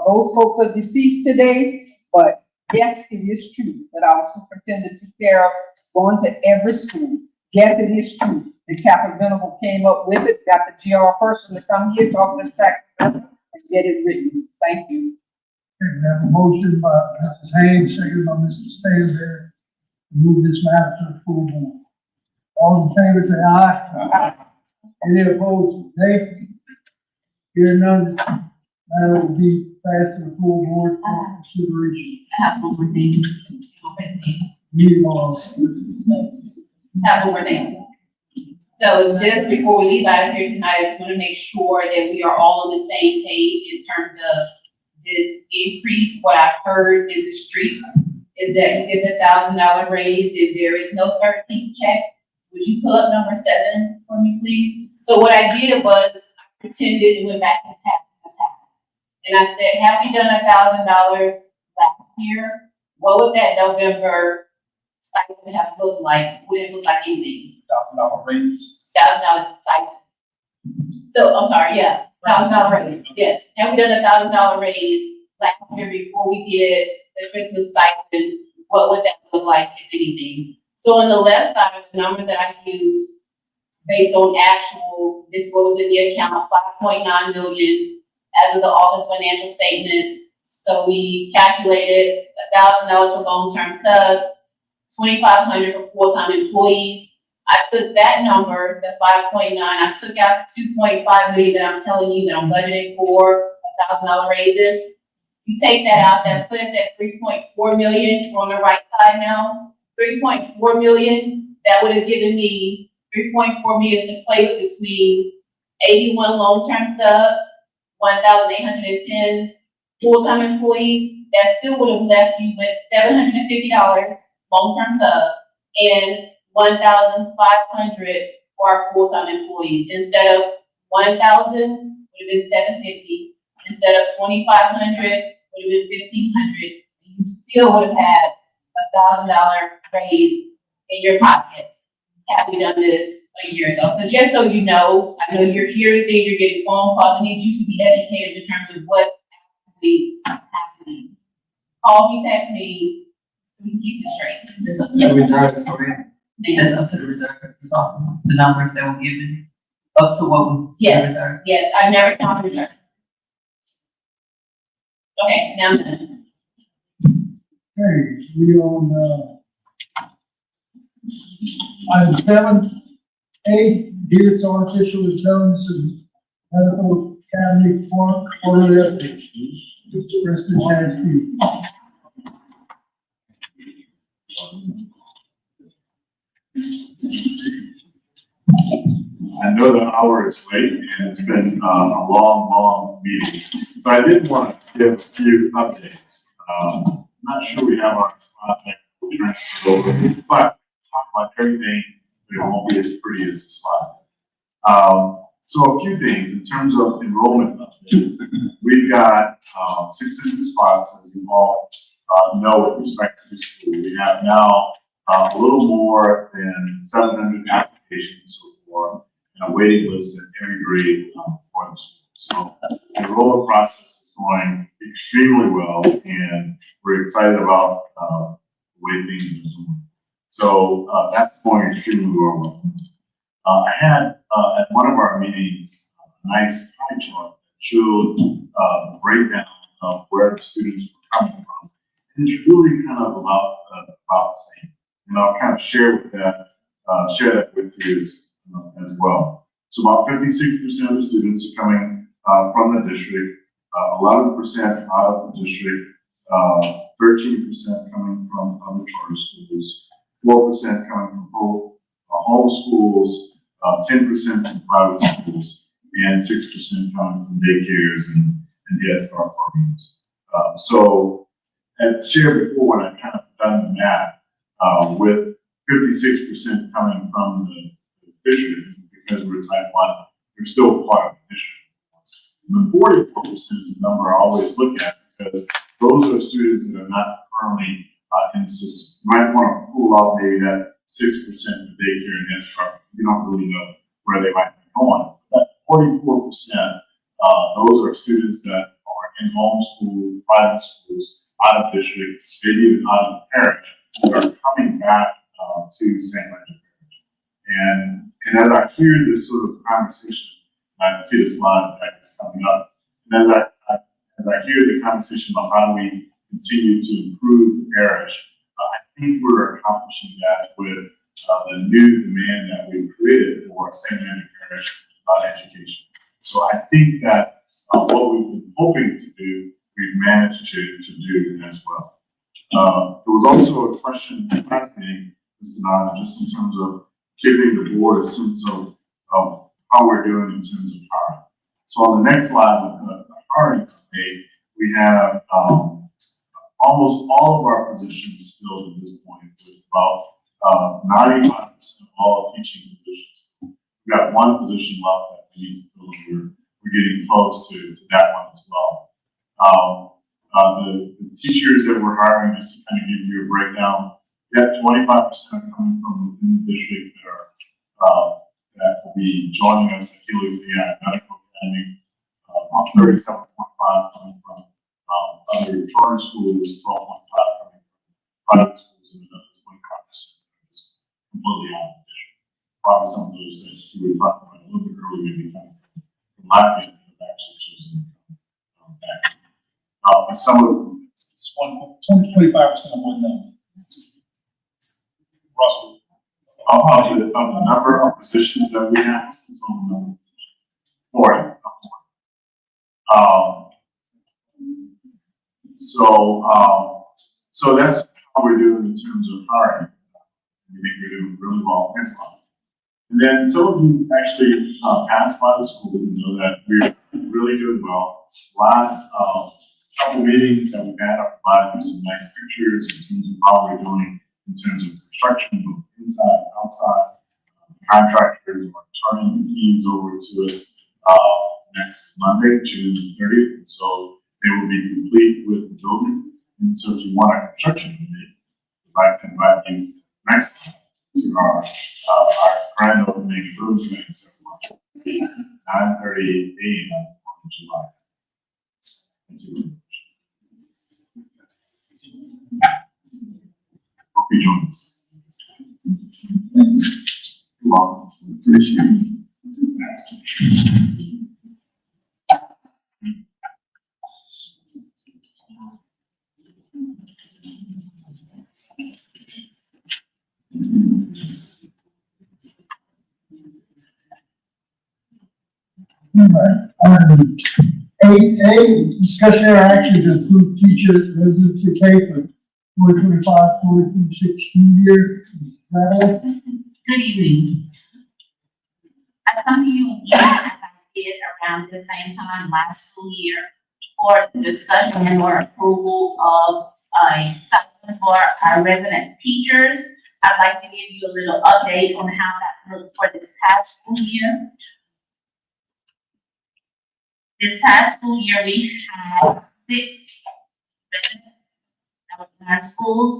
Speaker 11: Those folks are deceased today, but yes, it is true that our superintendent took care of going to every school. Yes, it is true. The Catholic Venerable came up with it, got the GR person to come here, talk to the tax assessor, and get it written. Thank you.
Speaker 2: Okay, we have a motion by Mrs. Haynes, second by Mrs. Stanberry, to move this matter to the full board. All in favor, say aye. Aye. Any opposed, nay? Hearing none, this matter will be passed to the full board for consideration.
Speaker 1: Have one more thing.
Speaker 2: Meeting on.
Speaker 1: Have one more thing. So just before we leave out of here tonight, I want to make sure that we are all on the same page in terms of this increase. What I've heard in the streets is that you get the $1,000 raise if there is no 13th check. Would you pull up number 7 for me, please? So what I did was I pretended and went back to tax. And I said, have we done $1,000 last year? What would that November stipend have looked like? Would it look like anything?
Speaker 5: $1,000 raise.
Speaker 1: $1,000 stipend. So, I'm sorry, yeah, $1,000 raise, yes. Have we done $1,000 raise last year before we did the Christmas stipend? What would that look like, if anything? So on the left side of the numbers that I used, based on actual, this was in the account, 5.9 million as of the August financial statements. So we calculated $1,000 for long-term subs, $2,500 for full-time employees. I took that number, the 5.9, I took out the 2.5 million that I'm telling you that I'm budgeting for $1,000 raises. You take that out, that puts us at 3.4 million. We're on the right side now. 3.4 million, that would have given me 3.4 million to play with between 81 long-term subs, 1,810 full-time employees. That still would have left you with $750 long-term sub, and 1,500 for our full-time employees. Instead of 1,000, would have been 750. Instead of 2,500, would have been 1,500. You still would have had $1,000 raise in your pocket had we done this a year ago. So just so you know, I know you're hearing things, you're getting phone calls, I need you to be educated in terms of what's actually happening. Call me, text me, we can keep this straight.
Speaker 10: That's up to the reserve, correct? That's up to the reserve, it's all the numbers that were given, up to what was the
Speaker 1: Yes.
Speaker 10: reserve.
Speaker 1: Yes, I've never counted reserve. Okay, now I'm done.
Speaker 2: Okay, we on, item 7A, Deer's Artificial Intelligence and Medical Academy quarterly update. Mr. Preston Chasky.
Speaker 8: I know the hour is late and it's been a long meeting. So I did want to give a few updates. Not sure we have our slide deck transferred over, but talk about everything, but it won't be as pretty as the slide. So a few things in terms of enrollment updates. We've got 600 spots, as you all know, with respect to the school. We have now a little more than 700 applications so far, and a waiting list at every grade for the school. So the enrollment process is going extremely well, and we're excited about the way things are going. So that's going extremely well. I had at one of our meetings a nice pie chart that showed the breakdown of where the students were coming from. And it's really kind of about the same. And I'll kind of share that with you as well. So about 56% of the students are coming from the district, 11% out of the district, 13% coming from other charter schools, 4% coming from both home schools, 10% from private schools, and 6% coming from daycares and Head Start programs. So, as shared before, when I kind of done the math, with 56% coming from the district, because we're type 1, we're still part of the district. The 44% is the number I always look at, because those are students that are not currently in the system. You might want to pull out maybe that 6% for daycare and Head Start. You don't really know where they might be going. But 44%, those are students that are in homeschool, private schools, out of district, maybe even out of parish, who are coming back to St. Ledger Parish. And as I hear this sort of conversation, I can see the slide that is coming up. And as I hear the conversation about how do we continue to improve the parish, I think we're accomplishing that with the new demand that we've created for St. Andrew Parish education. So I think that what we've been hoping to do, we've managed to do as well. There was also a question last meeting, Mr. Nod, just in terms of giving the board a sense of how we're doing in terms of hiring. So on the next slide, with the hiring update, we have almost all of our positions filled at this point, with about 95% of all teaching positions. We've got one position left that we need to fill, and we're getting close to that one as well. The teachers that we're hiring, just to kind of give you a breakdown, we have 25% coming from within the district that will be joining us at Achilles Medical Academy, about 37.5 coming from other charter schools, 12.5 coming from private schools, and another 25% is completely out of the district. Probably some of those that we were talking about a little bit earlier, maybe coming from Latvia, have actually chosen to come back. Some of them,
Speaker 5: 25% of what number? Russell.
Speaker 8: of the number of positions that we have, what's the total number? 40. So that's how we're doing in terms of hiring. We think we're doing really well in this line. And then some of you actually passed by the school and know that we're really doing well. Last couple meetings that we've had, I've provided you some nice pictures in terms of how we're doing in terms of construction, inside, and outside. Contractors are turning the keys over to us, next Monday, June 30th. So they will be complete with the building. And so if you want a construction permit, I'd like to invite you next time to our grand opening building ceremony, 9:30 a.m. on July. Thank you. Hope you join us. Thanks. You're welcome. Appreciate it.
Speaker 2: Alright, 8A, discussion or action to approve teacher residency pay for 2025-2026 school year. Natalie?
Speaker 1: Good evening. I come to you again as I did around the same time last school year for the discussion and or approval of a supplement for our resident teachers. I'd like to give you a little update on how that looked for this past school year. This past school year, we had 6 residents that were in our schools.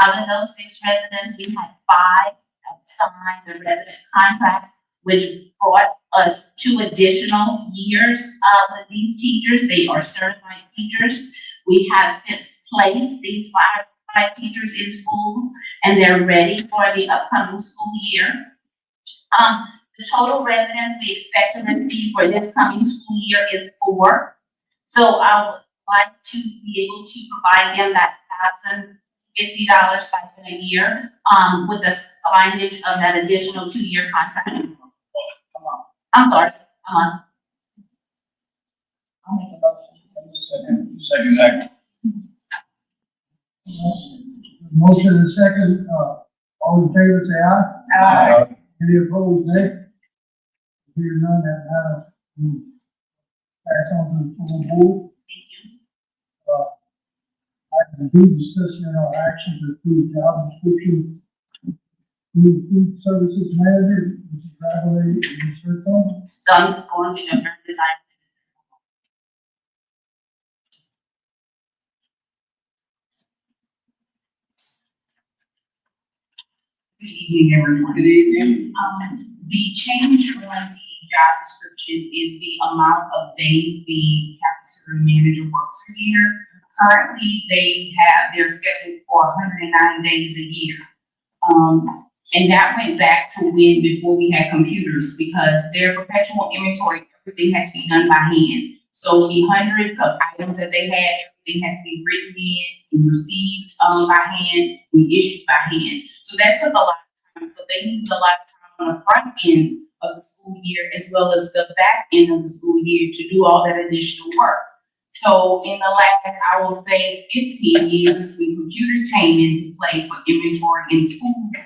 Speaker 1: Out of those 6 residents, we had 5 that signed the resident contract, which brought us 2 additional years with these teachers. They are certified teachers. We have since placed these 5 teachers in schools, and they're ready for the upcoming school year. The total residents we expect to receive for this coming school year is 4. So I would like to be able to provide them that $1,050 stipend a year, with the signage of that additional 2-year contract. I'm sorry,
Speaker 11: I'll make a motion.
Speaker 5: Second.
Speaker 2: Motion and second, all in favor, say aye.
Speaker 11: Aye.
Speaker 2: Any opposed, nay? Hearing none, that matter will pass on to the full board.
Speaker 1: thank you.
Speaker 2: Item B, discussion or action to approve job description. Food services manager, Mrs. Bradley, Mr. Thomas.
Speaker 1: So I'm going to defer this item.
Speaker 7: Good evening, everyone.
Speaker 12: Good evening.
Speaker 7: The change on the job description is the amount of days the cafeteria manager works a year. Currently, they're scheduled for 109 days a year. And that went back to before we had computers, because their perpetual inventory, everything had to be done by hand. So the hundreds of items that they had, everything had to be written in and received by hand, and issued by hand. So that took a lot of time. So they needed a lot of time on the front end of the school year as well as the back end of the school year to do all that additional work. So in the last, I will say 15 years, when computers came into play for inventory in schools,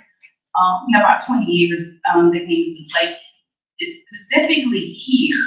Speaker 7: about 20 years they came into play. Specifically here,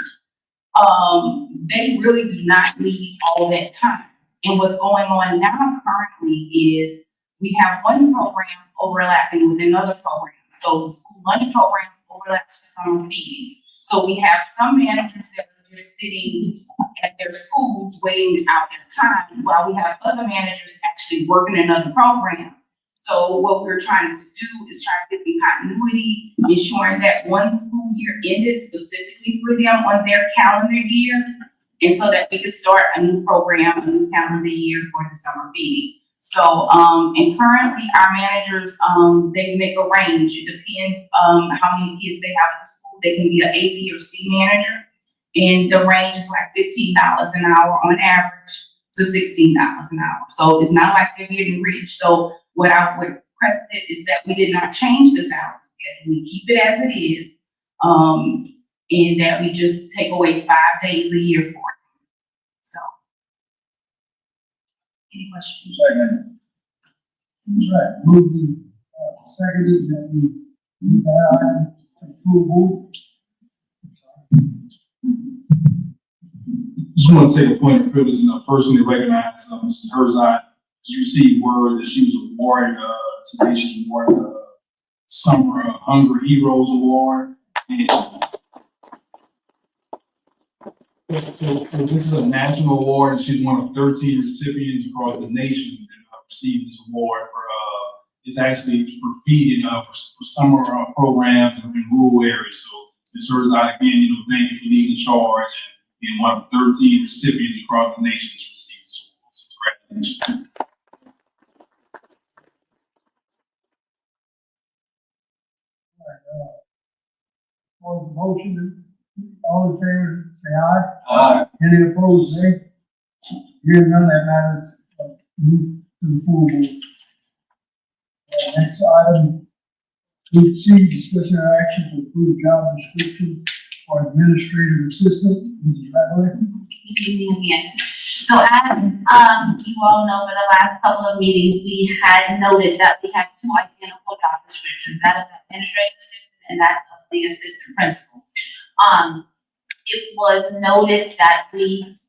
Speaker 7: they really do not need all that time. And what's going on now currently is we have one program overlapping with another program. So the school lunch program overlaps with summer feeding. So we have some managers that are just sitting at their schools waiting out their time, while we have other managers actually working another program. So what we're trying to do is try to get the continuity, ensuring that one school year ended specifically for them on their calendar year, and so that we could start a new program, a new calendar year for the summer feeding. So, and currently our managers, they make a range. It depends, how many kids they have in school. They can be an A, B, or C manager. And the range is like $15 an hour on average to $16 an hour. So it's not like they're getting rich. So what I would request is that we did not change this hour schedule. We keep it as it is. And that we just take away 5 days a year for it. So. Any questions?
Speaker 2: Second. Right, moving, seconded, that we move that item to full board.
Speaker 9: Just want to take a point of privilege and personally recognize Mrs. Herzog. She received word that she was awarded Tenacious Award, Summer Hunger Heroes Award. And so this is a national award, and she's one of 13 recipients across the nation that received this award for, it's actually for feeding, for summer programs in rural areas. So Ms. Herzog, again, thank you for leading charge and being one of 13 recipients across the nation to receive this award. So congratulations.
Speaker 2: On the motion, all in favor, say aye.
Speaker 9: Aye.
Speaker 2: Any opposed, nay? Hearing none, that matter move to the full board. Next item, 8C, discussion or action to approve job description for administrative assistant. Mrs. Radley?
Speaker 1: Good evening again. So as, you all know, for the last couple of meetings, we had noted that we had two identical job descriptions, that of the administrative assistant and that of the assistant principal. It was noted that we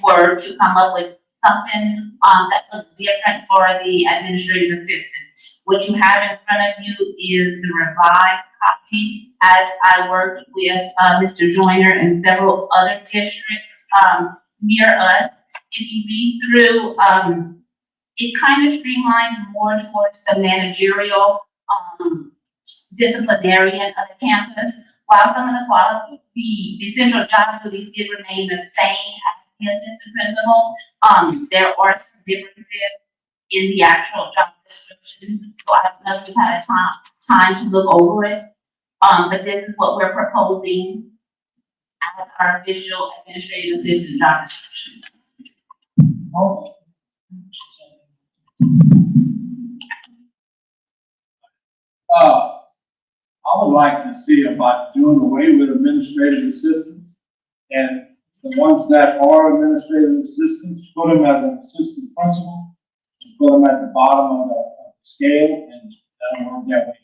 Speaker 1: were to come up with something, that looked different for the administrative assistant. What you have in front of you is the revised copy. As I worked with, Mr. Joyner and several other districts, near us, if you read through, it kind of streamlines more towards the managerial, disciplinarian of the campus. While some of the essential job duties did remain the same as the assistant principal, there are some differences in the actual job description. So I don't know if you've had a time to look over it. But this is what we're proposing as our official administrative assistant job description.
Speaker 5: I would like to see about doing away with administrative assistants, and the ones that are administrative assistants, put them as an assistant principal, and put them at the bottom of the scale, and that'll work that way.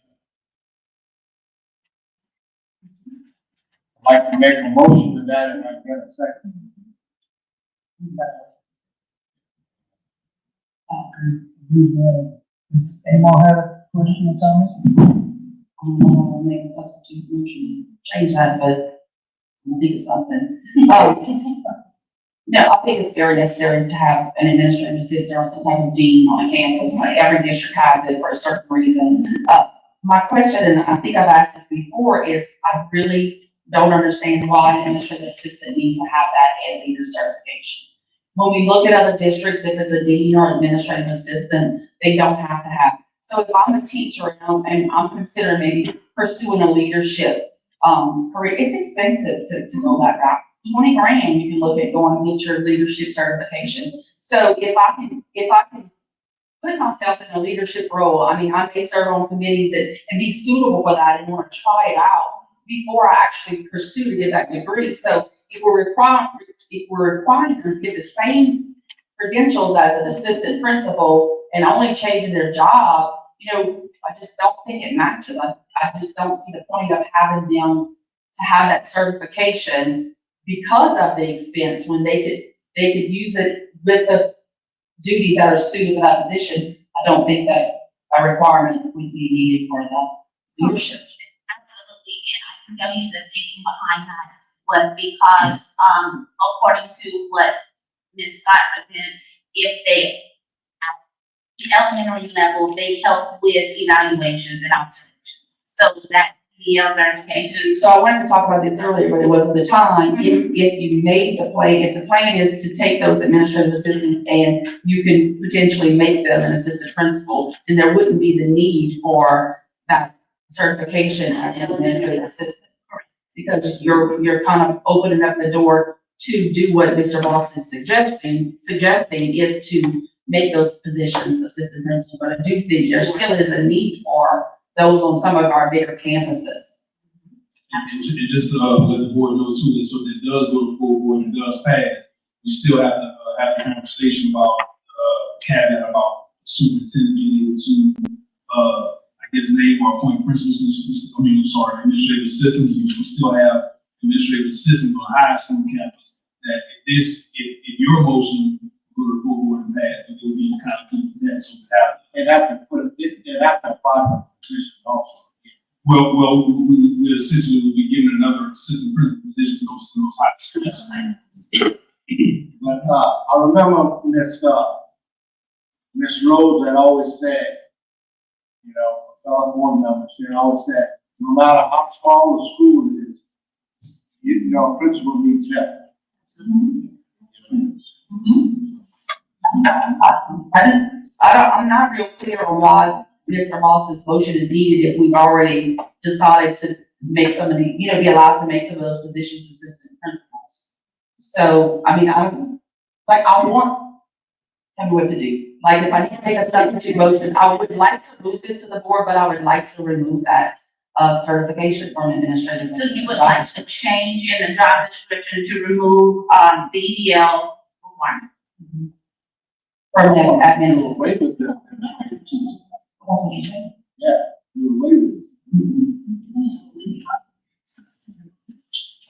Speaker 5: I'd like to make a motion to that, and I get a second.
Speaker 2: Anyone have a question or comment?
Speaker 15: I'll make a substitute motion, change that, but I think it's something. No, I think it's very necessary to have an administrative assistant or some type of dean on a campus. Like every district has it for a certain reason. My question, and I think I've asked this before, is I really don't understand why an administrative assistant needs to have that and leader certification. When we look at other districts, if it's a dean or administrative assistant, they don't have to have. So if I'm a teacher and I'm considering maybe pursuing a leadership career, it's expensive to go that route. 20 grand, you can look at going and get your leadership certification. So if I can put myself in a leadership role, I mean, I may serve on committees and be suitable for that and want to try it out before I actually pursue to get that degree. So if we're requiring them to get the same credentials as an assistant principal and only changing their job, I just don't think it matches. I just don't see the point of having them to have that certification because of the expense when they could use it with the duties that are suited for that position. I don't think that a requirement would be needed for the leadership.
Speaker 1: Absolutely, and I can tell you the thinking behind that was because, according to what Ms. Scott presented, if they, at the elementary level, they help with evaluations and observations. So that DL verification.
Speaker 15: So I wanted to talk about this earlier, but it wasn't the time. If you made the plan, if the plan is to take those administrative assistants and you can potentially make them an assistant principal, then there wouldn't be the need for that certification as an administrative assistant. Because you're kind of opening up the door to do what Mr. Boss is suggesting is to make those positions assistant principals. But I do think there still is a need for those on some of our bigger campuses.
Speaker 9: And just to let the board know too, that so that it does go to full board and does pass, we still have to have a conversation about cabinet about superintendent being able to name or appoint principals, administrative assistants. We still have administrative assistants on high school campus. That if your motion go to full board and pass, it will be kind of that. So we have to put
Speaker 5: It happened for position also.
Speaker 9: Well, we essentially will be given another assistant principal position to those high schools.
Speaker 14: But, I remember Miss Rose had always said, you know, fellow board members, she had always said, no matter how small the school is, you know, principal needs help.
Speaker 15: I'm not real clear on why Mr. Moss's motion is needed if we've already decided to make some of the, be allowed to make some of those positions assistant principals. So, I mean, tell me what to do. Like, if I need to make a substitute motion, I would like to move this to the board, but I would like to remove that, certification from administrative.
Speaker 16: So you would like to change in the job description to remove, BDL one?
Speaker 15: From the administrative.
Speaker 14: Wait with this.
Speaker 15: That's what you said.
Speaker 14: Yeah, you're waiting.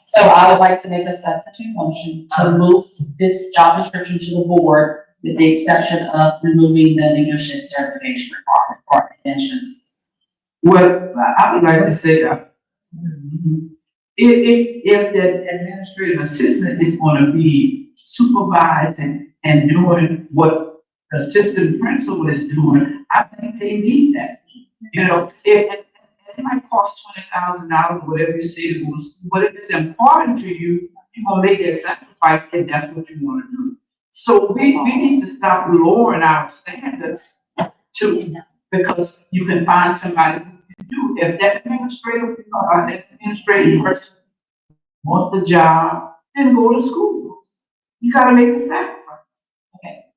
Speaker 15: So I would like to make a substitute motion to move this job description to the board with the exception of removing the leadership certification requirement for administrators.
Speaker 18: Well, I would like to say that if the administrative assistant is going to be supervising and doing what the assistant principal is doing, I think they need that. You know, it might cost $20,000, whatever you say to go to school, but if it's important to you, you're gonna make that sacrifice if that's what you want to do. So we need to stop lowering our standards because you can find somebody who can do. If that administrative person wants the job, then go to school. You gotta make the sacrifice.
Speaker 15: Okay.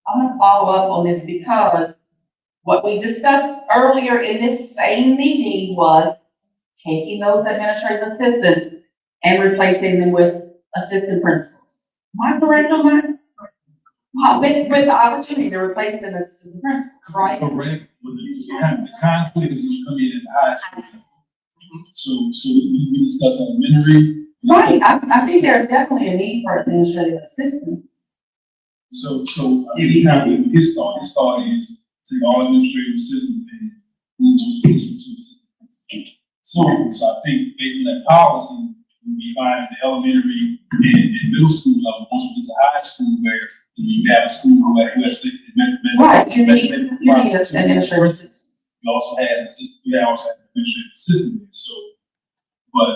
Speaker 15: I'm gonna follow up on this because what we discussed earlier in this same meeting was taking those administrative assistants and replacing them with assistant principals. Am I correct on that? With the opportunity to replace them as assistant principals, right?
Speaker 9: Correct, but the conflict is gonna come in at the high school. So we discussed elementary.
Speaker 15: Right, I think there's definitely a need for administrative assistants.
Speaker 9: So it's kind of his thought is take all administrative assistants and move those positions to assistant principal. So I think based on that policy, we'll be fine at the elementary and middle school level. Once we get to high school where you have a school who has
Speaker 15: right, you need administrative assistants.
Speaker 9: We also had an assistant, we also had an administrative assistant there. So, but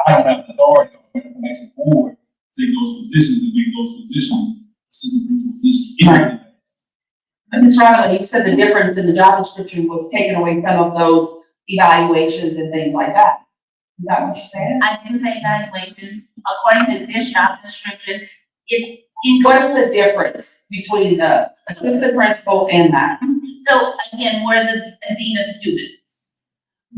Speaker 9: I don't have the authority or the next board to take those positions and make those positions assistant principal positions.
Speaker 15: Right. But Ms. Riley, you said the difference in the job description was taking away some of those evaluations and things like that. Is that what you said?
Speaker 16: I didn't say evaluations. According to this job description,
Speaker 15: What's the difference between the assistant principal and that?
Speaker 16: So again, we're the dean of students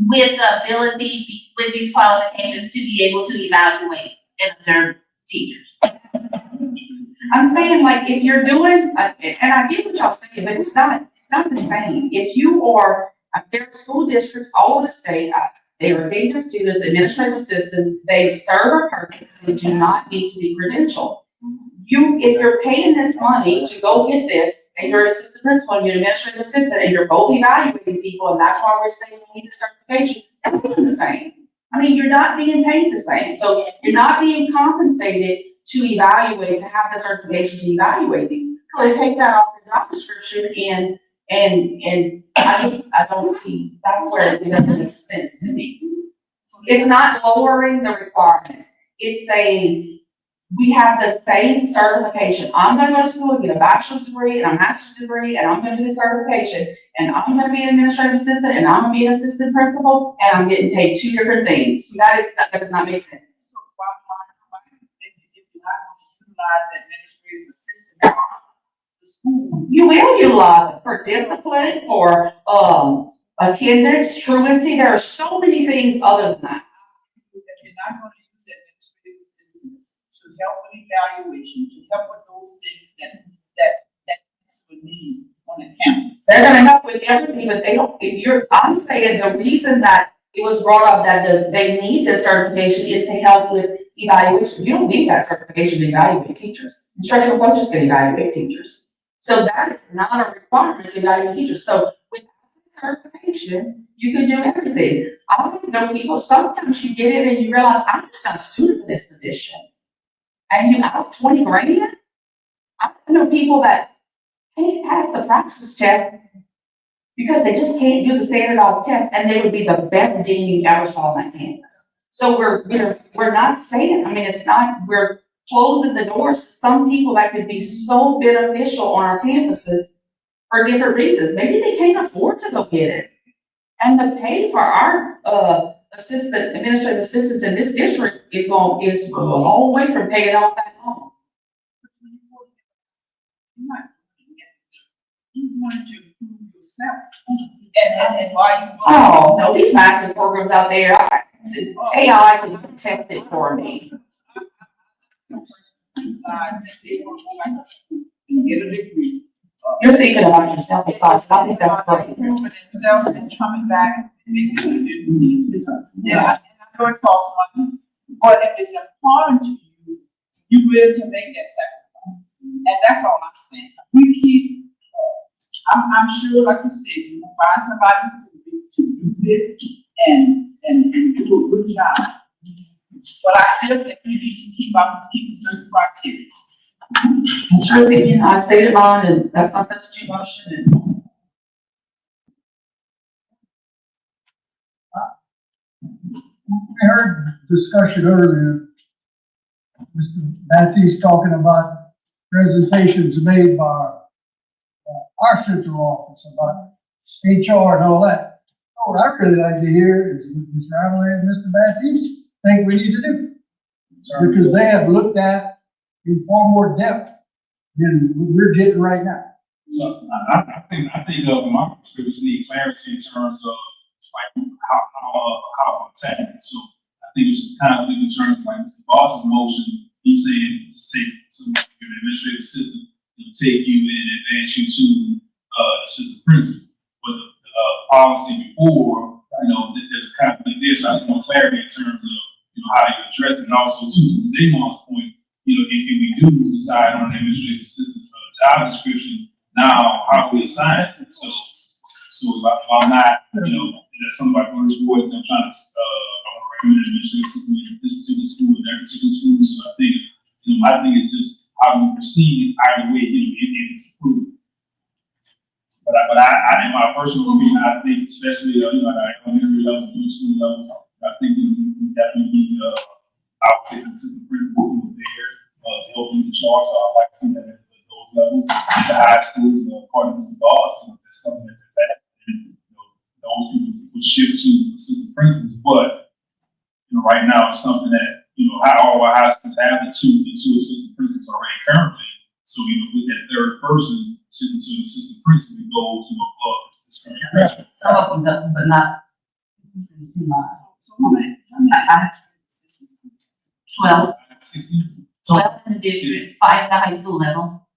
Speaker 16: with the ability, with these qualifications to be able to evaluate and observe teachers.
Speaker 15: I'm saying, like, if you're doing, and I get what y'all saying, but it's not the same. If you are, there are school districts all over the state, they are deans of students, administrative assistants, they serve a purpose, they do not need to be credentialed. If you're paying this money to go get this, and you're an assistant principal and you're an administrative assistant, and you're both evaluating people, and that's why we're saying we need the certification, it's the same. I mean, you're not being paid the same, so you're not being compensated to evaluate, to have the certification to evaluate these. So take that off the job description and I don't see, that's where it doesn't make sense to me. It's not lowering the requirements. It's saying we have the same certification. I'm gonna go to school and get a bachelor's degree and a master's degree, and I'm gonna do the certification, and I'm gonna be an administrative assistant, and I'm gonna be an assistant principal, and I'm getting paid two different things. That does not make sense.
Speaker 18: So why if you're not going to utilize the administrative assistant, the school?
Speaker 15: You will utilize it for discipline, for attendance, truancy. There are so many things other than that.
Speaker 18: If you're not going to use the administrative assistant to help with evaluation, to help with those things that would need on the campus.
Speaker 15: They're gonna help with everything, but they don't, I'm saying the reason that it was brought up that they need this certification is to help with evaluation. You don't need that certification to evaluate teachers. Instructional coaches can evaluate teachers. So that is not a requirement to evaluate teachers. So with certification, you can do everything. I know people, sometimes you get it and you realize, I'm just not suited for this position. And you out 20 grand? I know people that can't pass the praxis test because they just can't do the standardized test, and they would be the best dean you ever saw on that campus. So we're not saying, I mean, it's not, we're closing the doors to some people that could be so beneficial on our campuses for different reasons. Maybe they can't afford to go get it. And the pay for our, administrative assistants in this district is a long way from paying off that loan.
Speaker 11: You wanted to improve yourself. And why you.
Speaker 15: Oh, no, these master's programs out there, AI can test it for me.
Speaker 11: Besides that they want to go back to school and get a degree.
Speaker 15: You're thinking about yourself, besides, I think that's great.
Speaker 11: For themselves and coming back and making a new system. Yeah, and I know it costs money, but if it's important to you, you willing to make that sacrifice. And that's all I'm saying. We keep, I'm sure, like you said, you will find somebody to do this and do a good job. But I still think we need to keep certain criteria.
Speaker 15: That's really, I stated mine, and that's my substitute motion, and
Speaker 2: We heard discussion earlier, Mr. Matthews talking about presentations made by our central office about HR and all that. Oh, what I'd really like to hear is what Mr. Avellay and Mr. Matthews think we need to do. Because they have looked at in far more depth than we're getting right now.
Speaker 9: So I think from my perspective, we need clarity in terms of like how to attack it. So I think it's just kind of in terms of like Mr. Boss's motion. He's saying just take some administrative assistant and take you and advance you to assistant principal. But the policy before, there's a conflict there. So I just want clarity in terms of how you address it, and also to Zamon's point, if we do decide on an administrative assistant job description, now how do we assign it? So if I'm not, there's somebody from this board, I'm trying to, I want to recommend an administrative assistant in this particular school and that particular school. So I think, my thing is just how we proceed either way, if it's approved. But I, in my personal opinion, I think especially, at elementary levels, middle school levels, I think we definitely need, I would say, some assistant principal who's there, to help lead the charge. So I'd like to see that at those levels. The high schools, according to the laws, there's something that, those people would shift to assistant principals. But, right now it's something that, all our high schools have the two assistant principals already currently. So, with that third person, shifting to the assistant principal, it goes, above this current pressure.
Speaker 10: Some of them don't, but not.
Speaker 11: So how many assistants?
Speaker 6: 12,
Speaker 9: 16.
Speaker 6: 12 in the district, 5 at the high school level.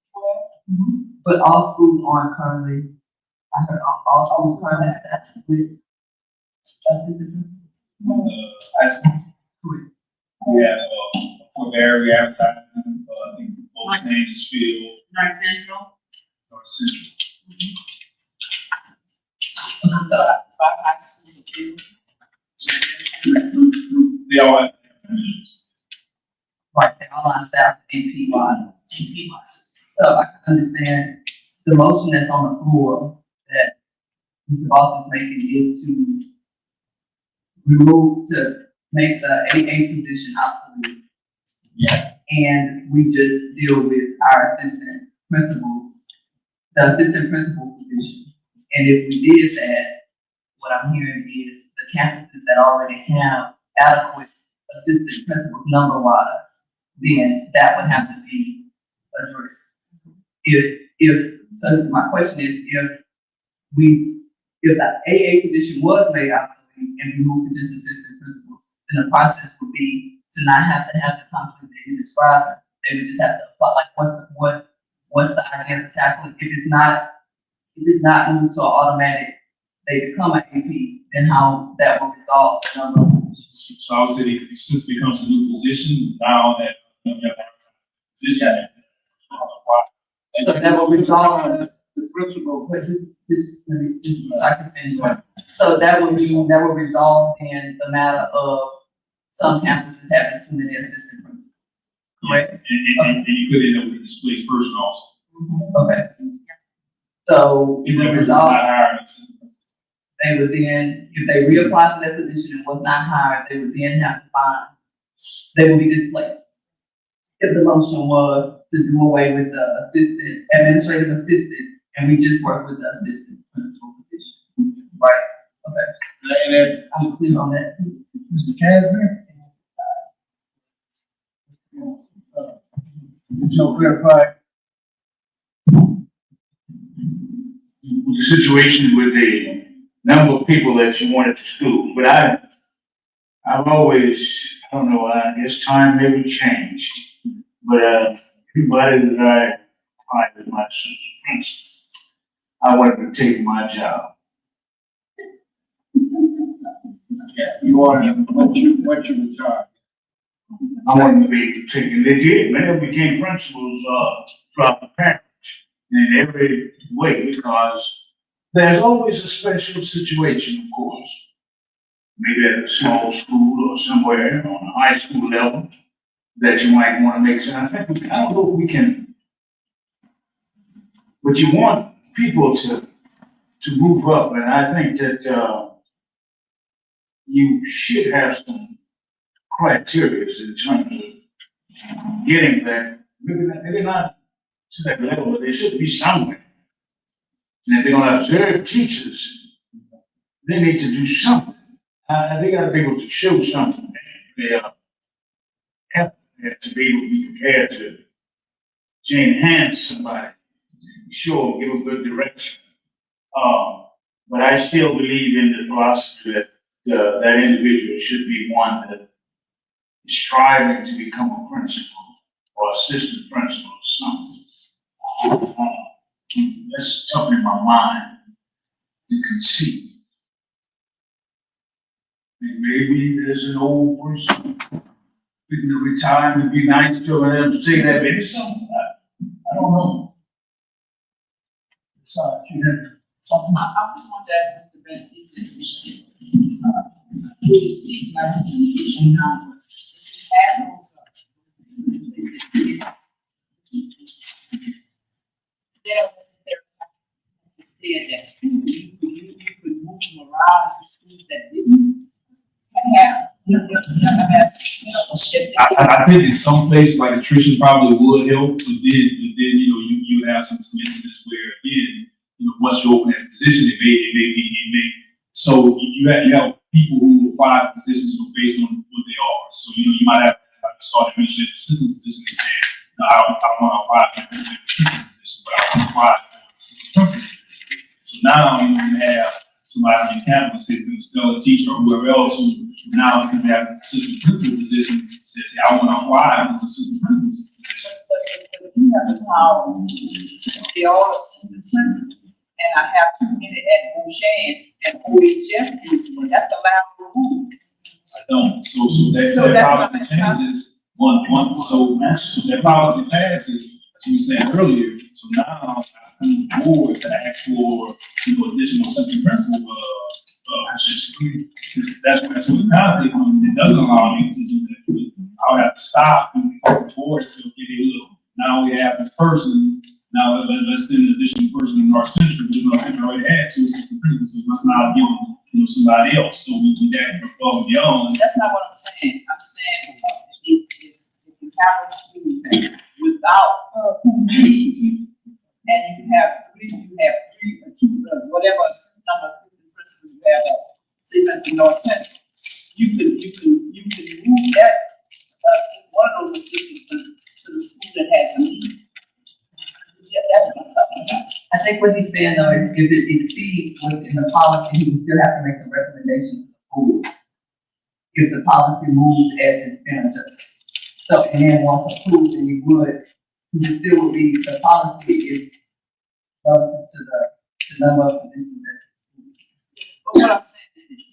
Speaker 10: But all schools aren't currently, I heard all schools currently staffed with assistant.
Speaker 9: High school. We have, for very advertising, I think both names feel
Speaker 6: North Central.
Speaker 9: North Central. They all have measures.
Speaker 10: Right, they're all on staff, AP1. So I can understand the motion that's on the floor that Mr. Boss is making is to make the AA position obsolete.
Speaker 9: Yeah.
Speaker 10: And we just deal with our assistant principals, the assistant principal position. And if we did that, what I'm hearing is the campuses that already have adequate assistant principals number-wise, then that would have to be addressed. So my question is, if the AA position was made obsolete and we moved to just assistant principals, then the process would be to not have to have the conflict that you described. They would just have to apply, like, what's the idea of tackling? If it's not moved to an automatic, they become an AP, then how that will resolve the number of issues.
Speaker 9: So I would say since it becomes a new position, now that you have to have a position,
Speaker 10: So that will resolve the principal, but let me, so I can finish one. So that would mean, that will resolve in the matter of some campuses having too many assistant principals. Correct?
Speaker 9: And you could end up with a displaced person also.
Speaker 10: Okay. So it
Speaker 9: Even
Speaker 10: will
Speaker 9: if it's not
Speaker 10: resolve,
Speaker 9: hiring an assistant principal.
Speaker 10: they would then, if they reapply for that position and was not hired, they would then have to find, they would be displaced. If the motion was to do away with the assistant, administrative assistant, and we just work with the assistant principal position. Right, okay. And I'm clear on that.
Speaker 2: Mr. Casper? So clarify.
Speaker 5: With the situation with the number of people that you wanted to school, but I've always, I don't know, I guess time maybe changed, but, everybody that I find as my principal, I wanted to take my job.
Speaker 2: You wanted, what you were charged?
Speaker 5: I wanted to be taken, they did, many of them became principals, throughout the parish in every way, because there's always a special situation, of course. Maybe at a small school or somewhere on a high school level that you might want to make sure. I don't know if we can, but you want people to move up, and I think that, you should have some criteria in terms of getting that, maybe not to that level, but they should be somewhere. And if they're gonna observe teachers, they need to do something. They gotta be able to show something. They have to be able to be prepared to enhance somebody, sure, give a good direction. But I still believe in the philosophy that that individual should be one that is striving to become a principal or assistant principal or something. That's tough in my mind to conceive. And maybe there's an old person thinking to retire and it'd be nice to them to take that, maybe something. I don't know.
Speaker 2: Sorry, you had
Speaker 18: I just want to ask Mr. Bentee, we see like communication now. That school, you could move them around to schools that didn't have.
Speaker 9: I think in some places like attrition probably would help, but then, you would have some incidents where, again, once you open that position, it may, so you have people who apply for positions based on what they are. So, you might have, like you saw the administrative assistant position and say, no, I don't want to apply for the assistant position, but I want to apply for the assistant principal position. So now you can have somebody on your campus, say, still a teacher or whoever else, who now can have the assistant principal position, say, I want to apply for this assistant principal position.
Speaker 18: But you have the power, they all assistant principals, and I have 2 minutes at Bouchan and OHF principal, that's allowed to move.
Speaker 9: I don't, so that policy changes, so that policy passes, as you were saying earlier, so now I come board to ask for, additional assistant principal, position. That's where the conflict comes, it doesn't allow me to do that. I'll have to stop and the board to say, okay, look, now we have this person, now let's send an additional person in our center, because we already had 2 assistant principals, so let's not give them, somebody else, so we have to above and beyond.
Speaker 18: That's not what I'm saying, I'm saying, if you have a school without who leaves, and you have 3 or 2, whatever assistant principals you have, say, that's the North Central, you can move that, one of those assistant principals to the school that has a need. Yeah, that's what I'm talking about.
Speaker 10: I think what he's saying though is if it exceeds what's in the policy, he would still have to make a recommendation to the board. If the policy moves as it's been adjusted. So, and then once approved, then you would, because it still would be, the policy is relative to the number of positions that.
Speaker 18: But what I'm saying is this,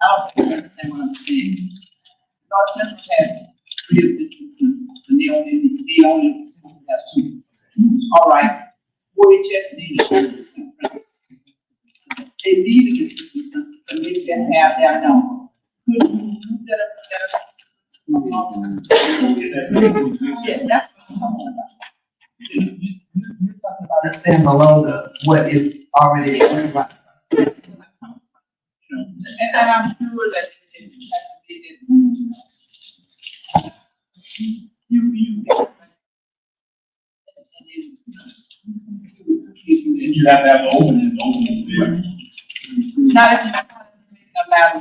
Speaker 18: I don't think you understand what I'm saying. North Central has 3 assistant principals, and they only have 2. All right, we just need an assistant principal. They need an assistant principal, and they can have their number. Could you do that? Yeah, that's what I'm talking about.
Speaker 10: You're talking about it staying below the, what is already.
Speaker 18: And I'm sure that it has to be that.
Speaker 5: You have to have the opening.
Speaker 18: Not if you're about.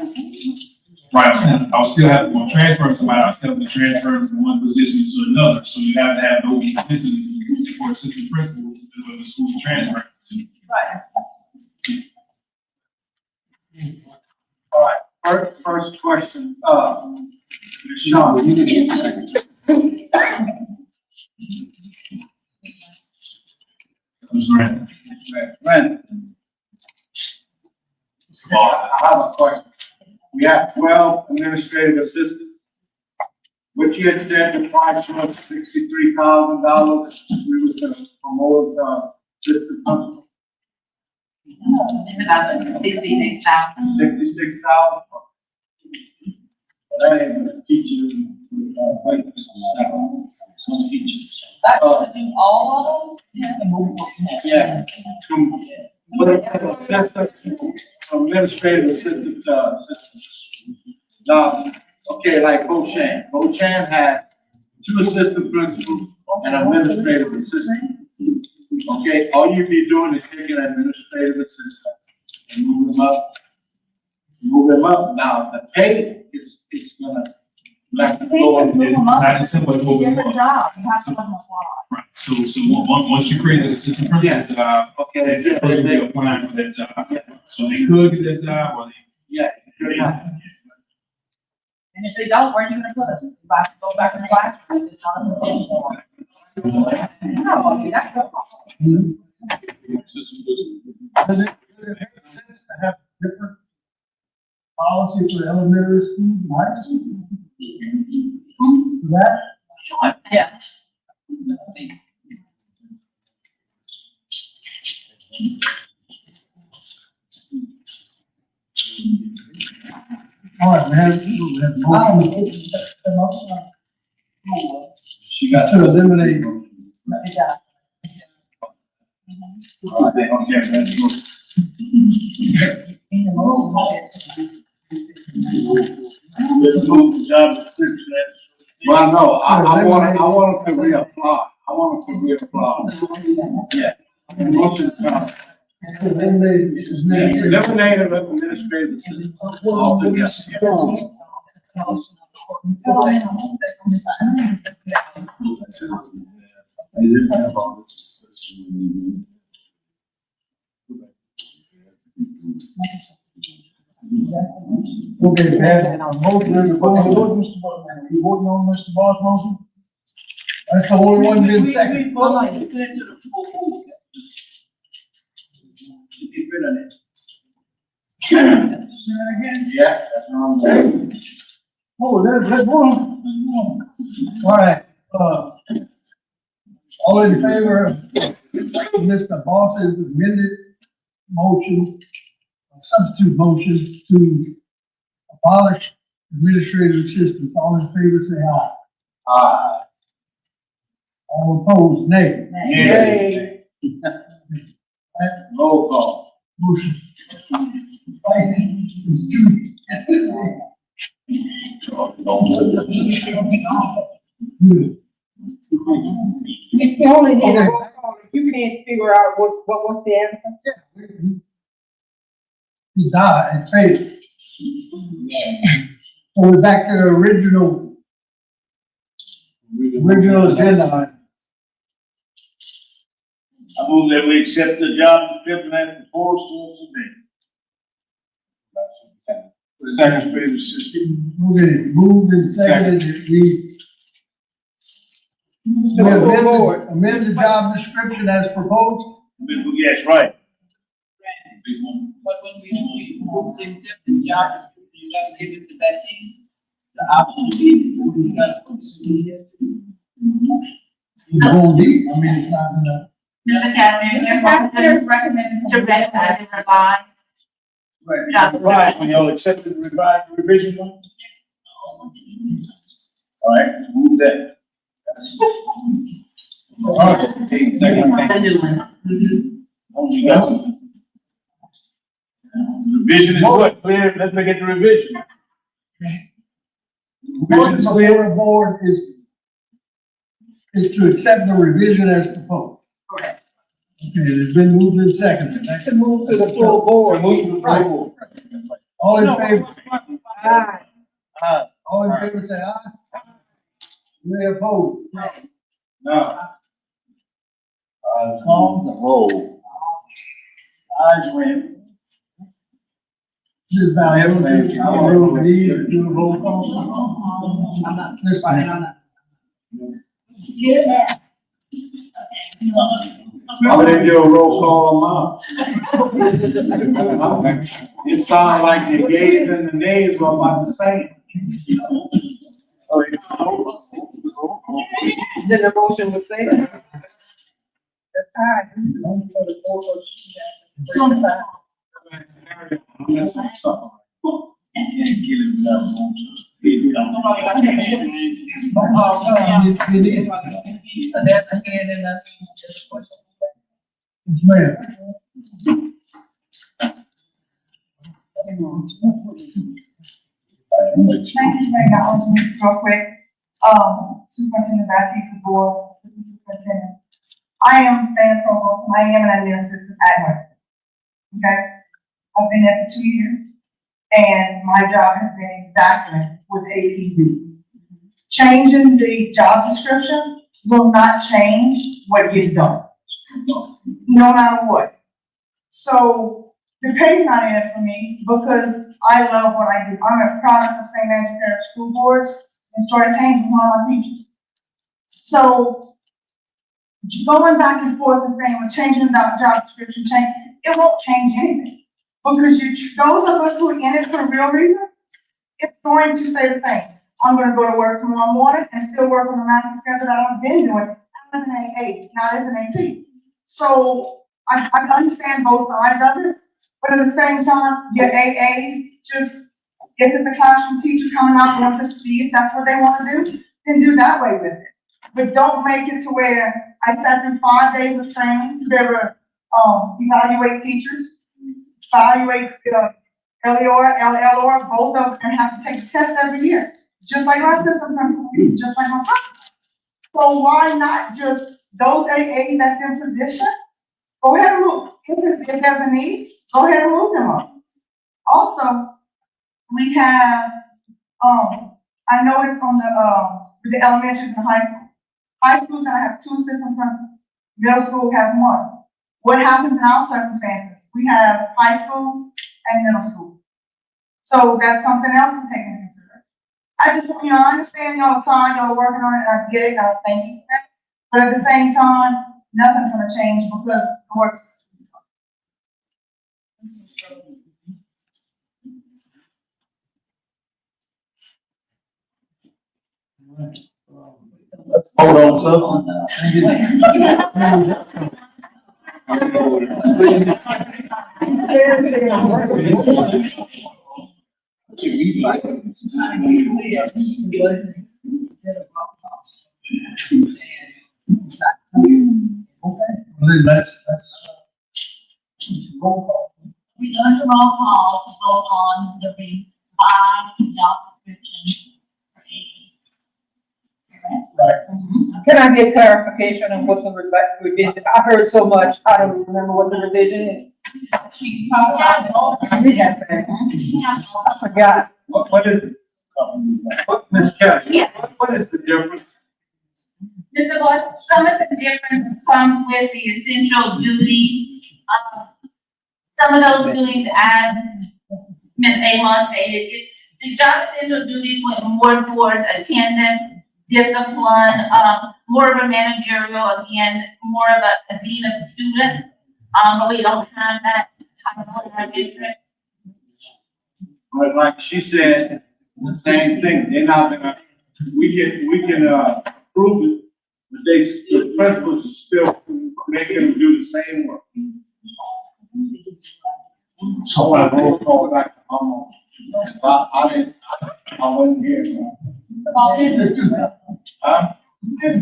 Speaker 9: Right, I'll still have, when transferring somebody, I'll still have to transfer from one position to another, so you have to have an open position for assistant principal when the school transfer.
Speaker 18: Right.
Speaker 14: All right, first question, Sean, you need a second.
Speaker 9: Right.
Speaker 14: Brandon. I have a question. We have 12 administrative assistants. What you had said, the price was $63,000. We were gonna promote, assistant principal.
Speaker 6: It's about 66,000.
Speaker 14: 66,000. That ain't gonna teach you, some teachers.
Speaker 11: That's to do all of them?
Speaker 14: Yeah. Administrative assistant, now, okay, like Bochan. Bochan had 2 assistant principals and administrative assistant. Okay, all you be doing is taking an administrative assistant and move them up. Move them up. Now, the pay is gonna, like, go up.
Speaker 9: Not as simple as moving them up.
Speaker 11: Job, you have to have them apply.
Speaker 9: Right, so once you create an assistant principal job,
Speaker 14: Okay,
Speaker 9: that person will be applying for that job. So they could get that job, or they.
Speaker 14: yeah.
Speaker 11: And if they don't, where are you gonna put them? You have to go back to the classroom, it's not a position for them. No, I mean, that's no problem.
Speaker 2: Does it make sense to have different policy for elementary schools and high schools? For that?
Speaker 11: Sure, yeah.
Speaker 2: All right, we have motion.
Speaker 14: She got
Speaker 2: To eliminate.
Speaker 5: Okay, that's good. Let's move the job description.
Speaker 14: Well, no, I want to reapply. I want to reapply. Yeah. Motion,
Speaker 2: Eliminate
Speaker 14: eliminate administrative assistant altogether.
Speaker 2: Okay, we have a motion on the floor. Mr. Boss, you voting on Mr. Boss' motion? That's the only one been second.
Speaker 14: Get rid of it. Yeah, that's what I'm saying.
Speaker 2: Oh, let's go on. All right, all in favor of Mr. Boss's amended motion, substitute motion to abolish administrative assistants, all in favor say aye.
Speaker 14: Aye.
Speaker 2: All opposed, nay.
Speaker 14: Yay. Roll call.
Speaker 2: Motion. It's two.
Speaker 11: If you only need a roll call, if you can't figure out what was the answer.
Speaker 2: He's aye and failed. So we're back to the original agenda item.
Speaker 5: I move that we accept the job description as proposed to us today. Second, please, assistant.
Speaker 2: Okay, moved and seconded, that we amend the job description as proposed.
Speaker 5: Yes, right.
Speaker 11: But when we accept the job description, you gotta give it to Baptiste, the option to be, you gotta put the yes.
Speaker 2: It's going deep, I mean, it's not gonna.
Speaker 1: Mr. Kavanaugh,
Speaker 3: recommended
Speaker 1: to recognize the revised job
Speaker 5: Right, when y'all accepted the revised revision plan? All right, move that. All right, second. Only got. Revision is what? Clear, let's look at the revision.
Speaker 2: Motion before the board is to accept the revision as proposed.
Speaker 1: Correct.
Speaker 2: Okay, it's been moved and seconded. Next,
Speaker 11: To move to the full board.
Speaker 5: Move to the
Speaker 2: Right.
Speaker 5: floor.
Speaker 2: all in favor,
Speaker 11: Aye.
Speaker 2: all in favor, say aye. Any opposed?
Speaker 5: No. Call the roll. Ayes, Rand.
Speaker 2: Just about everything, I don't know if we need to do a roll call.
Speaker 7: I'm not,
Speaker 2: This
Speaker 7: right,
Speaker 2: time.
Speaker 7: I'm not.
Speaker 14: I'm gonna do a roll call on mine. It sounded like the yeas and the nays were about the same.
Speaker 11: Then the motion was said. That's aye. For the board.
Speaker 2: You need-
Speaker 11: So there's a hand in the.
Speaker 2: Yes, ma'am.
Speaker 3: Thank you for acknowledging me real quick. Superintendent Baptiste, the board, superintendent. I am Fan Provost, and I am an admin assistant at Weston. Okay? I've been there for 2 years, and my job has been exactly what APs do. Changing the job description will not change what gets done, no matter what. So the pay's not in it for me because I love what I do. I'm a product of St. Andrew Parish School Board, and Joyce Haynes is one of my teachers. So going back and forth and saying we're changing the job description, it won't change anything. Because those of us who are in it for a real reason, it's going to stay the same. I'm gonna go to work tomorrow morning and still work on the master schedule that I've been doing as an AA, not as an AP. So I understand both sides of it, but at the same time, your AA, just, if it's a classroom teacher coming out, want to see if that's what they wanna do, then do that way with it. But don't make it to where I sat through 5 days of training to be able to, evaluate teachers, evaluate, LEOR, LLOR, both of them, and have to take a test every year. Just like my system principal, just like my principal. So why not just those AAs that's in position? Go ahead and move, if there's a need, go ahead and move them up. Also, we have, I noticed on the elementaries and high school. High school's gonna have 2 assistant principals, middle school has 1. What happens in our circumstances? We have high school and middle school. So that's something else to take into consideration. I just, I understand y'all time, y'all are working on it, and I get it, and I thank you for that. But at the same time, nothing's gonna change because the work's.
Speaker 8: Hold on,
Speaker 2: That's.
Speaker 11: Roll call.
Speaker 16: We done the roll call to vote on the revised job description for AP.
Speaker 11: Can I get clarification on what the revision, I heard so much, I don't remember what the revision is.
Speaker 16: She probably got both.
Speaker 11: I forgot.
Speaker 14: What is it? Ms. Kelly,
Speaker 1: Yeah.
Speaker 14: what is the difference?
Speaker 1: Mr. Boss, some of the difference comes with the essential duties. Some of those duties, as Ms. Amos stated, the job essential duties went more towards attendance, discipline, more of a managerial, again, more of a dean of students. But we don't have that title in our district.
Speaker 14: But like she said, the same thing, they're not gonna, we can approve it, but the principals still making them do the same work.
Speaker 5: So I
Speaker 14: roll call back to almost. I wasn't here.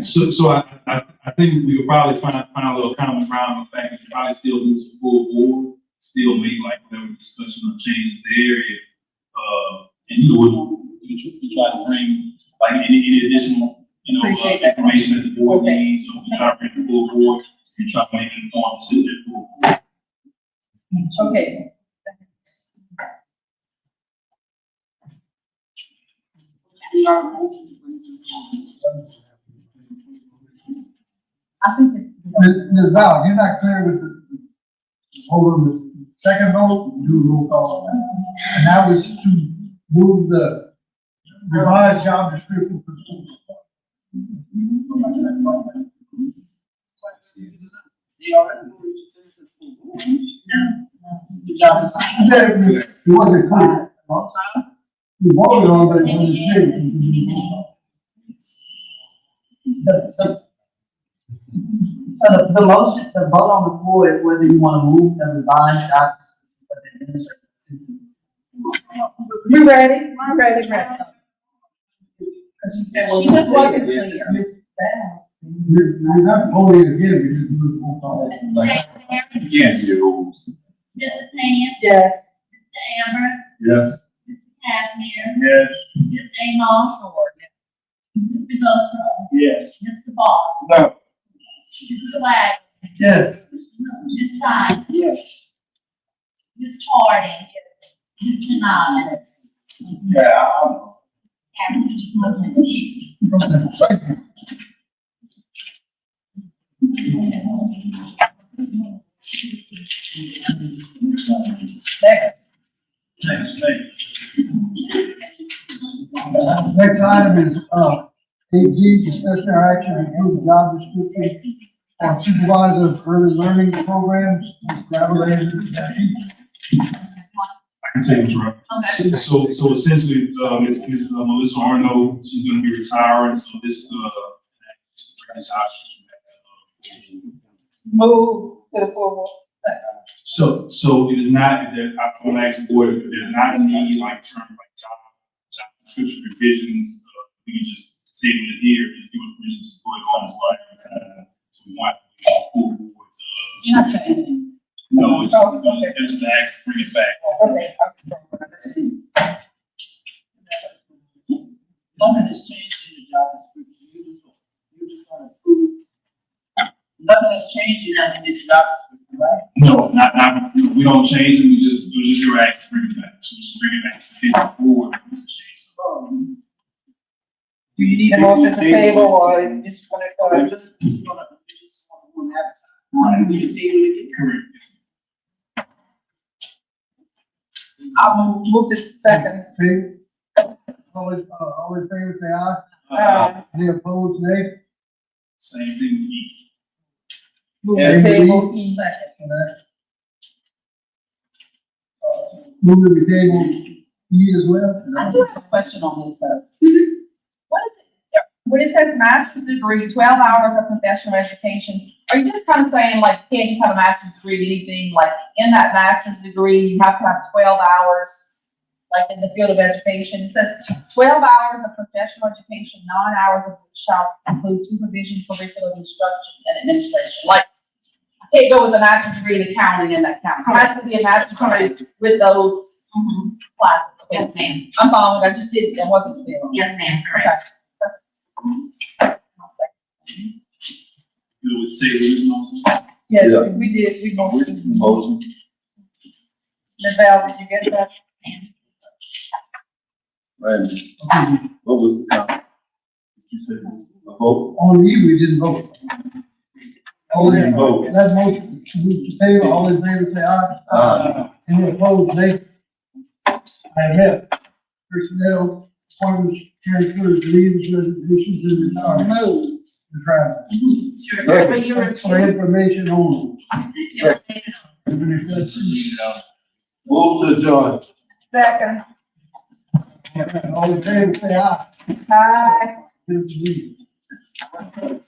Speaker 9: So I think we could probably find a little common ground on the fact that you probably still do some full board, still make like whatever discussion or changes there. And you know, we try to bring like any additional,
Speaker 11: Appreciate that.
Speaker 9: information that the board needs, so we try to bring the full board, and try to make an informed decision for the board.
Speaker 11: Okay. I think it's.
Speaker 2: Ms. Val, you're not clear with the vote on the second vote, do a roll call. And now is to move the revised job description for school. Yeah, it wasn't clear. We voted on it,
Speaker 18: So the motion, the vote on the floor is whether you want to move the revised job description for the administrative assistant.
Speaker 11: You ready? I'm ready. She just wasn't clear.
Speaker 2: We're not voting again, we just do a roll call.
Speaker 5: Yes.
Speaker 3: Mrs. Hand,
Speaker 11: Yes.
Speaker 3: Mr. Amber,
Speaker 8: Yes.
Speaker 3: Mr. Casimir,
Speaker 5: Yes.
Speaker 3: Ms. Amos, Mr. Guttrow,
Speaker 5: Yes.
Speaker 3: Mr. Ball,
Speaker 5: No.
Speaker 3: Mr. Wagner,
Speaker 2: Yes.
Speaker 3: Ms. Simon, Ms. Harding, Mr. Nobbs.
Speaker 5: Yeah,
Speaker 11: Next.
Speaker 2: Next item is, 8G, discussion or action to approve job description for supervisor of early learning programs, collaborator.
Speaker 9: I can take it, right? So essentially, Ms. Melissa Arno, she's gonna be retiring, so this,
Speaker 11: Move to the full board.
Speaker 9: so it is not, that I want to ask the board, if there's not any like term, like job description revisions, we can just table it here, just give us permission to go on and start advertising. So we want the full board to.
Speaker 11: You're not changing.
Speaker 9: No, it's
Speaker 11: Oh, okay.
Speaker 9: just to ask, bring it back.
Speaker 11: Okay.
Speaker 18: Nothing is changed in the job description, you just want to approve. Nothing is changing in this job description, right?
Speaker 9: No, not, we don't change it, we just your ask to bring it back, so we just bring it back to the board.
Speaker 11: Do you need a motion to table or you just want to?
Speaker 18: Just want to advertise. Right, we can table it again.
Speaker 9: Correct.
Speaker 11: I'll move to second.
Speaker 2: All in favor, say aye.
Speaker 11: Aye.
Speaker 2: Any opposed, nay?
Speaker 9: Same thing, E.
Speaker 11: Move to table E.
Speaker 2: Move to the table E as well.
Speaker 7: I do have a question on this though. What is it, when it says master's degree, 12 hours of professional education, are you just kind of saying like, you can't just have a master's degree in anything, like in that master's degree, you have to have 12 hours, like in the field of education? It says 12 hours of professional education, 9 hours of which shall include supervision, curriculum, instruction, and administration. Like, I can't go with a master's degree in accounting in that county. It has to be a master's degree with those classes.
Speaker 6: Yes, ma'am.
Speaker 7: I'm following, I just didn't, it wasn't clear.
Speaker 6: Yes, ma'am, correct.
Speaker 9: You would say this also?
Speaker 11: Yes,
Speaker 8: Yeah.
Speaker 11: we did, we motioned.
Speaker 8: Motion.
Speaker 11: Ms. Val, did you get that?
Speaker 8: Randy, what was the comment? You said a vote?
Speaker 2: On E, we didn't vote.
Speaker 8: We didn't vote.
Speaker 2: That motion, move to table, all in favor, say aye.
Speaker 8: Aye.
Speaker 2: Any opposed, nay? I have personnel, appointments, transfers, leaves, resignations, and retirement.
Speaker 11: Move.
Speaker 2: The trial.
Speaker 6: For your
Speaker 2: For information only.
Speaker 8: Move to adjourn.
Speaker 11: Second.
Speaker 2: All in favor, say aye.
Speaker 11: Aye.
Speaker 2: Give it to me. Okay.